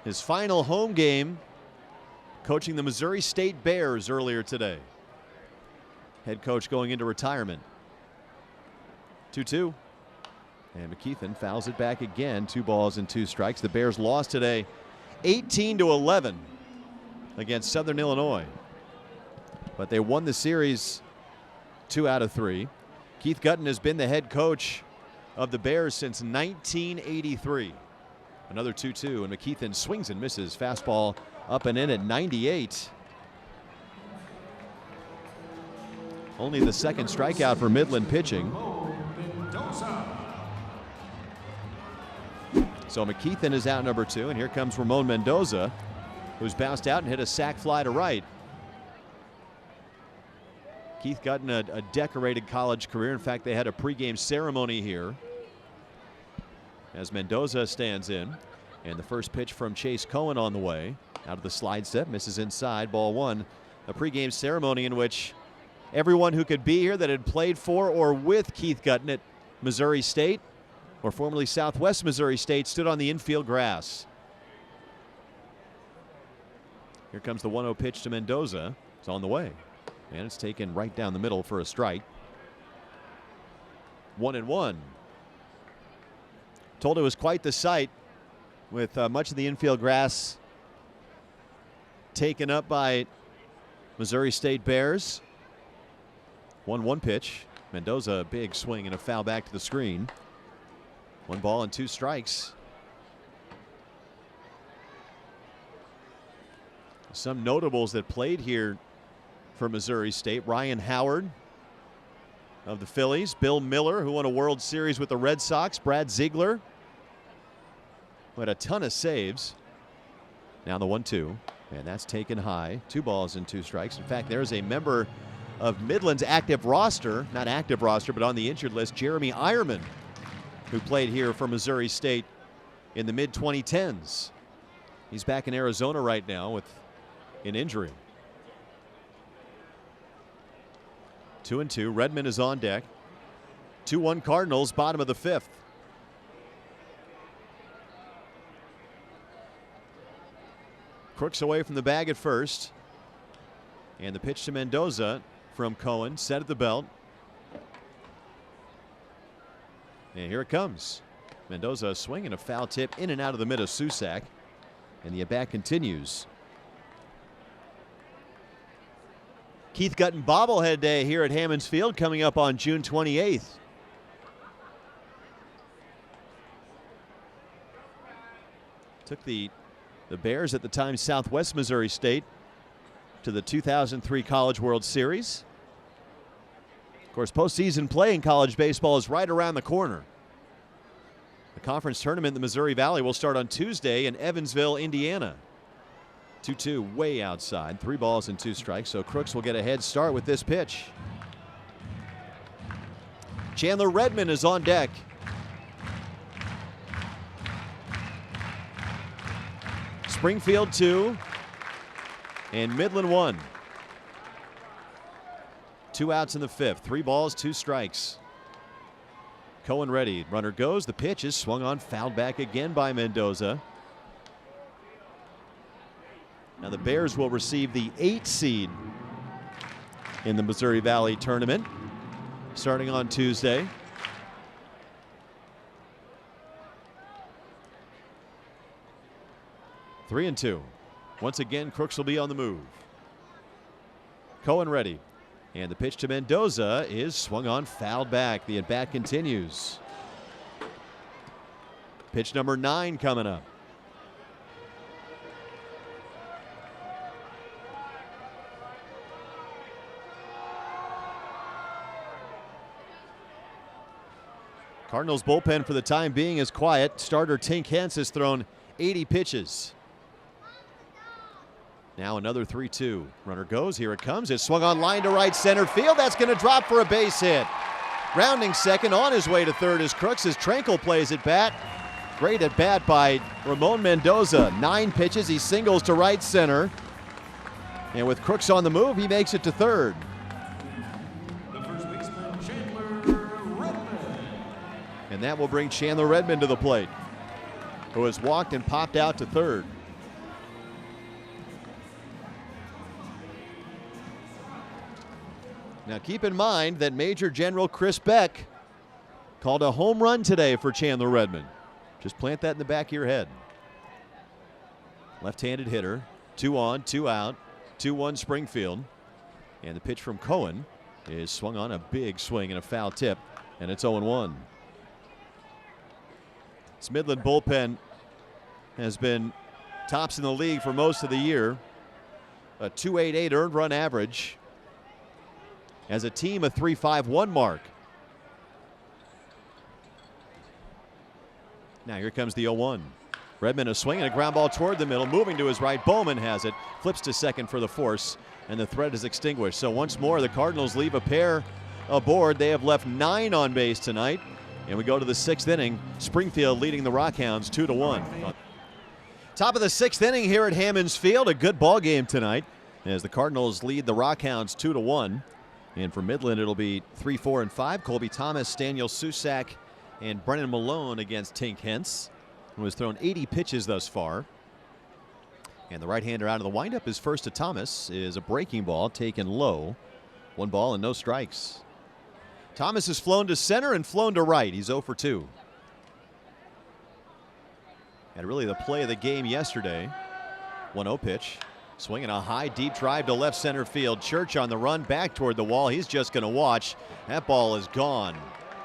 His final home game coaching the Missouri State Bears earlier today. Head coach going into retirement. 2-2. And McKeithen fouls it back again. 2 balls and 2 strikes. The Bears lost today 18-11 against Southern Illinois. But they won the series 2 out of 3. Keith Gutton has been the head coach of the Bears since 1983. Another 2-2, and McKeithen swings and misses. Fastball up and in at 98. Only the second strikeout for Midland pitching. So McKeithen is out number 2, and here comes Ramon Mendoza, who's bounced out and hit a sac fly to right. Keith Gutton, a decorated college career. In fact, they had a pregame ceremony here as Mendoza stands in. And the first pitch from Chase Cohen on the way. Out of the slide step, misses inside, ball 1. A pregame ceremony in which everyone who could be here that had played for or with Keith Gutton at Missouri State, or formerly Southwest Missouri State, stood on the infield grass. Here comes the 1-0 pitch to Mendoza. It's on the way. And it's taken right down the middle for a strike. 1-1. Told it was quite the sight with much of the infield grass taken up by Missouri State Bears. 1-1 pitch. Mendoza, a big swing and a foul back to the screen. 1 ball and 2 strikes. Some notables that played here for Missouri State: Ryan Howard of the Phillies, Bill Miller, who won a World Series with the Red Sox, Brad Ziegler, who had a ton of saves. Now the 1-2, and that's taken high. 2 balls and 2 strikes. In fact, there's a member of Midland's active roster, not active roster, but on the injured list, Jeremy Eierman, who played here for Missouri State in the mid-2010s. He's back in Arizona right now with an injury. 2-2. Redmond is on deck. 2-1 Cardinals, bottom of the 5th. Crooks away from the bag at first. And the pitch to Mendoza from Cohen, set at the belt. And here it comes. Mendoza swinging a foul tip in and out of the mid of Susac. And the at-bat continues. Keith Gutton bobblehead day here at Hammonds Field coming up on June 28th. Took the Bears, at the time Southwest Missouri State, to the 2003 College World Series. Of course, postseason play in college baseball is right around the corner. The conference tournament in the Missouri Valley will start on Tuesday in Evansville, Indiana. 2-2 way outside. 3 balls and 2 strikes. So Crooks will get a head start with this pitch. Chandler Redmond is on deck. Springfield 2 and Midland 1. 2 outs in the 5th. 3 balls, 2 strikes. Cohen ready. Runner goes. The pitch is swung on, fouled back again by Mendoza. Now the Bears will receive the 8th seed in the Missouri Valley tournament starting on Tuesday. Three and 2. Once again, Crooks will be on the move. Cohen ready. And the pitch to Mendoza is swung on, fouled back. The at-bat continues. Pitch number 9 coming up. Cardinals bullpen for the time being is quiet. Starter Tink Hence has thrown 80 pitches. Now another 3-2. Runner goes. Here it comes. It's swung on line to right center field. That's going to drop for a base hit. Rounding second, on his way to third is Crooks as Tranquil plays at bat. Great at bat by Ramon Mendoza. 9 pitches, he singles to right center. And with Crooks on the move, he makes it to third. The first baseman, Chandler Redmond. And that will bring Chandler Redmond to the plate, who has walked and popped out to third. Now keep in mind that Major General Chris Beck called a home run today for Chandler Redmond. Just plant that in the back of your head. Left-handed hitter, 2 on, 2 out, 2-1 Springfield. And the pitch from Cohen is swung on, a big swing and a foul tip, and it's 0-1. This Midland bullpen has been tops in the league for most of the year. A .288 earned run average. As a team, a .351 mark. Now here comes the 0-1. Redmond a swing and a ground ball toward the middle, moving to his right. Bowman has it, flips to second for the force, and the threat is extinguished. So once more, the Cardinals leave a pair aboard. They have left 9 on base tonight, and we go to the 6th inning. Springfield leading the RockHounds 2-1. Top of the 6th inning here at Hammonds Field. A good ball game tonight as the Cardinals lead the RockHounds 2-1. And for Midland, it'll be 3, 4, and 5. Colby Thomas, Daniel Susak, and Brennan Malone against Tink Hence, who has thrown 80 pitches thus far. And the right-hander out of the windup is first to Thomas, is a breaking ball taken low. 1 ball and no strikes. Thomas has flown to center and flown to right. He's 0 for 2. And really the play of the game yesterday. 1-0 pitch. Swinging a high, deep drive to left center field. Church on the run back toward the wall. He's just going to watch. That ball is gone.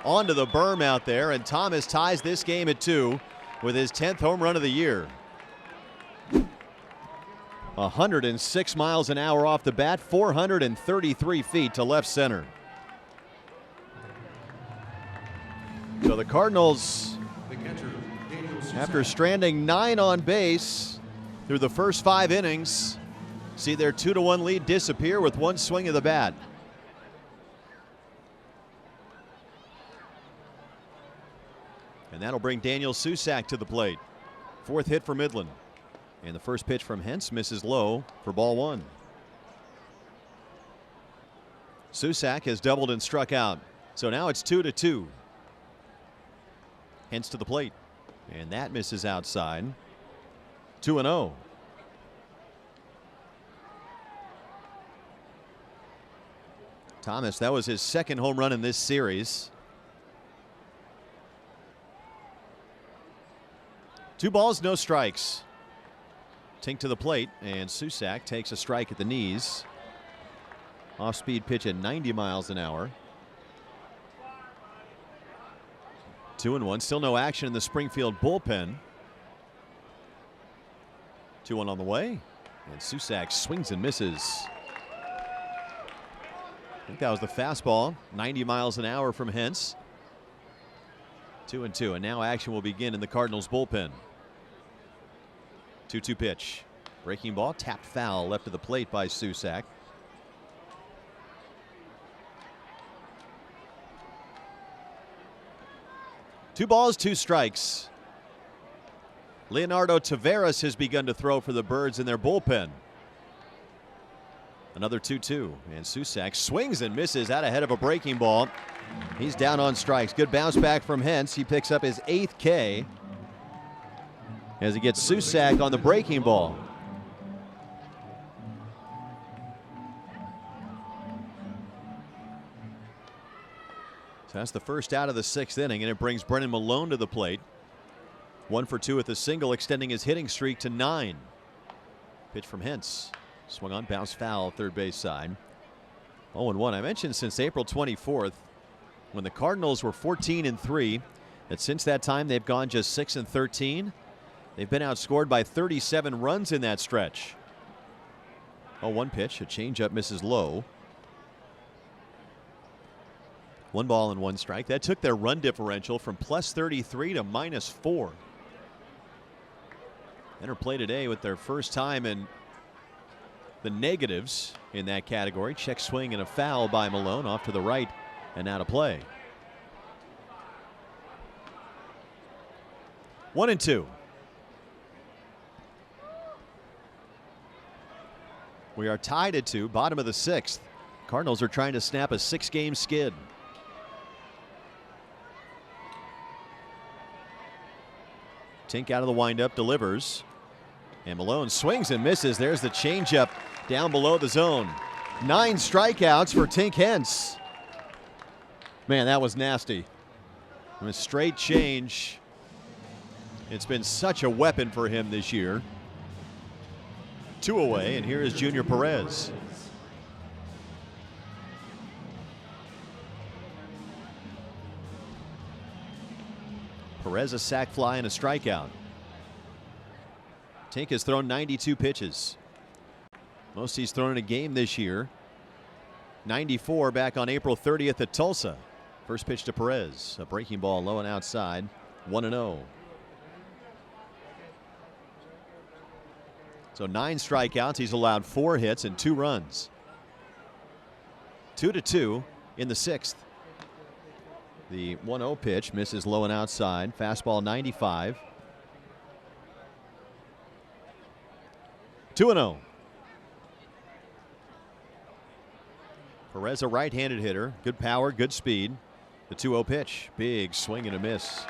Onto the berm out there, and Thomas ties this game at 2 with his 10th home run of the year. 106 miles an hour off the bat, 433 feet to left center. So the Cardinals, after stranding 9 on base through the first 5 innings, see their 2-1 lead disappear with 1 swing of the bat. And that'll bring Daniel Susak to the plate. 4th hit for Midland. And the first pitch from Hence misses low for ball 1. Susak has doubled and struck out. So now it's 2-2. Hence to the plate. And that misses outside. 2-0. Thomas, that was his 2nd home run in this series. 2 balls, no strikes. Tink to the plate, and Susak takes a strike at the knees. Off-speed pitch at 90 miles an hour. 2-1, still no action in the Springfield bullpen. 2-1 on the way, and Susak swings and misses. I think that was the fastball, 90 miles an hour from Hence. 2-2, and now action will begin in the Cardinals bullpen. 2-2 pitch. Breaking ball, tapped foul, left of the plate by Susak. Two balls, 2 strikes. Leonardo Taveras has begun to throw for the Birds in their bullpen. Another 2-2, and Susak swings and misses out ahead of a breaking ball. He's down on strikes. Good bounce back from Hence. He picks up his 8th K as he gets Susak on the breaking ball. So that's the first out of the 6th inning, and it brings Brennan Malone to the plate. 1 for 2 with a single, extending his hitting streak to 9. Pitch from Hence. Swung on, bounce foul, third base side. 0-1. I mentioned since April 24th, when the Cardinals were 14-3, that since that time they've gone just 6-13. They've been outscored by 37 runs in that stretch. 0-1 pitch, a changeup misses low. 1 ball and 1 strike. That took their run differential from +33 to -4. Enter play today with their first time in the negatives in that category. Check swing and a foul by Malone off to the right, and now to play. 1-2. We are tied at 2, bottom of the 6th. Cardinals are trying to snap a 6-game skid. Tink out of the windup, delivers. And Malone swings and misses. There's the changeup down below the zone. 9 strikeouts for Tink Hence. Man, that was nasty. A straight change. It's been such a weapon for him this year. 2 away, and here is Junior Perez. Perez a sac fly and a strikeout. Tink has thrown 92 pitches. Most he's thrown in a game this year. 94 back on April 30th at Tulsa. First pitch to Perez. A breaking ball low and outside. 1-0. So 9 strikeouts. He's allowed 4 hits and 2 runs. 2-2 in the 6th. The 1-0 pitch misses low and outside. Fastball 95. 2-0. Perez, a right-handed hitter. Good power, good speed. The 2-0 pitch. Big swing and a miss.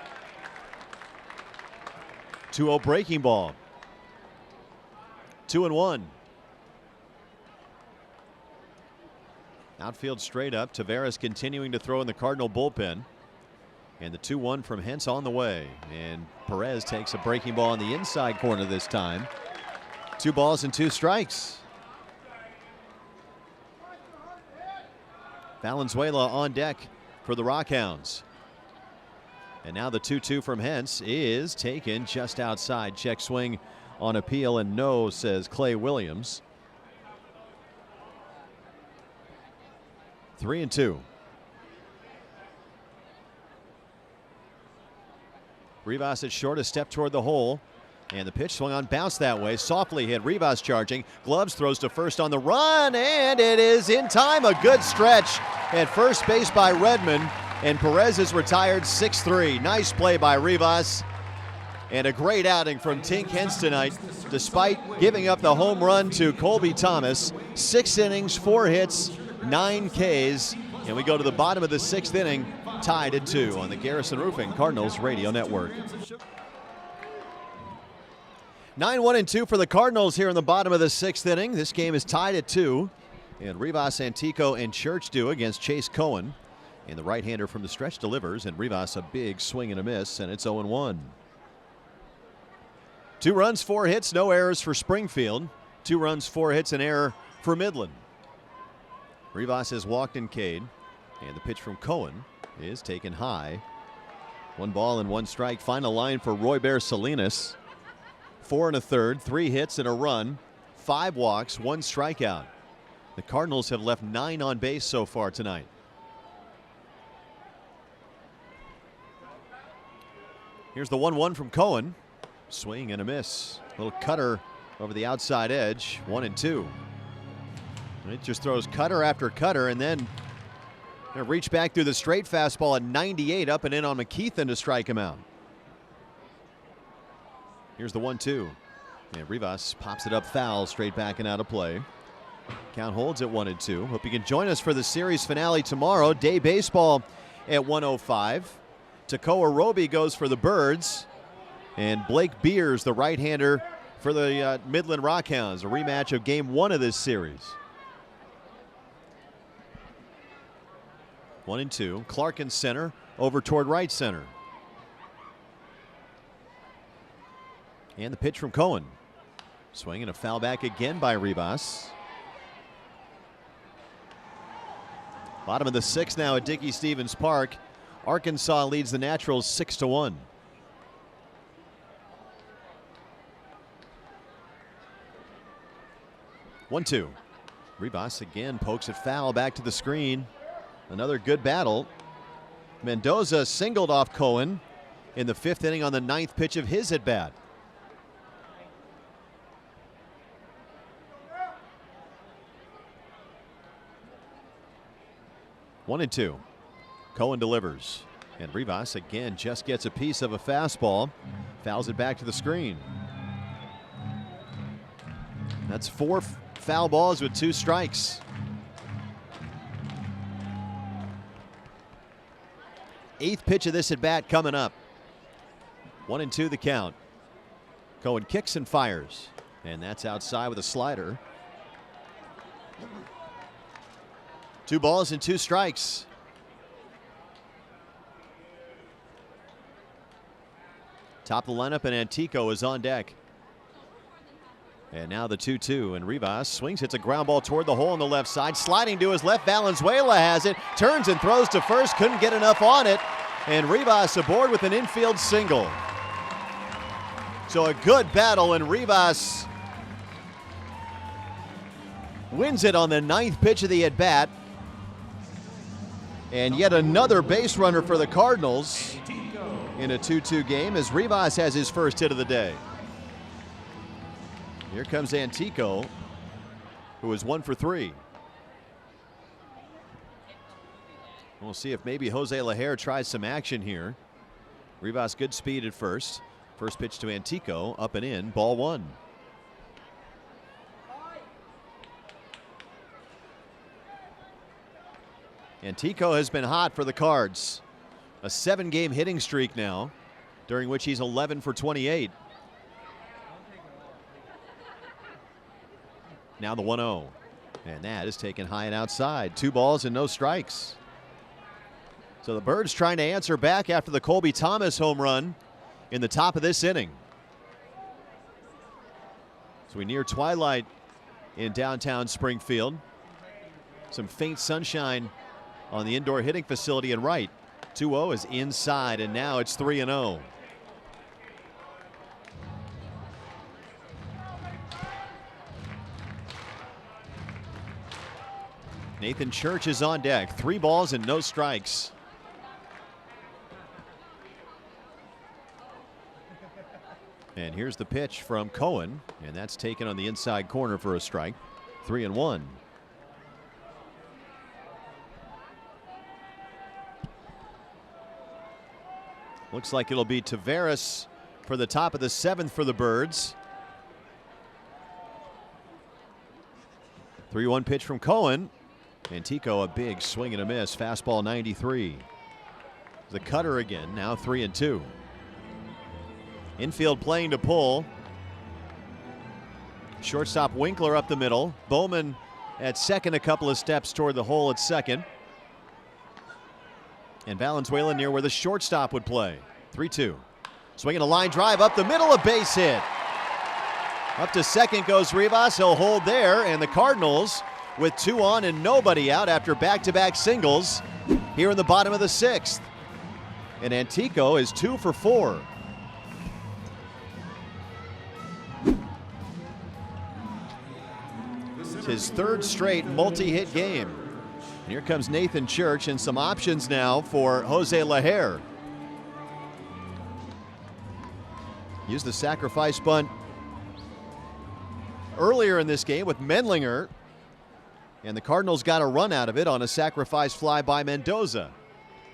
2-0 breaking ball. 2-1. Outfield straight up. Taveras continuing to throw in the Cardinal bullpen. And the 2-1 from Hence on the way. And Perez takes a breaking ball in the inside corner this time. 2 balls and 2 strikes. Valenzuela on deck for the RockHounds. And now the 2-2 from Hence is taken just outside. Check swing on appeal and no, says Clay Williams. 3-2. Rivas at short, a step toward the hole. And the pitch swung on, bounced that way. Softly hit. Rivas charging. Gloves throws to first on the run. And it is in time. A good stretch at first base by Redmond. And Perez is retired 6-3. Nice play by Rivas. And a great outing from Tink Hence tonight, despite giving up the home run to Colby Thomas. 6 innings, 4 hits, 9 Ks. And we go to the bottom of the 6th inning, tied at 2 on the Garrison Roofing Cardinals Radio Network. 9-1-2 for the Cardinals here in the bottom of the 6th inning. This game is tied at 2. And Rivas, Antico, and Church do against Chase Cohen. And the right-hander from the stretch delivers, and Rivas a big swing and a miss, and it's 0-1. 2 runs, 4 hits, no errors for Springfield. 2 runs, 4 hits, an error for Midland. Rivas has walked and K'd, and the pitch from Cohen is taken high. 1 ball and 1 strike. Final line for Roy Bear Salinas. 4 1/3, 3 hits and a run, 5 walks, 1 strikeout. The Cardinals have left 9 on base so far tonight. Here's the 1-1 from Cohen. Swing and a miss. Little cutter over the outside edge. 1-2. And it just throws cutter after cutter, and then gonna reach back through the straight fastball at 98, up and in on McKeithen to strike him out. Here's the 1-2. And Rivas pops it up foul, straight back and out of play. Count holds at 1-2. Hope you can join us for the series finale tomorrow. Day baseball at 1:05. Takoa Roby goes for the Birds. And Blake Beers, the right-hander for the Midland RockHounds. A rematch of game 1 of this series. 1-2. Clark in center, over toward right center. And the pitch from Cohen. Swing and a foul back again by Rivas. Bottom of the 6th now at Dickey Stevens Park. Arkansas leads the Naturals 6-1. One, 2. Rivas again pokes it foul back to the screen. Another good battle. Mendoza singled off Cohen in the 5th inning on the 9th pitch of his at bat. 1-2. Cohen delivers. And Rivas again just gets a piece of a fastball. Fouls it back to the screen. That's 4 foul balls with 2 strikes. 8th pitch of this at bat coming up. 1-2 the count. Cohen kicks and fires. And that's outside with a slider. 2 balls and 2 strikes. Top of the lineup, and Antico is on deck. And now the 2-2, and Rivas swings, hits a ground ball toward the hole on the left side. Sliding to his left, Valenzuela has it. Turns and throws to first, couldn't get enough on it. And Rivas aboard with an infield single. So a good battle, and Rivas wins it on the 9th pitch of the at-bat. And yet another base runner for the Cardinals in a 2-2 game as Rivas has his first hit of the day. Here comes Antico, who is 1 for 3. We'll see if maybe Jose Lajer tries some action here. Rivas good speed at first. First pitch to Antico, up and in, ball 1. Antico has been hot for the Cards. A 7-game hitting streak now, during which he's 11 for 28. Now the 1-0. And that is taken high and outside. 2 balls and no strikes. So the Birds trying to answer back after the Colby Thomas home run in the top of this inning. So we near twilight in downtown Springfield. Some faint sunshine on the indoor hitting facility and right. 2-0 is inside, and now it's 3-0. Nathan Church is on deck. 3 balls and no strikes. And here's the pitch from Cohen, and that's taken on the inside corner for a strike. 3-1. Looks like it'll be Taveras for the top of the 7th for the Birds. 3-1 pitch from Cohen. Antico a big swing and a miss. Fastball 93. The cutter again, now 3-2. Infield playing to pull. Shortstop Winkler up the middle. Bowman at second, a couple of steps toward the hole at second. And Valenzuela near where the shortstop would play. 3-2. Swinging a line drive up the middle, a base hit. Up to second goes Rivas. He'll hold there, and the Cardinals with 2 on and nobody out after back-to-back singles here in the bottom of the 6th. And Antico is 2 for 4. It's his 3rd straight multi-hit game. And here comes Nathan Church, and some options now for Jose Lajer. Used the sacrifice bunt earlier in this game with Mendlinger, and the Cardinals got a run out of it on a sacrifice fly by Mendoza.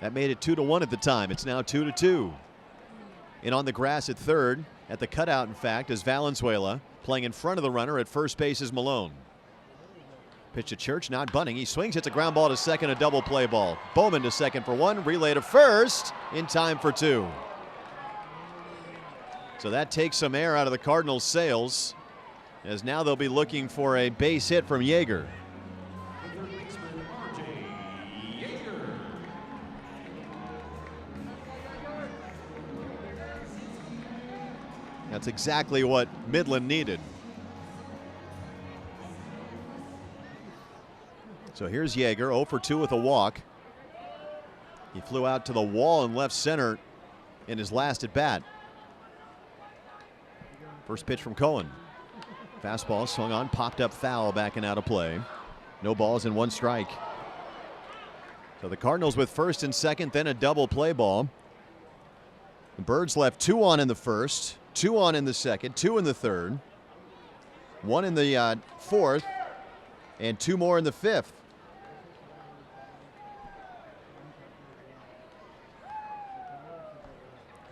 That made it 2-1 at the time. It's now 2-2. And on the grass at third, at the cutout in fact, is Valenzuela. Playing in front of the runner at first base is Malone. Pitch to Church, not bunting. He swings, hits a ground ball to second, a double play ball. Bowman to second for 1, relay to first, in time for 2. So that takes some air out of the Cardinals' sails, as now they'll be looking for a base hit from Yeager. That's exactly what Midland needed. So here's Yeager, 0 for 2 with a walk. He flew out to the wall in left center in his last at bat. First pitch from Cohen. Fastball swung on, popped up foul, backing out of play. No balls and 1 strike. So the Cardinals with first and second, then a double play ball. The Birds left 2 on in the first, 2 on in the second, 2 in the third, 1 in the 4th, and 2 more in the 5th.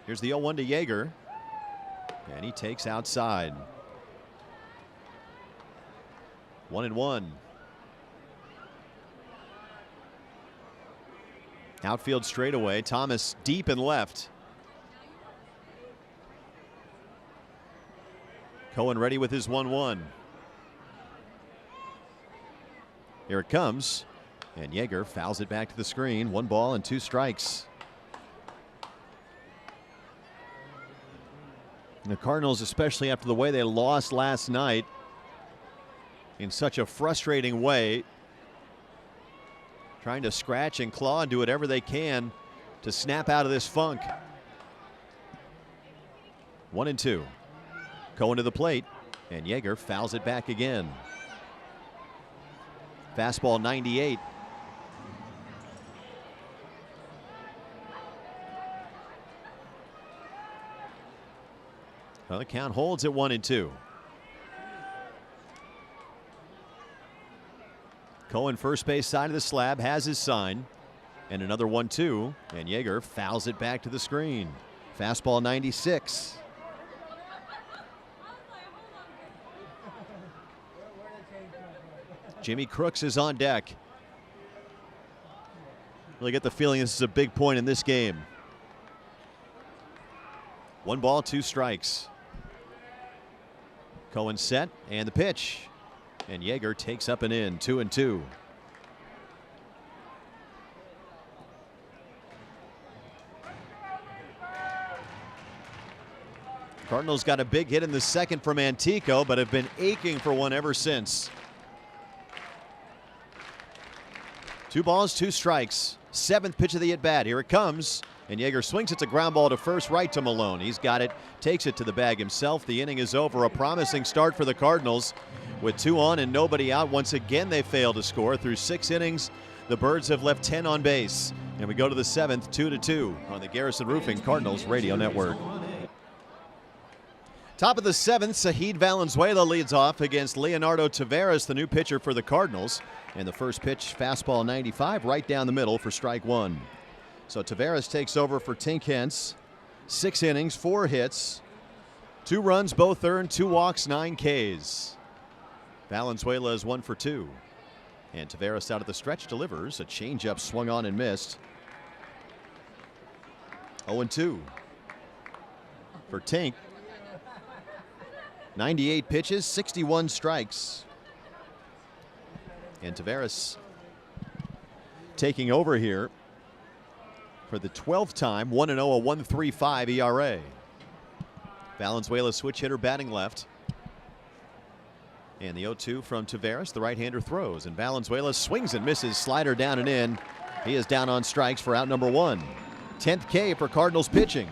Here's the 0-1 to Yeager. And he takes outside. 1-1. Outfield straightaway. Thomas deep and left. Cohen ready with his 1-1. Here it comes. And Yeager fouls it back to the screen. 1 ball and 2 strikes. And the Cardinals, especially after the way they lost last night in such a frustrating way, trying to scratch and claw and do whatever they can to snap out of this funk. 1-2. Cohen to the plate, and Yeager fouls it back again. Fastball 98. Well, the count holds at 1-2. Cohen, first base side of the slab, has his sign. And another 1-2. And Yeager fouls it back to the screen. Fastball 96. Jimmy Crooks is on deck. Really get the feeling this is a big point in this game. 1 ball, 2 strikes. Cohen set, and the pitch. And Yeager takes up and in, 2-2. Cardinals got a big hit in the second from Antico, but have been aching for one ever since. 2 balls, 2 strikes. 7th pitch of the at-bat. Here it comes. And Yeager swings. It's a ground ball to first, right to Malone. He's got it, takes it to the bag himself. The inning is over. A promising start for the Cardinals with 2 on and nobody out. Once again, they failed to score. Through 6 innings, the Birds have left 10 on base. And we go to the 7th, 2-2 on the Garrison Roofing Cardinals Radio Network. Top of the 7th, Saheed Valenzuela leads off against Leonardo Taveras, the new pitcher for the Cardinals. And the first pitch, fastball 95, right down the middle for strike 1. So Taveras takes over for Tink Hence. 6 innings, 4 hits, 2 runs, both earned, 2 walks, 9 Ks. Valenzuela is 1 for 2. And Taveras out of the stretch delivers a changeup swung on and missed. 0-2 for Tink. 98 pitches, 61 strikes. And Taveras taking over here for the 12th time, 1-0, a 1.35 ERA. Valenzuela switch hitter batting left. And the 0-2 from Taveras, the right-hander throws, and Valenzuela swings and misses, slider down and in. He is down on strikes for out number 1. 10th K for Cardinals pitching.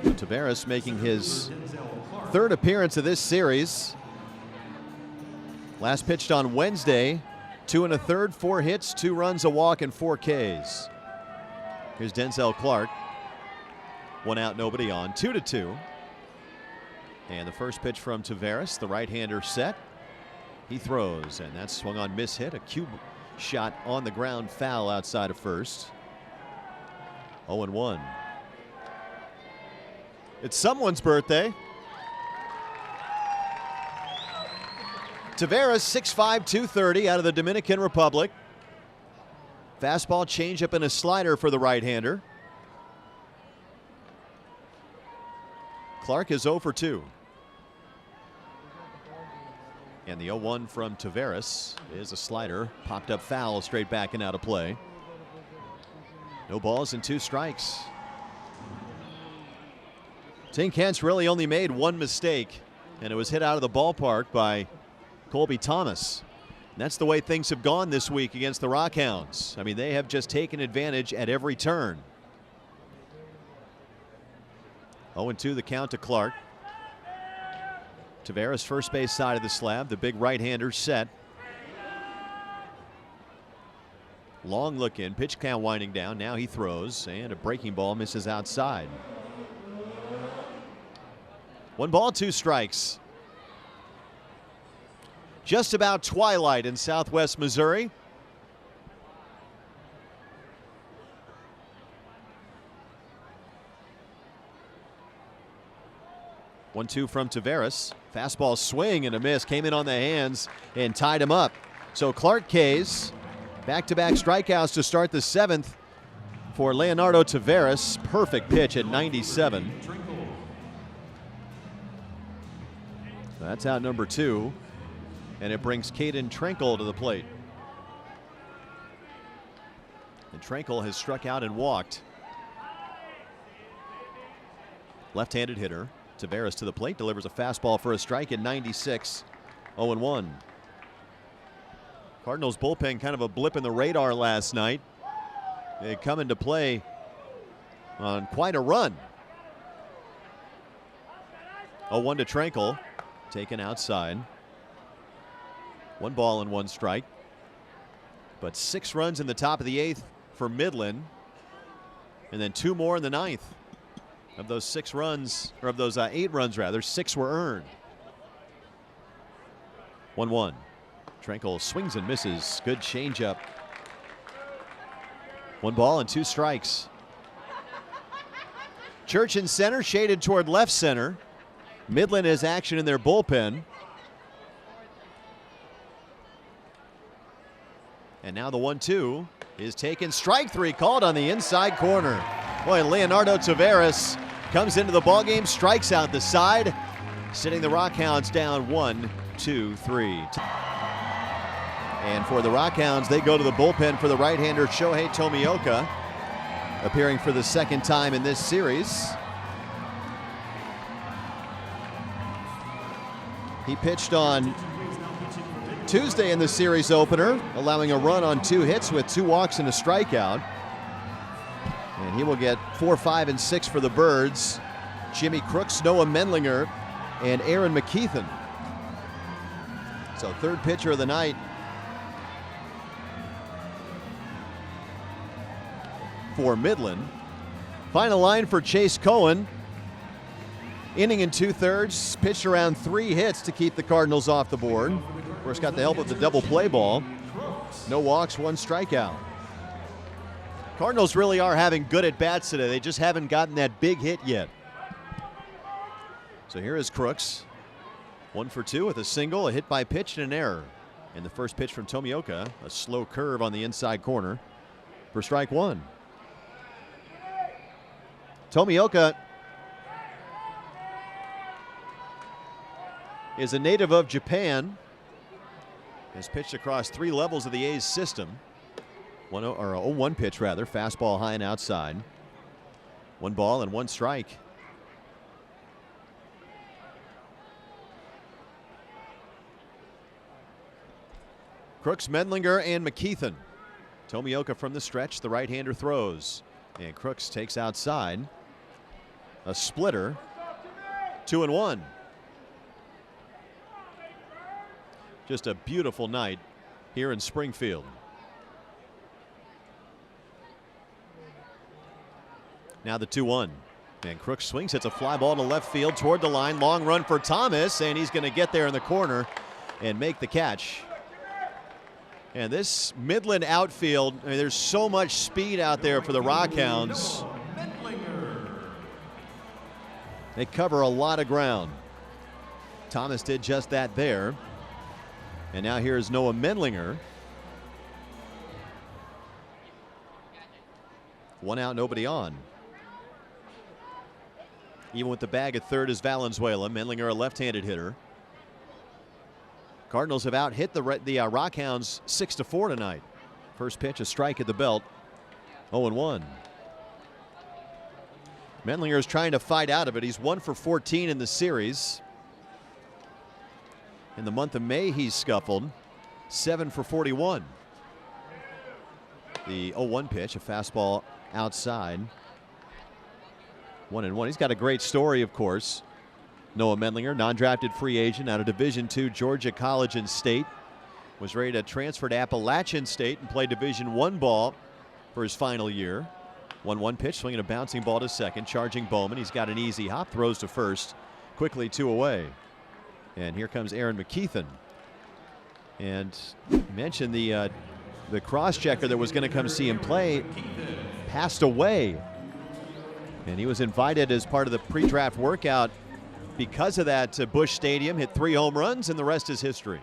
Taveras making his 3rd appearance of this series. Last pitched on Wednesday. 2 1/3, 4 hits, 2 runs, a walk, and 4 Ks. Here's Denzel Clark. 1 out, nobody on. 2-2. And the first pitch from Taveras, the right-hander set. He throws, and that's swung on, miss hit. A cube shot on the ground, foul outside of first. 0-1. It's someone's birthday. Taveras, 6'5", 230 out of the Dominican Republic. Fastball, changeup, and a slider for the right-hander. Clark is 0 for 2. And the 0-1 from Taveras is a slider. Popped up foul, straight back and out of play. No balls and 2 strikes. Tink Hence really only made 1 mistake, and it was hit out of the ballpark by Colby Thomas. And that's the way things have gone this week against the RockHounds. I mean, they have just taken advantage at every turn. 0-2 the count to Clark. Taveras, first base side of the slab, the big right-hander set. Long look in, pitch count winding down. Now he throws, and a breaking ball misses outside. 1 ball, 2 strikes. Just about twilight in southwest Missouri. 1-2 from Taveras. Fastball swing and a miss. Came in on the hands and tied him up. So Clark K's back-to-back strikeouts to start the 7th for Leonardo Taveras. Perfect pitch at 97. That's out number 2. And it brings Caden Trenkle to the plate. And Trenkle has struck out and walked. Left-handed hitter. Taveras to the plate, delivers a fastball for a strike at 96. 0-1. Cardinals bullpen kind of a blip in the radar last night. They come into play on quite a run. 0-1 to Trenkle, taken outside. 1 ball and 1 strike. But 6 runs in the top of the 8th for Midland, and then 2 more in the 9th. Of those 6 runs, or of those 8 runs rather, 6 were earned. 1-1. Trenkle swings and misses. Good changeup. 1 ball and 2 strikes. Church in center, shaded toward left center. Midland has action in their bullpen. And now the 1-2 is taken. Strike 3 called on the inside corner. Boy, Leonardo Taveras comes into the ballgame, strikes out the side, sitting the RockHounds down 1, 2, 3. And for the RockHounds, they go to the bullpen for the right-hander Shohei Tomioka, appearing for the 2nd time in this series. He pitched on Tuesday in the series opener, allowing a run on 2 hits with 2 walks and a strikeout. And he will get 4, 5, and 6 for the Birds. Jimmy Crooks, Noah Mendlinger, and Aaron McKeithen. So 3rd pitcher of the night for Midland. Final line for Chase Cohen. Inning and 2/3, pitched around 3 hits to keep the Cardinals off the board. Of course, got the help of the double play ball. No walks, 1 strikeout. Cardinals really are having good at-bats today. They just haven't gotten that big hit yet. So here is Crooks. 1 for 2 with a single, a hit by pitch, and an error. And the first pitch from Tomioka, a slow curve on the inside corner for strike 1. Tomioka is a native of Japan. Has pitched across 3 levels of the A's system. 0-1 pitch rather, fastball high and outside. 1 ball and 1 strike. Crooks, Mendlinger, and McKeithen. Tomioka from the stretch, the right-hander throws. And Crooks takes outside. A splitter. 2-1. Just a beautiful night here in Springfield. Now the 2-1. And Crooks swings, hits a fly ball to left field toward the line. Long run for Thomas, and he's going to get there in the corner and make the catch. And this Midland outfield, I mean, there's so much speed out there for the RockHounds. They cover a lot of ground. Thomas did just that there. And now here's Noah Mendlinger. 1 out, nobody on. Even with the bag at third is Valenzuela. Mendlinger, a left-handed hitter. Cardinals have out-hit the RockHounds 6-4 tonight. First pitch, a strike at the belt. 0-1. Mendlinger is trying to fight out of it. He's 1 for 14 in the series. In the month of May, he's scuffled. 7 for 41. The 0-1 pitch, a fastball outside. 1-1. He's got a great story, of course. Noah Mendlinger, non-drafted free agent out of Division II Georgia College and State. Was ready to transfer to Appalachian State and play Division I ball for his final year. 1-1 pitch, swinging a bouncing ball to second, charging Bowman. He's got an easy hop, throws to first. Quickly 2 away. And here comes Aaron McKeithen. And mentioned the cross-checker that was going to come see him play passed away. And he was invited as part of the pre-draft workout because of that Busch Stadium, hit 3 home runs, and the rest is history.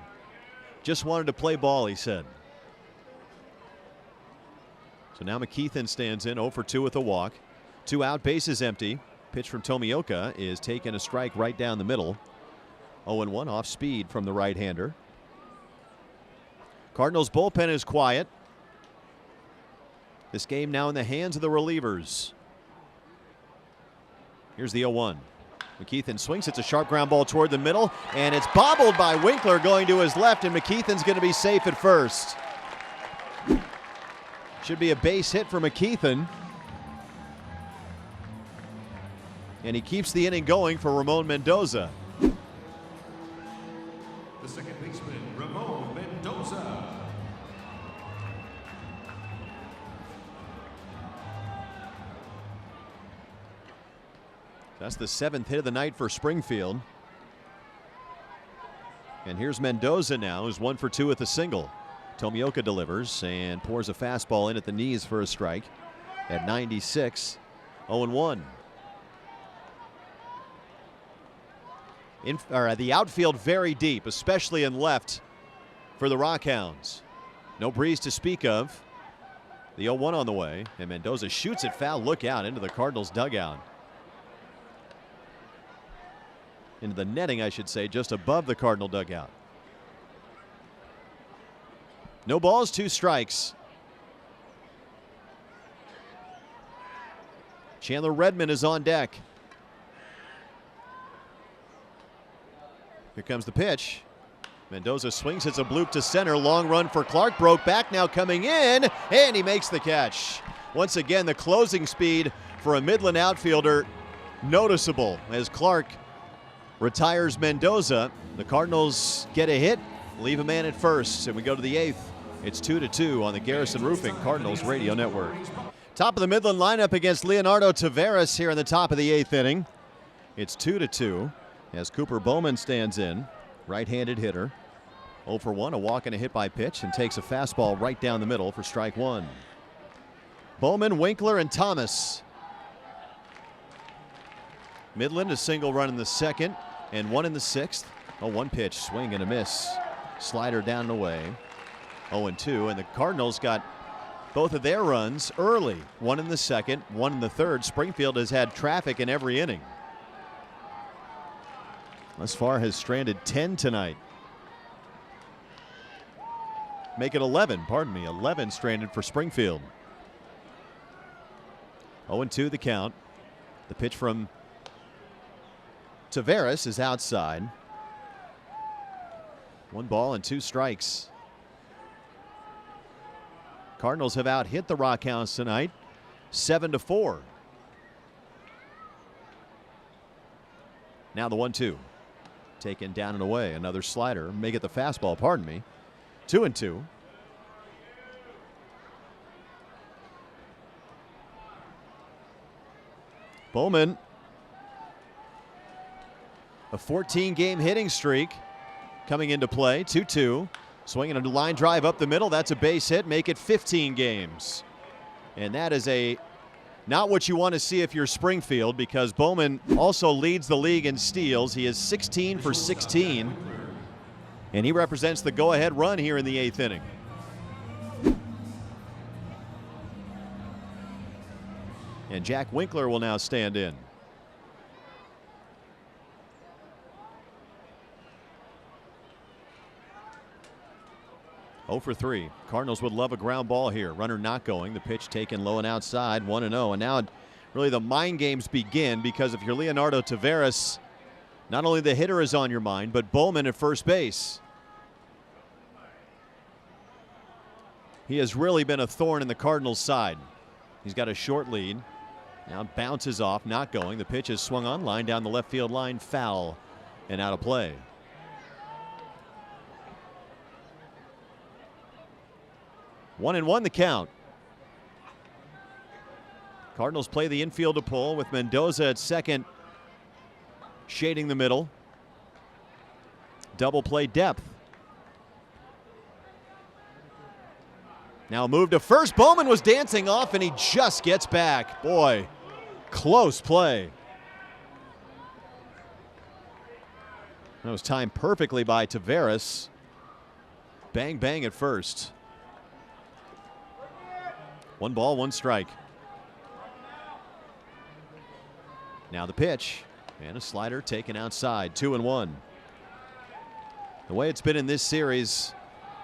Just wanted to play ball, he said. So now McKeithen stands in 0 for 2 with a walk. 2 out, bases empty. Pitch from Tomioka is taking a strike right down the middle. 0-1 off speed from the right-hander. Cardinals bullpen is quiet. This game now in the hands of the relievers. Here's the 0-1. McKeithen swings. It's a sharp ground ball toward the middle, and it's bobbled by Winkler going to his left, and McKeithen's going to be safe at first. Should be a base hit for McKeithen. And he keeps the inning going for Ramon Mendoza. The second baseman, Ramon Mendoza. That's the 7th hit of the night for Springfield. And here's Mendoza now, who's 1 for 2 with a single. Tomioka delivers and pours a fastball in at the knees for a strike at 96. 0-1. The outfield very deep, especially in left for the RockHounds. No breeze to speak of. The 0-1 on the way, and Mendoza shoots it foul. Look out into the Cardinals dugout. Into the netting, I should say, just above the Cardinal dugout. No balls, 2 strikes. Chandler Redmond is on deck. Here comes the pitch. Mendoza swings, hits a bloop to center. Long run for Clark. Broke back, now coming in, and he makes the catch. Once again, the closing speed for a Midland outfielder noticeable as Clark retires Mendoza. The Cardinals get a hit, leave a man at first, and we go to the 8th. It's 2-2 on the Garrison Roofing Cardinals Radio Network. Top of the Midland lineup against Leonardo Taveras here in the top of the 8th inning. It's 2-2 as Cooper Bowman stands in, right-handed hitter. 0 for 1, a walk and a hit by pitch, and takes a fastball right down the middle for strike 1. Bowman, Winkler, and Thomas. Midland a single run in the 2nd and 1 in the 6th. A 1 pitch, swing and a miss. Slider down and away. 0-2, and the Cardinals got both of their runs early. 1 in the 2nd, 1 in the 3rd. Springfield has had traffic in every inning. Thus far has stranded 10 tonight. Make it 11, 11 stranded for Springfield. 0-2 the count. The pitch from Taveras is outside. 1 ball and 2 strikes. Cardinals have out-hit the RockHounds tonight, 7-4. Now the 1-2. Taken down and away. Another slider. Make it the fastball, 2-2. Bowman, a 14-game hitting streak coming into play. 2-2. Swinging a line drive up the middle. That's a base hit. Make it 15 games. And that is not what you want to see if you're Springfield, because Bowman also leads the league in steals. He is 16 for 16. And he represents the go-ahead run here in the 8th inning. And Jack Winkler will now stand in. Oh for 3. Cardinals would love a ground ball here. Runner not going. The pitch taken low and outside. 1-0. And now really the mind games begin, because if you're Leonardo Taveras, not only the hitter is on your mind, but Bowman at first base. He has really been a thorn in the Cardinals' side. He's got a short lead. Now bounces off, not going. The pitch is swung on, line down the left field line, foul and out of play. One and one the count. Cardinals play the infield to pull with Mendoza at second, shading the middle. Double play depth. Now move to first. Bowman was dancing off and he just gets back. Boy, close play. That was timed perfectly by Taveras. Bang, bang at first. 1 ball, 1 strike. Now the pitch. And a slider taken outside. 2-1. The way it's been in this series,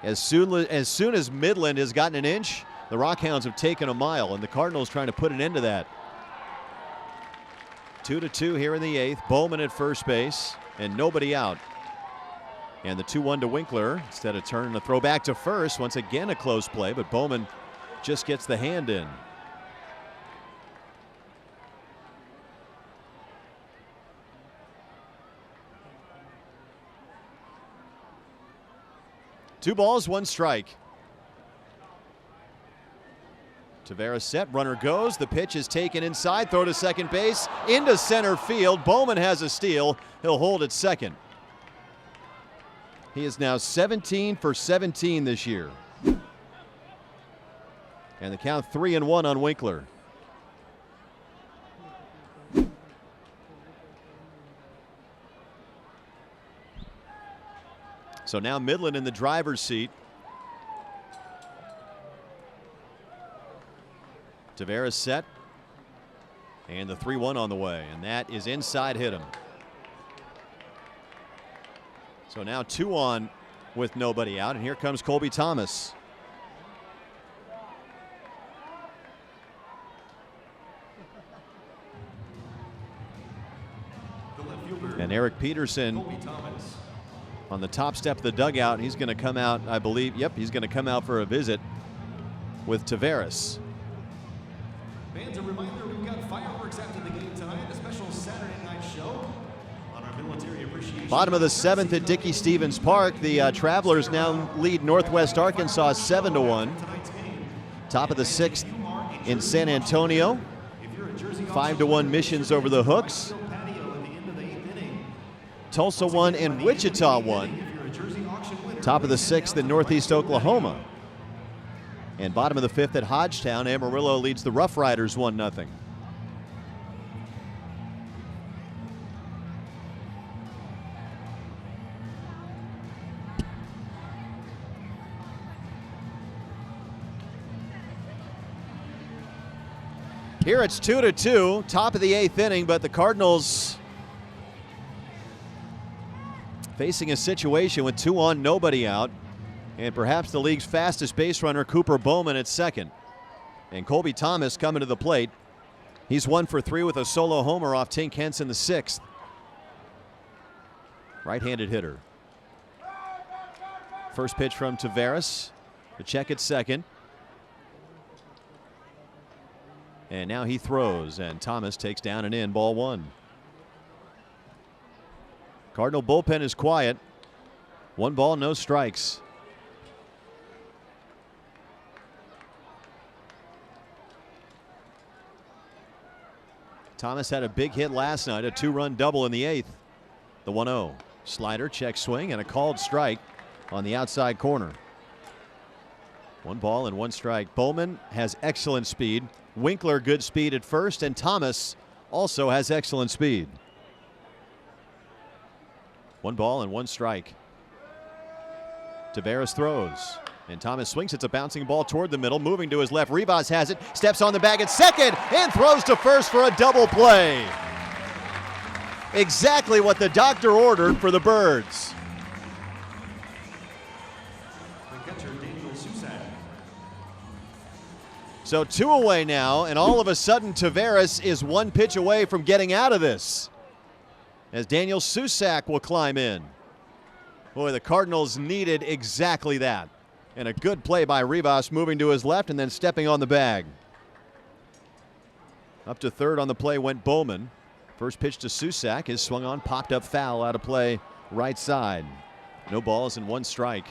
as soon as Midland has gotten an inch, the RockHounds have taken a mile, and the Cardinals trying to put an end to that. 2-2 here in the 8th. Bowman at first base, and nobody out. And the 2-1 to Winkler. Instead of turning the throw back to first, once again a close play, but Bowman just gets the hand in. Two balls, 1 strike. Taveras set, runner goes. The pitch is taken inside, throw to second base, into center field. Bowman has a steal. He'll hold at second. He is now 17 for 17 this year. And the count 3-1 on Winkler. So now Midland in the driver's seat. Taveras set. And the 3-1 on the way. And that is inside, hit him. So now 2 on with nobody out. And here comes Colby Thomas. And Eric Peterson on the top step of the dugout. He's going to come out, I believe. Yep, he's going to come out for a visit with Taveras. Fans, a reminder, we've got fireworks after the game tonight, a special Saturday night show on our military appreciation. Bottom of the 7th at Dickey Stevens Park. The Travelers now lead Northwest Arkansas 7-1. Top of the 6th in San Antonio. 5-1 Missions over the Hooks. Tulsa won and Wichita won. Top of the 6th in Northeast Oklahoma. And bottom of the 5th at Hodgetown, Amarillo leads the Rough Riders 1-0. Here it's 2-2, top of the 8th inning, but the Cardinals facing a situation with 2 on, nobody out, and perhaps the league's fastest base runner, Cooper Bowman, at second. And Colby Thomas coming to the plate. He's 1 for 3 with a solo homer off Tink Hence in the 6th. Right-handed hitter. First pitch from Taveras. The check at second. And now he throws, and Thomas takes down and in, ball 1. Cardinal bullpen is quiet. 1 ball, no strikes. Thomas had a big hit last night, a 2-run double in the 8th. The 1-0. Slider, check swing, and a called strike on the outside corner. 1 ball and 1 strike. Bowman has excellent speed. Winkler, good speed at first, and Thomas also has excellent speed. 1 ball and 1 strike. Taveras throws, and Thomas swings. It's a bouncing ball toward the middle, moving to his left. Rivas has it, steps on the bag at second, and throws to first for a double play. Exactly what the doctor ordered for the Birds. So 2 away now, and all of a sudden Taveras is 1 pitch away from getting out of this, as Daniel Susac will climb in. Boy, the Cardinals needed exactly that. And a good play by Rivas, moving to his left and then stepping on the bag. Up to third on the play went Bowman. First pitch to Susac is swung on, popped up foul, out of play right side. No balls and 1 strike.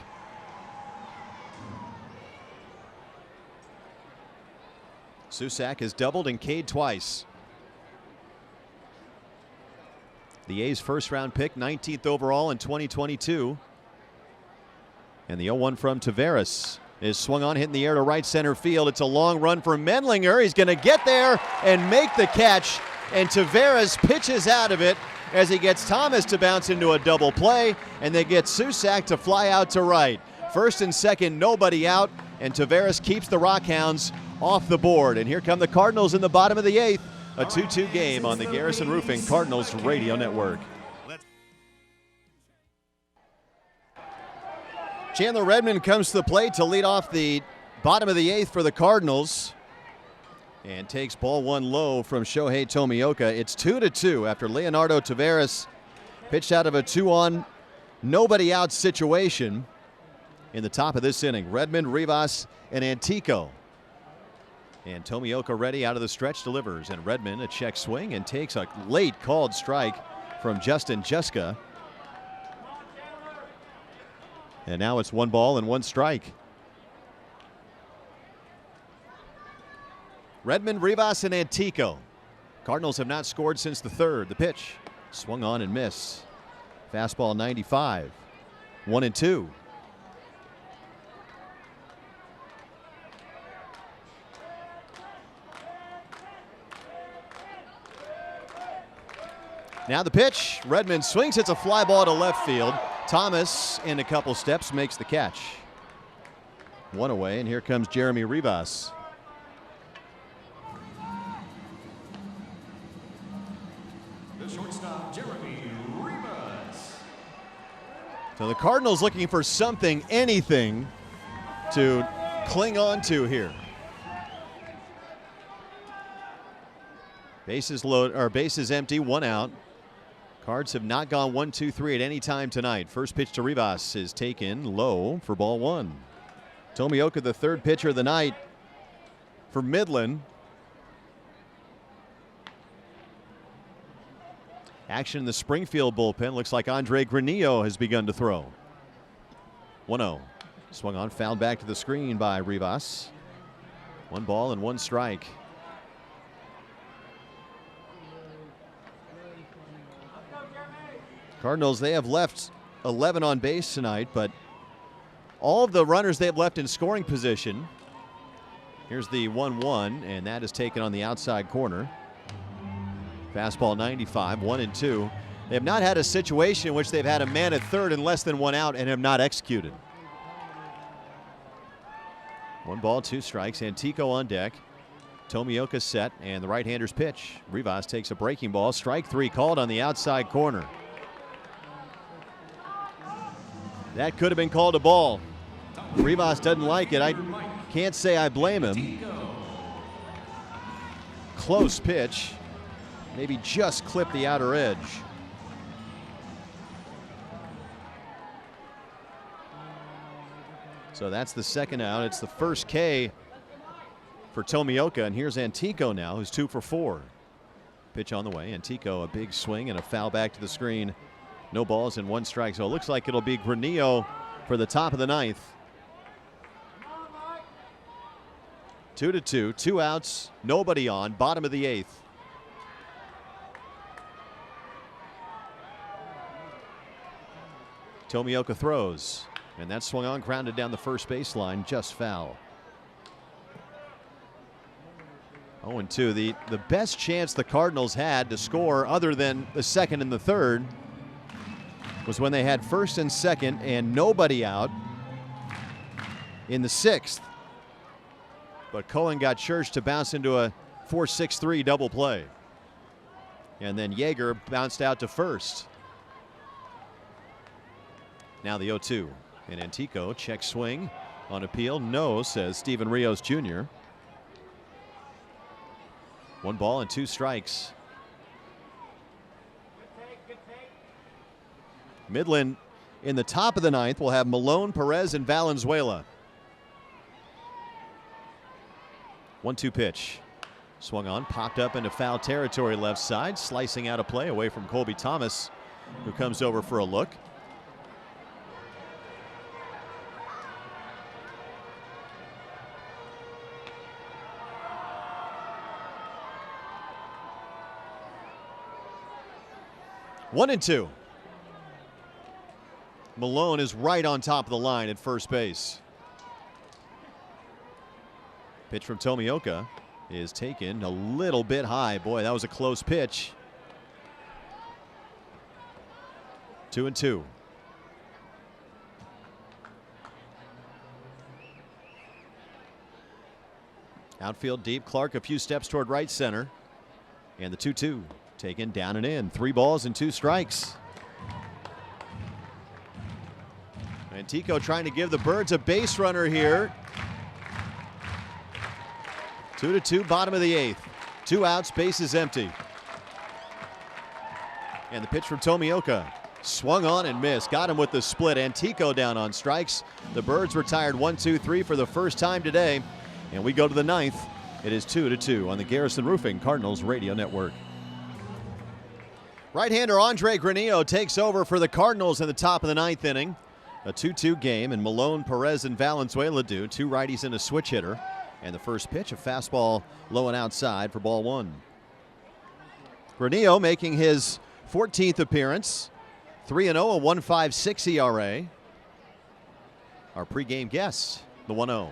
Susac has doubled and K'd twice. The A's first-round pick, 19th overall in 2022. And the 0-1 from Taveras is swung on, hit in the air to right center field. It's a long run for Mendlinger. He's going to get there and make the catch. And Taveras pitches out of it, as he gets Thomas to bounce into a double play, and they get Susak to fly out to right. First and second, nobody out, and Taveras keeps the RockHounds off the board. And here come the Cardinals in the bottom of the 8th, a 2-2 game on the Garrison Roofing Cardinals Radio Network. Chandler Redmond comes to the plate to lead off the bottom of the 8th for the Cardinals and takes ball one low from Shohei Tomioka. It's 2-2 after Leonardo Taveras pitched out of a 2-on, nobody out situation in the top of this inning. Redmond, Rivas, and Antico. And Tomioka ready out of the stretch, delivers. And Redmond a check swing and takes a late called strike from Justin Juska. And now it's 1 ball and 1 strike. Redmond, Rivas, and Antico. Cardinals have not scored since the 3rd. The pitch swung on and miss. Fastball 95. 1-2. Now the pitch. Redmond swings. It's a fly ball to left field. Thomas, in a couple steps, makes the catch. 1 away, and here comes Jeremy Rivas. The shortstop, Jeremy Rivas. So the Cardinals looking for something, anything, to cling on to here. Bases empty, 1 out. Cards have not gone 1-2-3 at any time tonight. First pitch to Rivas is taken low for ball 1. Tomioka, the 3rd pitcher of the night for Midland. Action in the Springfield bullpen. Looks like Andre Granillo has begun to throw. 1-0. Swung on, fouled back to the screen by Rivas. 1 ball and 1 strike. Cardinals, they have left 11 on base tonight, but all of the runners they have left in scoring position. Here's the 1-1, and that is taken on the outside corner. Fastball 95, 1-2. They have not had a situation in which they've had a man at 3rd and less than 1 out and have not executed. 1 ball, 2 strikes. Antico on deck. Tomioka set, and the right-hander's pitch. Rivas takes a breaking ball. Strike 3 called on the outside corner. That could have been called a ball. Rivas doesn't like it. I can't say I blame him. Close pitch. Maybe just clipped the outer edge. So that's the 2nd out. It's the first K for Tomioka. And here's Antico now, who's 2 for 4. Pitch on the way. Antico, a big swing and a foul back to the screen. No balls and 1 strike. So it looks like it'll be Granillo for the top of the 9th. 2-2, 2 outs, nobody on, bottom of the 8th. Tomioka throws, and that swung on, grounded down the first baseline, just foul. 0-2. The best chance the Cardinals had to score, other than the 2nd and the 3rd, was when they had 1st and 2nd and nobody out in the 6th. But Cohen got Church to bounce into a 4-6-3 double play. And then Yeager bounced out to 1st. Now the 0-2. And Antico, check swing on appeal. No, says Steven Rios Jr. 1 ball and 2 strikes. Midland in the top of the 9th will have Malone, Perez, and Valenzuela. 1-2 pitch. Swung on, popped up into foul territory left side, slicing out a play away from Colby Thomas, who comes over for a look. One and 2. Malone is right on top of the line at first base. Pitch from Tomioka is taken a little bit high. Boy, that was a close pitch. 2-2. Outfield deep. Clark a few steps toward right center. And the 2-2 taken down and in. 3 balls and 2 strikes. And Tico trying to give the Birds a base runner here. 2-2, bottom of the 8th. 2 outs, bases empty. And the pitch from Tomioka. Swung on and missed. Got him with the split. And Tico down on strikes. The Birds retired 1-2-3 for the first time today. And we go to the 9th. It is 2-2 on the Garrison Roofing Cardinals Radio Network. Right-hander Andre Granillo takes over for the Cardinals in the top of the 9th inning. A 2-2 game, and Malone, Perez, and Valenzuela do. 2 righties and a switch hitter. And the first pitch, a fastball low and outside for ball 1. Granillo making his 14th appearance. 3-0, a 1.56 ERA. Our pregame guest, the 1-0.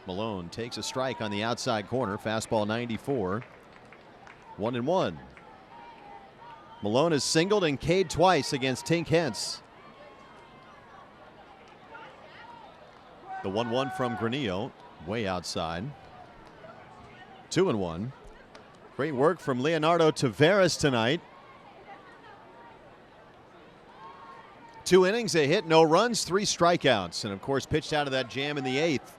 Malone takes a strike on the outside corner. Fastball 94. 1-1. Malone has singled and K'd twice against Tink Hence. The 1-1 from Granillo, way outside. 2-1. Great work from Leonardo Taveras tonight. 2 innings, a hit, no runs, 3 strikeouts, and of course pitched out of that jam in the 8th.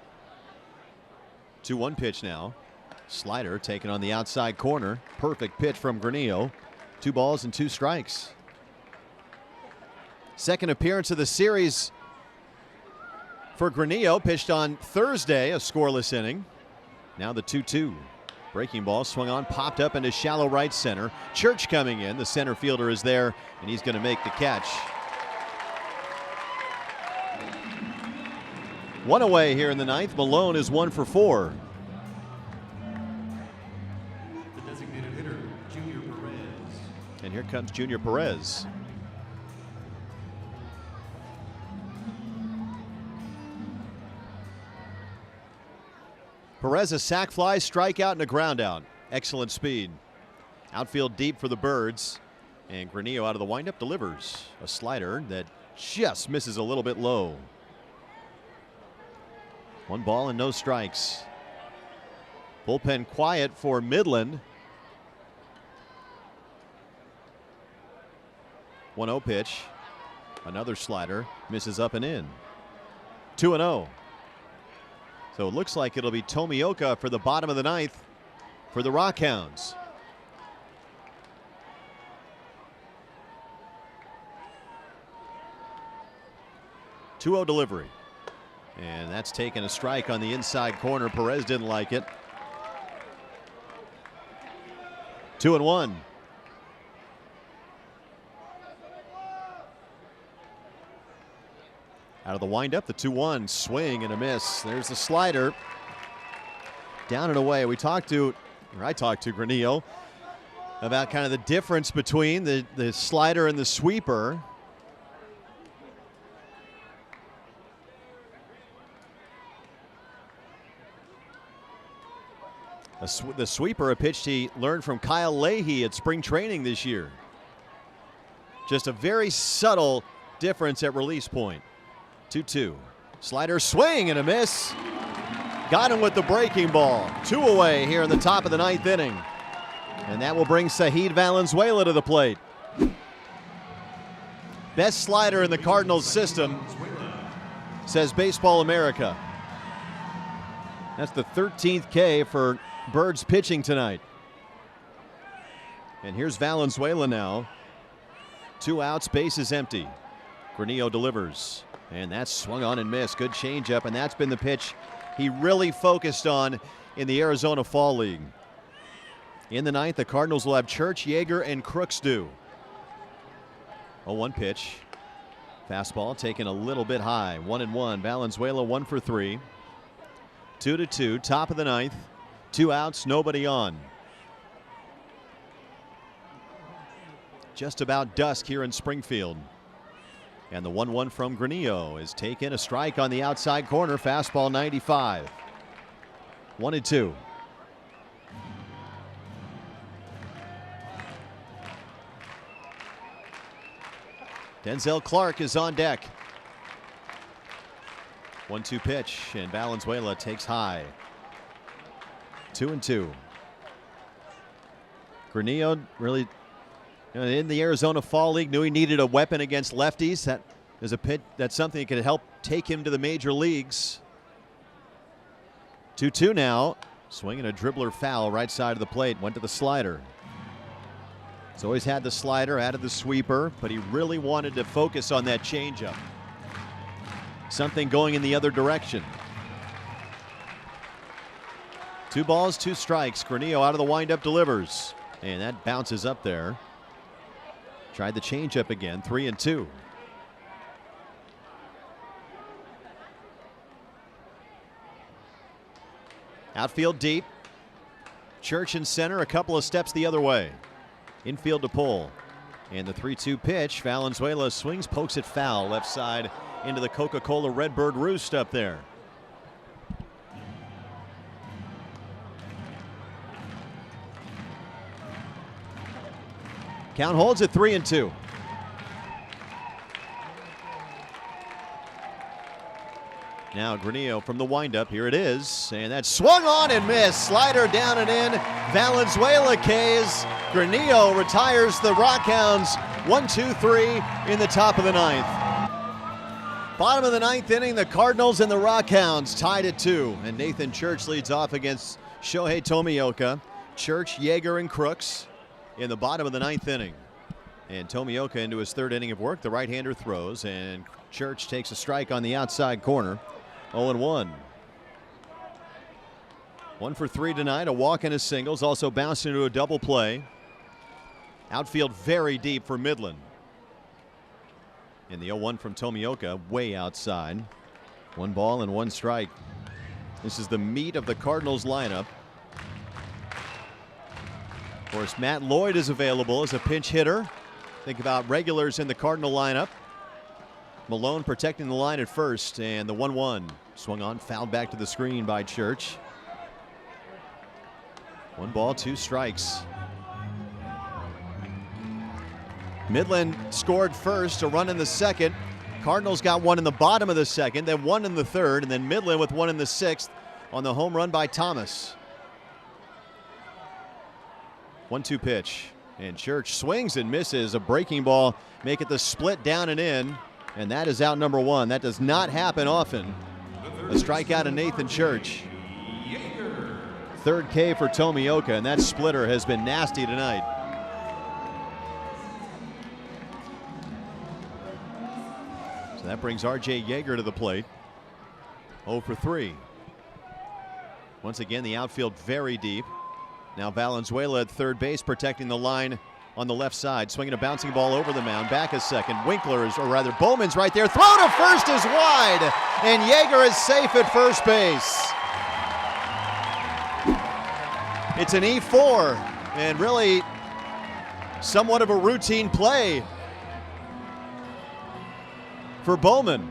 2-1 pitch now. Slider taken on the outside corner. Perfect pitch from Granillo. 2 balls and 2 strikes. Second appearance of the series for Granillo, pitched on Thursday, a scoreless inning. Now the 2-2. Breaking ball swung on, popped up into shallow right center. Church coming in. The center fielder is there, and he's going to make the catch. 1 away here in the 9th. Malone is 1 for 4. The designated hitter, Junior Perez. And here comes Junior Perez. Perez, a sac fly, strikeout, and a ground out. Excellent speed. Outfield deep for the Birds. And Granillo out of the windup delivers a slider that just misses a little bit low. 1 ball and no strikes. Bullpen quiet for Midland. 1-0 pitch. Another slider. Misses up and in. 2-0. So it looks like it'll be Tomioka for the bottom of the 9th for the RockHounds. .2-0 delivery. And that's taken a strike on the inside corner. Perez didn't like it. 2-1. Out of the windup, the 2-1 swing and a miss. There's the slider. Down and away. I talked to Granillo about kind of the difference between the slider and the sweeper. The sweeper, a pitch he learned from Kyle Leahy at spring training this year. Just a very subtle difference at release point. 2-2. Slider swing and a miss. Got him with the breaking ball. 2 away here in the top of the 9th inning. And that will bring Saheed Valenzuela to the plate. Best slider in the Cardinals system, says Baseball America. That's the 13th K for Birds pitching tonight. And here's Valenzuela now. 2 outs, base is empty. Granillo delivers. And that's swung on and missed. Good changeup, and that's been the pitch he really focused on in the Arizona Fall League. In the 9th, the Cardinals will have Church, Yeager, and Crooks due. 0-1 pitch. Fastball taken a little bit high. 1-1. Valenzuela 1 for 3. 2-2. Top of the 9th. 2 outs, nobody on. Just about dusk here in Springfield. And the 1-1 from Granillo is taken. A strike on the outside corner. Fastball 95. 1-2. Denzel Clark is on deck. 1-2 pitch, and Valenzuela takes high. 2-2. Granillo really in the Arizona Fall League knew he needed a weapon against lefties. That is a pitch. That's something that could help take him to the major leagues. 2-2 now. Swinging a dribbler foul right side of the plate. Went to the slider. He's always had the slider, added the sweeper, but he really wanted to focus on that changeup. Something going in the other direction. 2 balls, 2 strikes. Granillo out of the windup delivers. And that bounces up there. Tried the changeup again, 3-2. Outfield deep. Church in center, a couple of steps the other way. Infield to pull. And the 3-2 pitch. Valenzuela swings, pokes it foul. Left side into the Coca-Cola Redbird roost up there. Count holds at 3-2. Now Granillo from the windup. Here it is. And that's swung on and missed. Slider down and in. Valenzuela K's. Granillo retires the RockHounds 1-2-3 in the top of the 9th. Bottom of the 9th inning, the Cardinals and the RockHounds tied at 2. And Nathan Church leads off against Shohei Tomioka. Church, Yeager, and Crooks in the bottom of the 9th inning. And Tomioka into his 3rd inning of work. The right-hander throws, and Church takes a strike on the outside corner. 0-1. 1 for 3 tonight, a walk and a singles. Also bounced into a double play. Outfield very deep for Midland. And the 0-1 from Tomioka, way outside. 1 ball and 1 strike. This is the meat of the Cardinals lineup. Of course, Matt Lloyd is available as a pinch hitter. Think about regulars in the Cardinal lineup. Malone protecting the line at first, and the 1-1 swung on, fouled back to the screen by Church. 1 ball, 2 strikes. Midland scored first, a run in the 2nd. Cardinals got 1 in the bottom of the 2nd, then 1 in the 3rd, and then Midland with 1 in the 6th on the home run by Thomas. 1-2 pitch, and Church swings and misses. A breaking ball, make it the split down and in. And that is out number 1. That does not happen often. A strikeout of Nathan Church. 3rd K for Tomioka, and that splitter has been nasty tonight. So that brings R.J. Yeager to the plate. 0 for 3. Once again, the outfield very deep. Now Valenzuela at 3rd base, protecting the line on the left side, swinging a bouncing ball over the mound, back a second. Bowman's right there. Throw to first is wide, and Yeager is safe at first base. It's an E4, and really somewhat of a routine play for Bowman.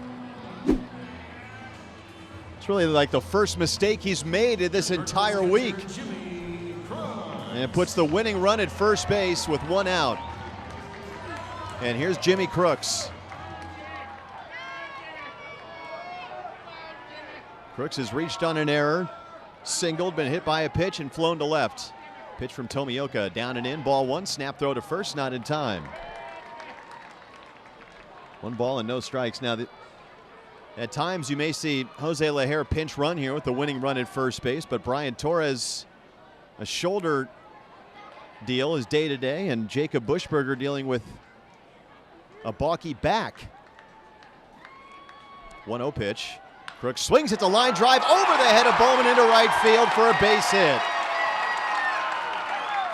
It's really like the first mistake he's made in this entire week. And it puts the winning run at first base with 1 out. And here's Jimmy Crooks. Crooks has reached on an error, singled, been hit by a pitch, and flown to left. Pitch from Tomioka, down and in, ball 1, snap throw to first, not in time. 1 ball and no strikes. Now, at times you may see Jose Lejer pinch run here with the winning run at first base, but Brian Torres, a shoulder deal is day-to-day, and Jacob Buschberger dealing with a balky back. 1-0 pitch. Crooks swings at the line drive over the head of Bowman into right field for a base hit.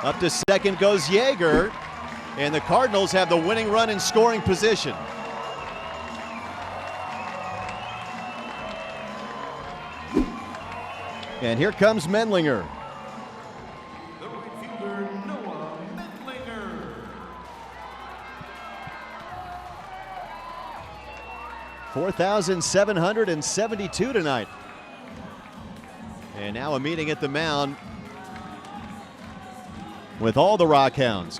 Up to second goes Yeager, and the Cardinals have the winning run in scoring position. And here comes Mendlinger. 4,772 tonight. And now a meeting at the mound with all the RockHounds.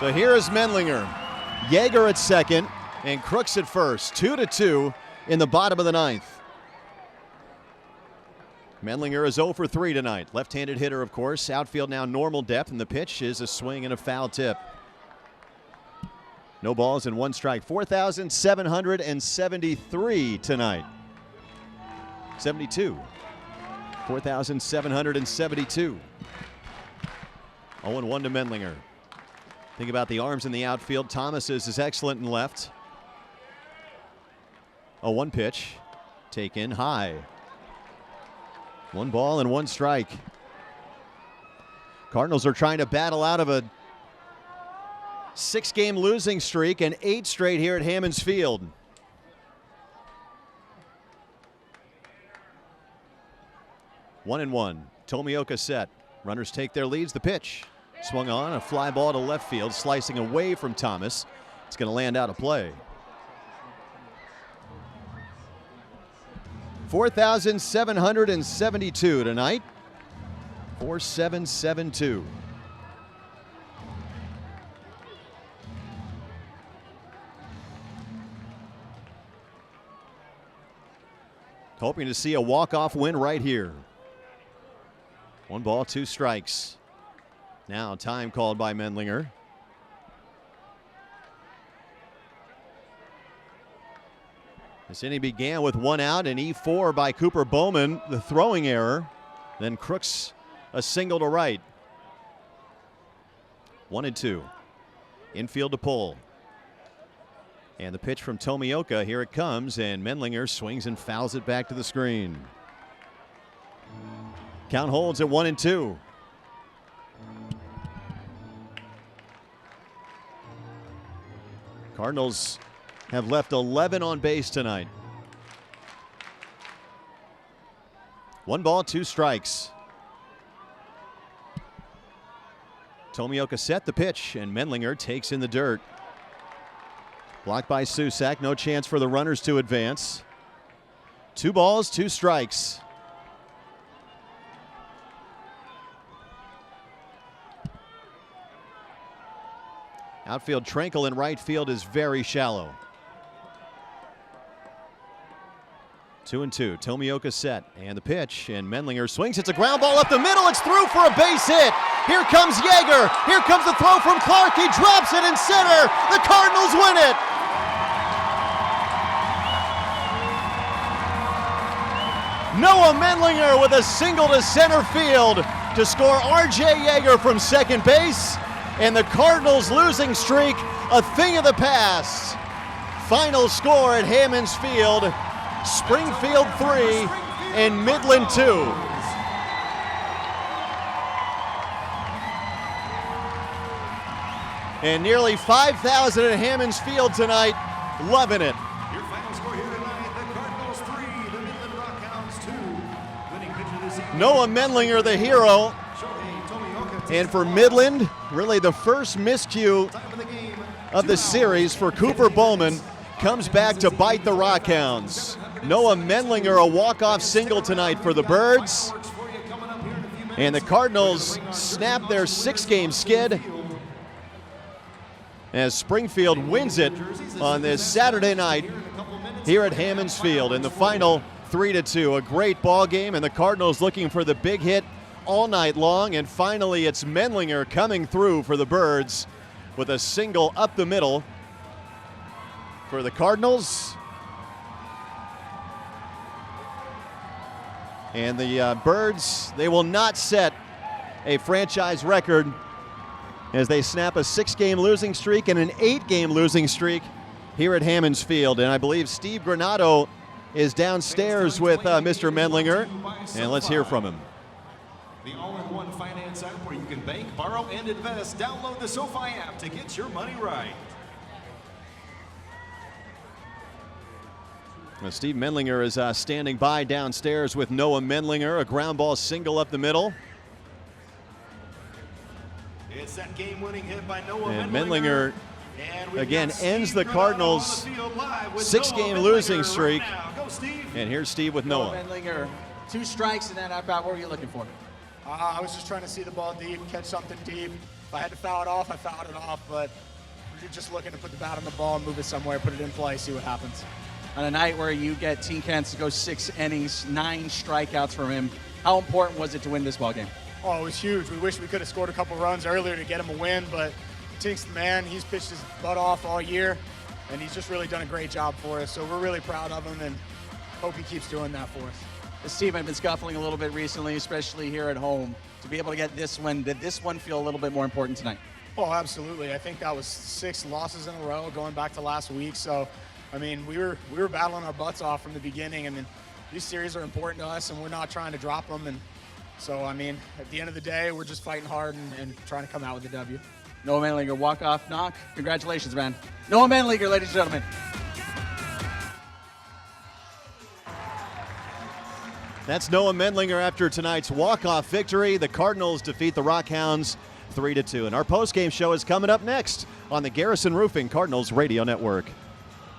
So here is Mendlinger. Yeager at second and Crooks at first. 2-2 in the bottom of the ninth. Mendlinger is 0 for 3 tonight. Left-handed hitter, of course. Outfield now normal depth, and the pitch is a swing and a foul tip. No balls and 1 strike. 4,773 tonight. 72. 4,772. 0-1 to Mendlinger. Think about the arms in the outfield. Thomas is excellent in left. 0-1 pitch. Taken high. 1 ball and 1 strike. Cardinals are trying to battle out of a 6-game losing streak and 8 straight here at Hammonds Field. One and one. Tomioka set. Runners take their leads. The pitch. Swung on, a fly ball to left field, slicing away from Thomas. It's going to land out of play. 4,772 tonight. 4,772. Hoping to see a walk-off win right here. 1 ball, 2 strikes. Now time called by Mendlinger. This inning began with 1 out, and E4 by Cooper Bowman, the throwing error. Then Crooks a single to right. 1-2. Infield to pull. And the pitch from Tomioka, here it comes, and Mendlinger swings and fouls it back to the screen. Count holds at 1-2. Cardinals have left 11 on base tonight. 1 ball, 2 strikes. Tomioka set the pitch, and Mendlinger takes in the dirt. Blocked by Susak, no chance for the runners to advance. 2 balls, 2 strikes. Outfield Tranquil in right field is very shallow. 2-2. Tomioka set, and the pitch, and Mendlinger swings. It's a ground ball up the middle. It's through for a base hit. Here comes Yeager. Here comes the throw from Clark. He drops it in center. The Cardinals win it. Noah Mendlinger with a single to center field to score R.J. Yeager from second base. And the Cardinals' losing streak, a thing of the past. Final score at Hammonds Field, Springfield 3 and Midland 2. And nearly 5,000 at Hammonds Field tonight, loving it. Your final score here tonight, the Cardinals 3, the Midland RockHounds 2. Winning pitcher this evening, Noah Mendlinger, the hero. And for Midland, really the first miscue of the series for Cooper Bowman, comes back to bite the RockHounds. Noah Mendlinger, a walk-off single tonight for the Birds. And the Cardinals snap their 6-game skid as Springfield wins it on this Saturday night here at Hammonds Field in the final 3-2. A great ball game, and the Cardinals looking for the big hit all night long, and finally it's Mendlinger coming through for the Birds with a single up the middle for the Cardinals. And the Birds, they will not set a franchise record as they snap a 6-game losing streak and an 8-game losing streak here at Hammonds Field. And I believe Steve Granato is downstairs with Mr. Mendlinger, and let's hear from him. The all-in-one finance app where you can bank, borrow, and invest. Download the SoFi app to get your money right. Well, Steve Mendlinger is standing by downstairs with Noah Mendlinger. A ground ball single up the middle. It's that game-winning hit by Noah And Mendlinger. again ends the Cardinals' 6-game losing streak. Go, Steve. And here's Steve with Noah. Mendlinger, 2 strikes in that at bat. What were you looking for? I was just trying to see the ball deep, catch something deep. If I had to foul it off, I fouled it off, but we're just looking to put the bat on the ball and move it somewhere, put it in play, see what happens. On a night where you get Tink Hence to go 6 innings, 9 strikeouts from him, how important was it to win this ball game? Oh, it was huge. We wish we could have scored a couple runs earlier to get him a win, but Tink's the man. He's pitched his butt off all year, and he's just really done a great job for us. So we're really proud of him and hope he keeps doing that for us. This team had been scuffling a little bit recently, especially here at home. To be able to get this one, did this one feel a little bit more important tonight? Oh, absolutely. I think that was 6 losses in a row going back to last week. So, I mean, we were battling our butts off from the beginning, and then these series are important to us, and we're not trying to drop them. And so, I mean, at the end of the day, we're just fighting hard and trying to come out with a W. Noah Manlinger, walk-off knock. Congratulations, man. Noah Manlinger, ladies and gentlemen. That's Noah Mendlinger after tonight's walk-off victory. The Cardinals defeat the RockHounds 3-2. And our post-game show is coming up next on the Garrison Roofing Cardinals Radio Network.